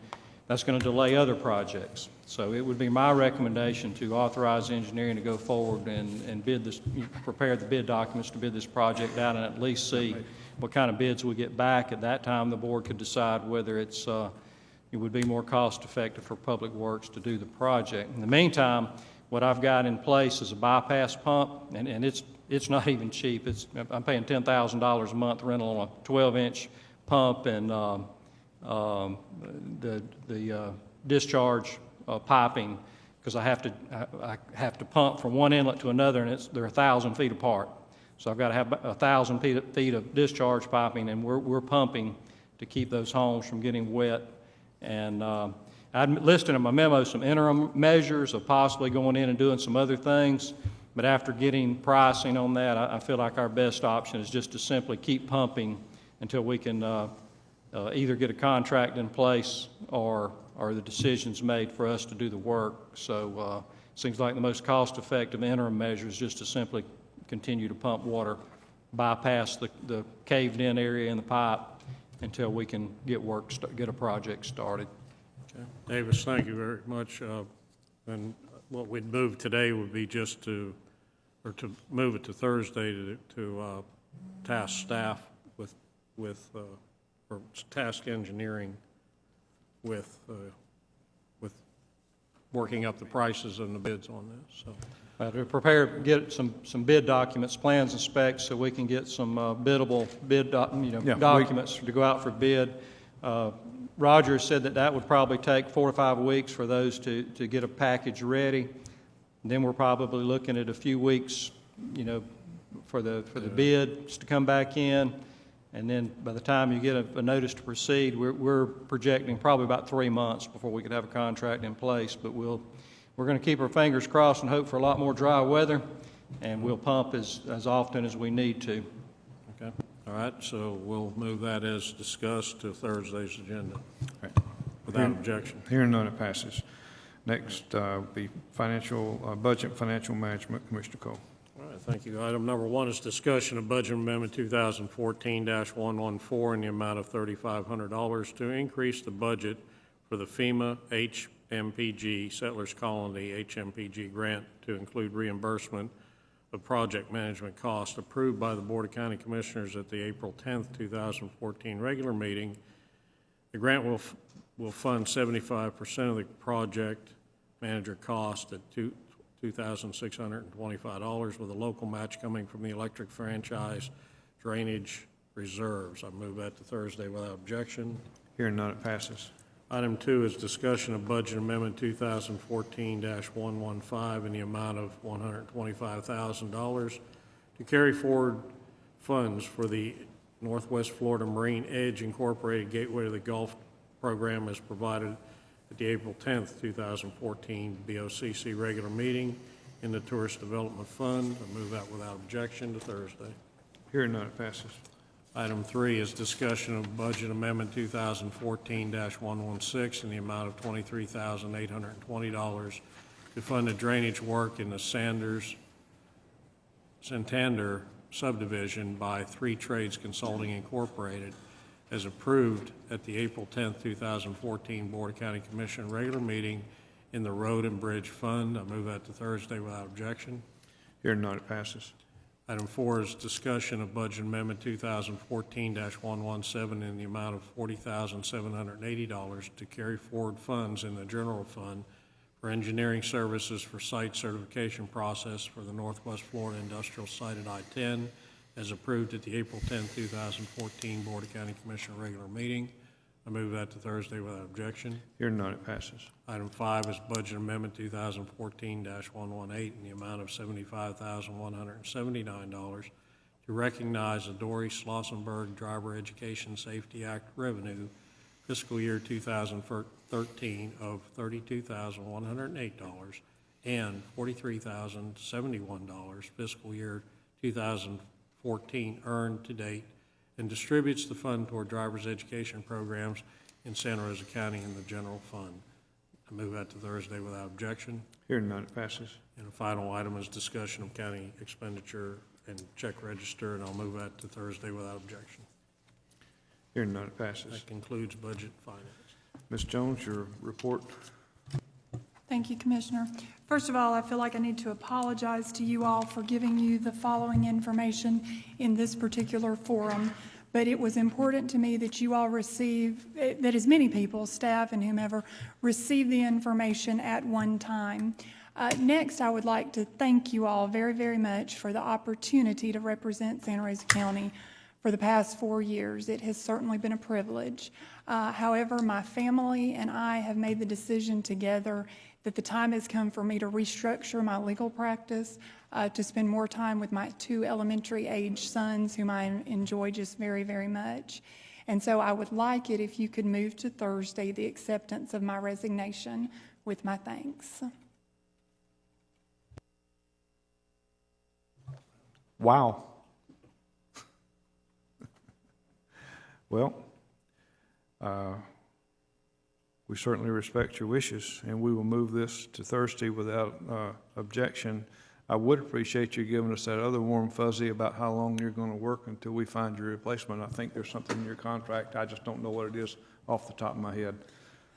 that's going to delay other projects. So it would be my recommendation to authorize engineering to go forward and bid this, prepare the bid documents to bid this project out, and at least see what kind of bids we get back. At that time, the board could decide whether it would be more cost effective for Public Works to do the project. In the meantime, what I've got in place is a bypass pump, and it's not even cheap. I'm paying $10,000 a month rental on a 12-inch pump, and the discharge piping, because I have to pump from one inlet to another, and they're 1,000 feet apart. So I've got to have 1,000 feet of discharge piping, and we're pumping to keep those homes from getting wet. And I'd listed in my memo some interim measures of possibly going in and doing some other things, but after getting pricing on that, I feel like our best option is just to simply keep pumping until we can either get a contract in place or the decisions made for us to do the work. So it seems like the most cost-effective interim measure is just to simply continue to pump water, bypass the caved-in area in the pipe until we can get a project started. Okay. Davis, thank you very much. And what we'd move today would be just to move it to Thursday to task staff or task engineering with working up the prices and the bids on this. So. Get some bid documents, plans and specs, so we can get some biddable documents to go out for bid. Roger said that would probably take 4 to 5 weeks for those to get a package ready. And then we're probably looking at a few weeks, for the bids to come back in. And then by the time you get a notice to proceed, we're projecting probably about 3 months before we could have a contract in place. But we're going to keep our fingers crossed and hope for a lot more dry weather, and we'll pump as often as we need to. Okay. All right, so we'll move that as discussed to Thursday's agenda. Right. Without objection. Hearing none, it passes. Next, be budget and financial management, Commissioner Cole. All right, thank you. Item number 1 is discussion of Budget Amendment 2014-114 in the amount of $3,500 to increase the budget for the FEMA HMPG Settlers Colony HMPG grant to include reimbursement of project management cost approved by the Board of County Commissioners at the April 10th, 2014 regular meeting. The grant will fund 75% of the project manager cost at $2,625 with a local match coming from the electric franchise drainage reserves. I move that to Thursday without objection. Hearing none, it passes. Item 2 is discussion of budget amendment 2014-115 in the amount of $125,000 to carry forward funds for the Northwest Florida Marine Edge Incorporated Gateway to the Gulf program as provided at the April 10th, 2014 BOCC regular meeting in the Tourist Development Fund. I move that without objection to Thursday. Hearing none, it passes. Item 3 is discussion of budget amendment 2014-116 in the amount of $23,820 to fund the drainage work in the Santander subdivision by Three Trades Consulting Incorporated as approved at the April 10th, 2014 Board of County Commission regular meeting in the Road and Bridge Fund. I move that to Thursday without objection. Hearing none, it passes. Item 4 is discussion of budget amendment 2014-117 in the amount of $40,780 to carry forward funds in the general fund for engineering services for site certification process for the Northwest Florida Industrial Site at I-10 as approved at the April 10, 2014 Board of County Commission regular meeting. I move that to Thursday without objection. Hearing none, it passes. Item 5 is budget amendment 2014-118 in the amount of $75,179 to recognize the Dory Schlossenberg Driver Education Safety Act revenue fiscal year 2013 of $32,108 and $43,071 fiscal year 2014 earned to date, and distributes the fund toward driver's education programs in Santa Rosa County in the general fund. I move that to Thursday without objection. Hearing none, it passes. And the final item is discussion of county expenditure and check register, and I'll move that to Thursday without objection. Hearing none, it passes. That concludes budget and finance. Ms. Jones, your report. Thank you, Commissioner. First of all, I feel like I need to apologize to you all for giving you the following information in this particular forum, but it was important to me that you all receive, that as many people, staff and whomever, receive the information at one time. Next, I would like to thank you all very, very much for the opportunity to represent Santa Rosa County for the past 4 years. It has certainly been a privilege. However, my family and I have made the decision together that the time has come for me to restructure my legal practice, to spend more time with my 2 elementary-age sons, whom I enjoy just very, very much. And so I would like it if you could move to Thursday the acceptance of my resignation with my thanks. Wow. Well, we certainly respect your wishes, and we will move this to Thursday without objection. I would appreciate you giving us that other warm fuzzy about how long you're going to work until we find your replacement. I think there's something in your contract. I just don't know what it is off the top of my head.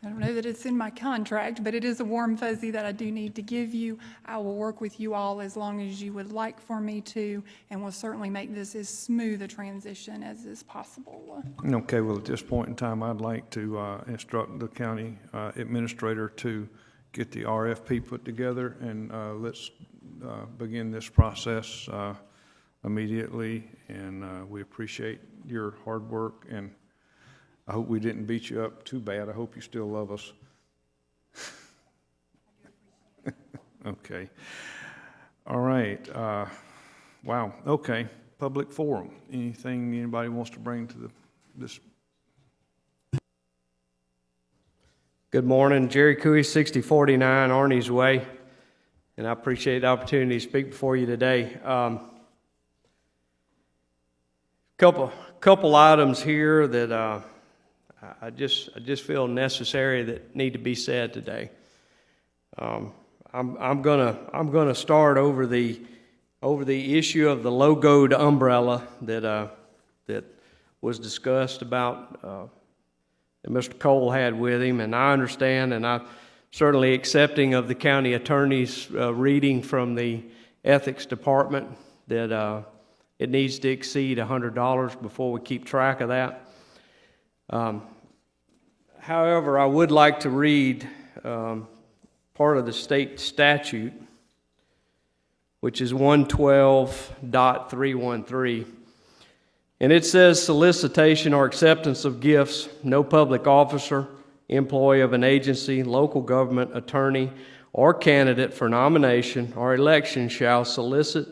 I don't know that it's in my contract, but it is a warm fuzzy that I do need to give you. I will work with you all as long as you would like for me to, and will certainly make this as smooth a transition as is possible. Okay, well, at this point in time, I'd like to instruct the county administrator to get the RFP put together, and let's begin this process immediately. And we appreciate your hard work, and I hope we didn't beat you up too bad. I hope you still love us. Okay. All right. Wow. Okay. Public forum. Anything anybody wants to bring to this? Good morning. Jerry Cooey, 6049 Arnie's Way. And I appreciate the opportunity to speak before you today. Couple items here that I just feel necessary that need to be said today. I'm gonna start over the issue of the logoed umbrella that was discussed about that Mr. Cole had with him, and I understand, and I'm certainly accepting of the county attorney's reading from the ethics department that it needs to exceed $100 before we keep track of that. However, I would like to read part of the state statute, which is 112.313. And it says, solicitation or acceptance of gifts, no public officer, employee of an agency, local government, attorney, or candidate for nomination or election shall solicit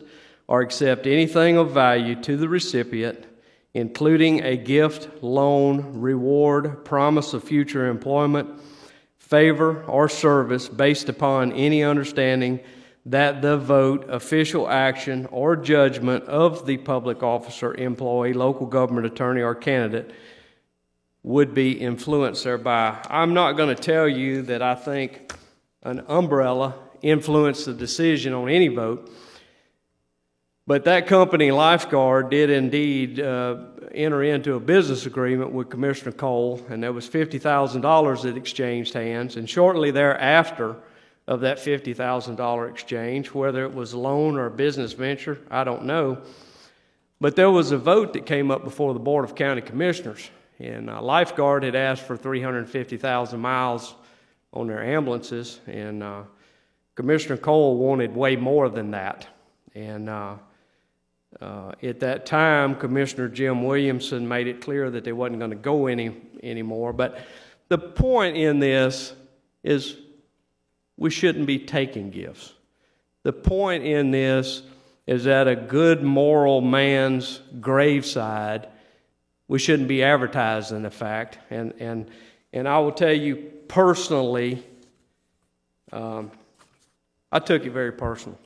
or accept anything of value to the recipient, including a gift, loan, reward, promise of future employment, favor, or service based upon any understanding that the vote, official action, or judgment of the public officer, employee, local government attorney, or candidate would be influenced thereby. I'm not going to tell you that I think an umbrella influenced the decision on any vote, but that company, Lifeguard, did indeed enter into a business agreement with Commissioner Cole, and there was $50,000 that exchanged hands, and shortly thereafter of that $50,000 exchange, whether it was a loan or a business venture, I don't know, but there was a vote that came up before the Board of County Commissioners, and Lifeguard had asked for 350,000 miles on their ambulances, and Commissioner Cole wanted way more than that. And at that time, Commissioner Jim Williamson made it clear that they wasn't going to go anymore. But the point in this is we shouldn't be taking gifts. The point in this is at a good moral man's graveside, we shouldn't be advertising the fact. And I will tell you personally, I took it very personal.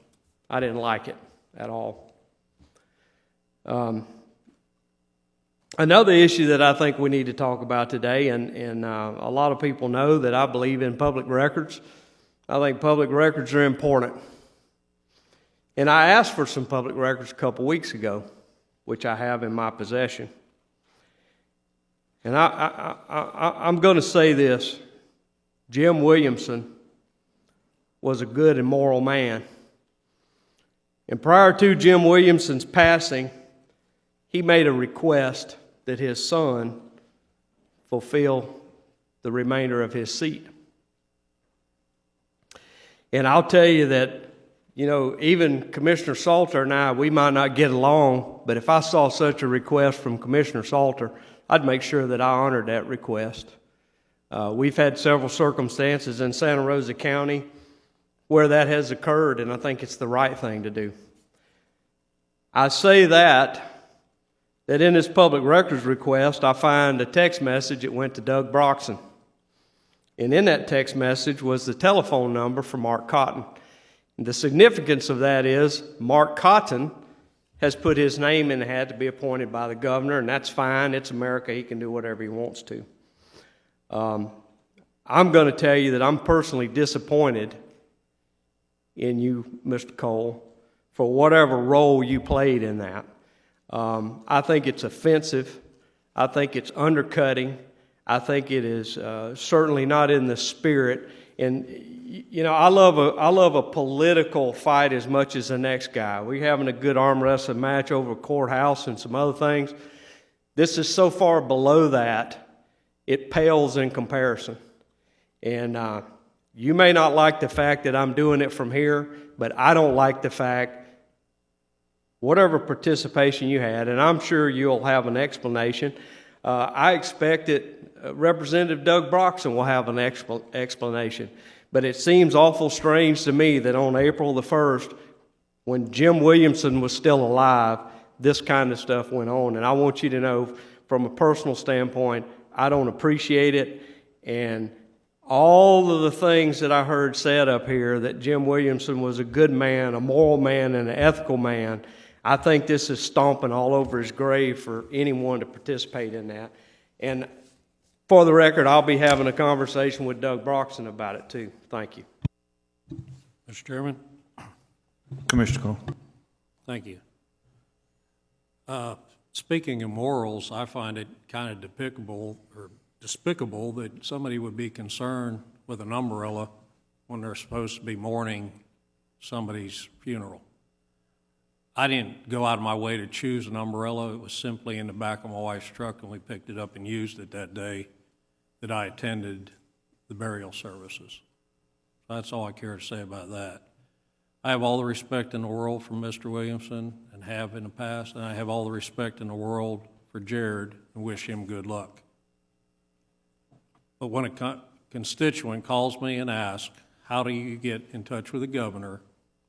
I didn't like it at all. Another issue that I think we need to talk about today, and a lot of people know that I believe in public records. I think public records are important. And I asked for some public records a couple weeks ago, which I have in my possession. And I'm going to say this. Jim Williamson was a good and moral man. And prior to Jim Williamson's passing, he made a request that his son fulfill the remainder of his seat. And I'll tell you that, you know, even Commissioner Salter and I, we might not get along, but if I saw such a request from Commissioner Salter, I'd make sure that I honored that request. We've had several circumstances in Santa Rosa County where that has occurred, and I think it's the right thing to do. I say that in this public records request, I find a text message that went to Doug Broxson. And in that text message was the telephone number for Mark Cotton. And the significance of that is Mark Cotton has put his name in the hat to be appointed by the governor, and that's fine. It's America. He can do whatever he wants to. I'm going to tell you that I'm personally disappointed in you, Mr. Cole, for whatever role you played in that. I think it's offensive. I think it's undercutting. I think it is certainly not in the spirit. And, you know, I love a political fight as much as the next guy. We're having a good arm wrestling match over a courthouse and some other things. This is so far below that, it pales in comparison. And you may not like the fact that I'm doing it from here, but I don't like the fact, whatever participation you had, and I'm sure you'll have an explanation. I expect that Representative Doug Broxson will have an explanation. But it seems awful strange to me that on April the 1st, when Jim Williamson was still alive, this kind of stuff went on. And I want you to know, from a personal standpoint, I don't appreciate it. And all of the things that I heard said up here, that Jim Williamson was a good man, a moral man, and an ethical man, I think this is stomping all over his grave for anyone to participate in that. And for the record, I'll be having a conversation with Doug Broxson about it too. Thank you. Mr. Chairman? Commissioner Cole. Thank you. Speaking of morals, I find it kind of despicable that somebody would be concerned with an umbrella when they're supposed to be mourning somebody's funeral. I didn't go out of my way to choose an umbrella. It was simply in the back of my wife's truck, and we picked it up and used it that day that I attended the burial services. That's all I care to say about that. I have all the respect in the world for Mr. Williamson and have in the past, and I have all the respect in the world for Jared and wish him good luck. But when a constituent calls me and asks, how do you get in touch with the governor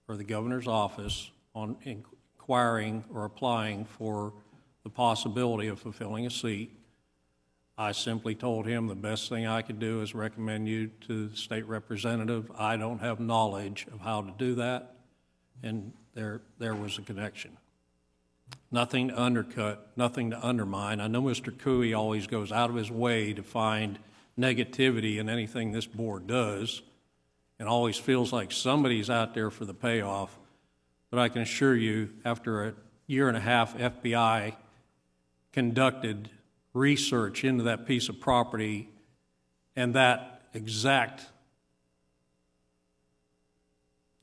or the governor's office on inquiring or applying for the possibility of fulfilling a seat, I simply told him the best thing I could do is recommend you to the state representative. I don't have knowledge of how to do that, and there was a connection. Nothing to undercut, nothing to undermine. I know Mr. Cooey always goes out of his way to find negativity in anything this board does, and always feels like somebody's out there for the payoff. But I can assure you, after a year and a half, FBI conducted research into that piece of property, and that exact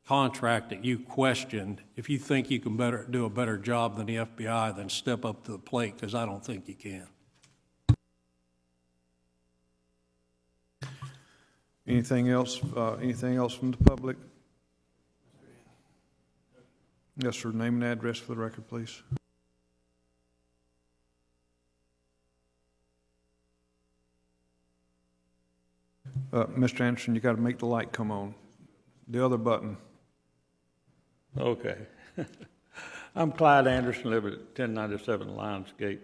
contract that you questioned, if you think you can do a better job than the FBI, then step up to the plate, because I don't think you can. Anything else from the public? Yes, sir. Name and address for the record, please. Mr. Anderson, you got to make the light come on. The other button. Okay. I'm Clyde Anderson, live at 1097 Lionsgate.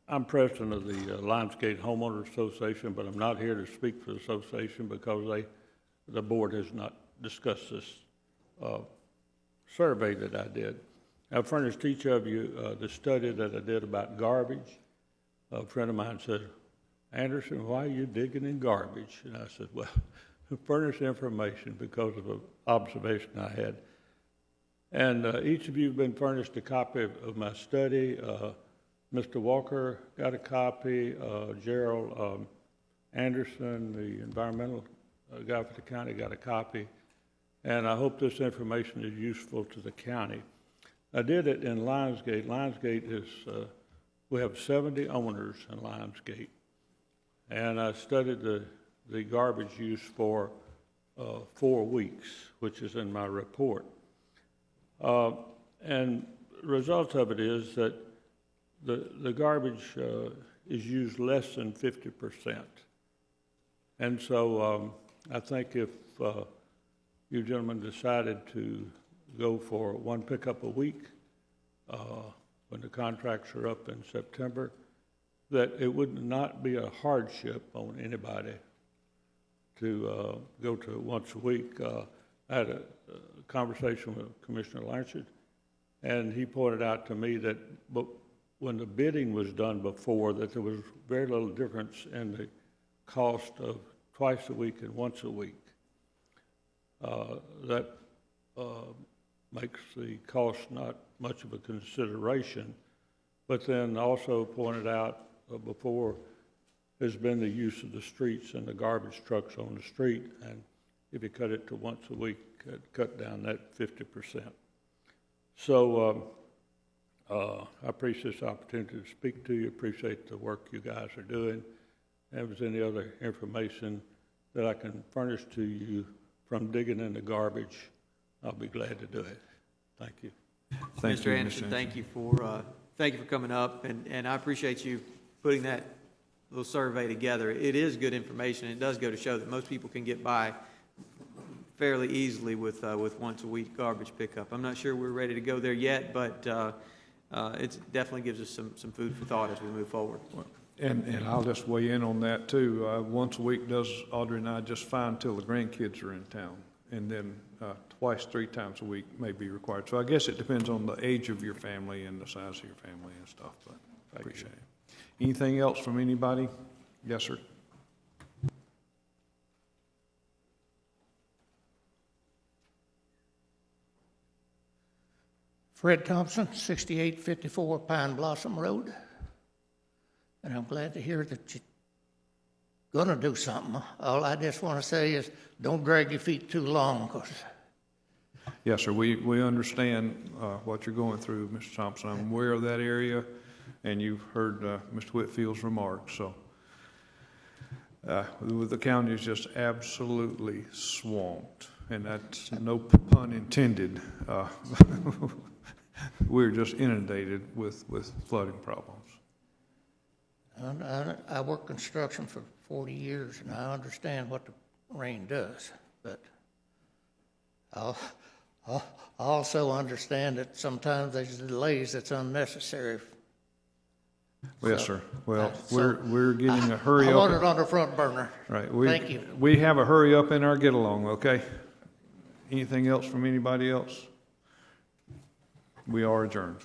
I'm president of the Lionsgate Homeowners Association, but I'm not here to speak for the association because the board has not discussed this survey that I did. I furnished each of you the study that I did about garbage. A friend of mine said, Anderson, why are you digging in garbage? And I said, well, furnish information because of an observation I had. And each of you have been furnished a copy of my study. Mr. Walker got a copy. Gerald Anderson, the environmental guy for the county, got a copy. And I hope this information is useful to the county. I did it in Lionsgate. Lionsgate is, we have 70 owners in Lionsgate. And I studied the garbage use for 4 weeks, which is in my report. And the result of it is that the garbage is used less than 50%. And so I think if you gentlemen decided to go for one pickup a week when the contracts are up in September, that it would not be a hardship on anybody to go to once a week. I had a conversation with Commissioner Blanchard, and he pointed out to me that when the bidding was done before, that there was very little difference in the cost of twice a week and once a week. That makes the cost not much of a consideration, but then also pointed out before has been the use of the streets and the garbage trucks on the street, and if you cut it to once a week, it cut down that 50%. So I appreciate this opportunity to speak to you, appreciate the work you guys are doing. If there's any other information that I can furnish to you from digging in the garbage, I'll be glad to do it. Thank you. Mr. Anderson, thank you for coming up, and I appreciate you putting that little survey together. It is good information. It does go to show that most people can get by fairly easily with once a week garbage pickup. I'm not sure we're ready to go there yet, but it definitely gives us some food for thought as we move forward. And I'll just weigh in on that too. Once a week does Audrey and I just fine until the grandkids are in town, and then twice, 3 times a week may be required. So I guess it depends on the age of your family and the size of your family and stuff, but I appreciate it. Anything else from anybody? Yes, sir. Fred Thompson, 6854 Pine Blossom Road. And I'm glad to hear that you're going to do something. All I just want to say is don't drag your feet too long, because Yes, sir, we understand what you're going through, Mr. Thompson. I'm aware of that area, and you've heard Mr. Whitfield's remarks, so. The county is just absolutely swamped, and that's no pun intended. We're just inundated with flooding problems. I worked construction for 40 years, and I understand what the rain does, but I also understand that sometimes there's delays that's unnecessary. Yes, sir. Well, we're getting a hurry up. I want it on the front burner. Right. Thank you. We have a hurry up in our get along, okay? Anything else from anybody else? We are adjourned.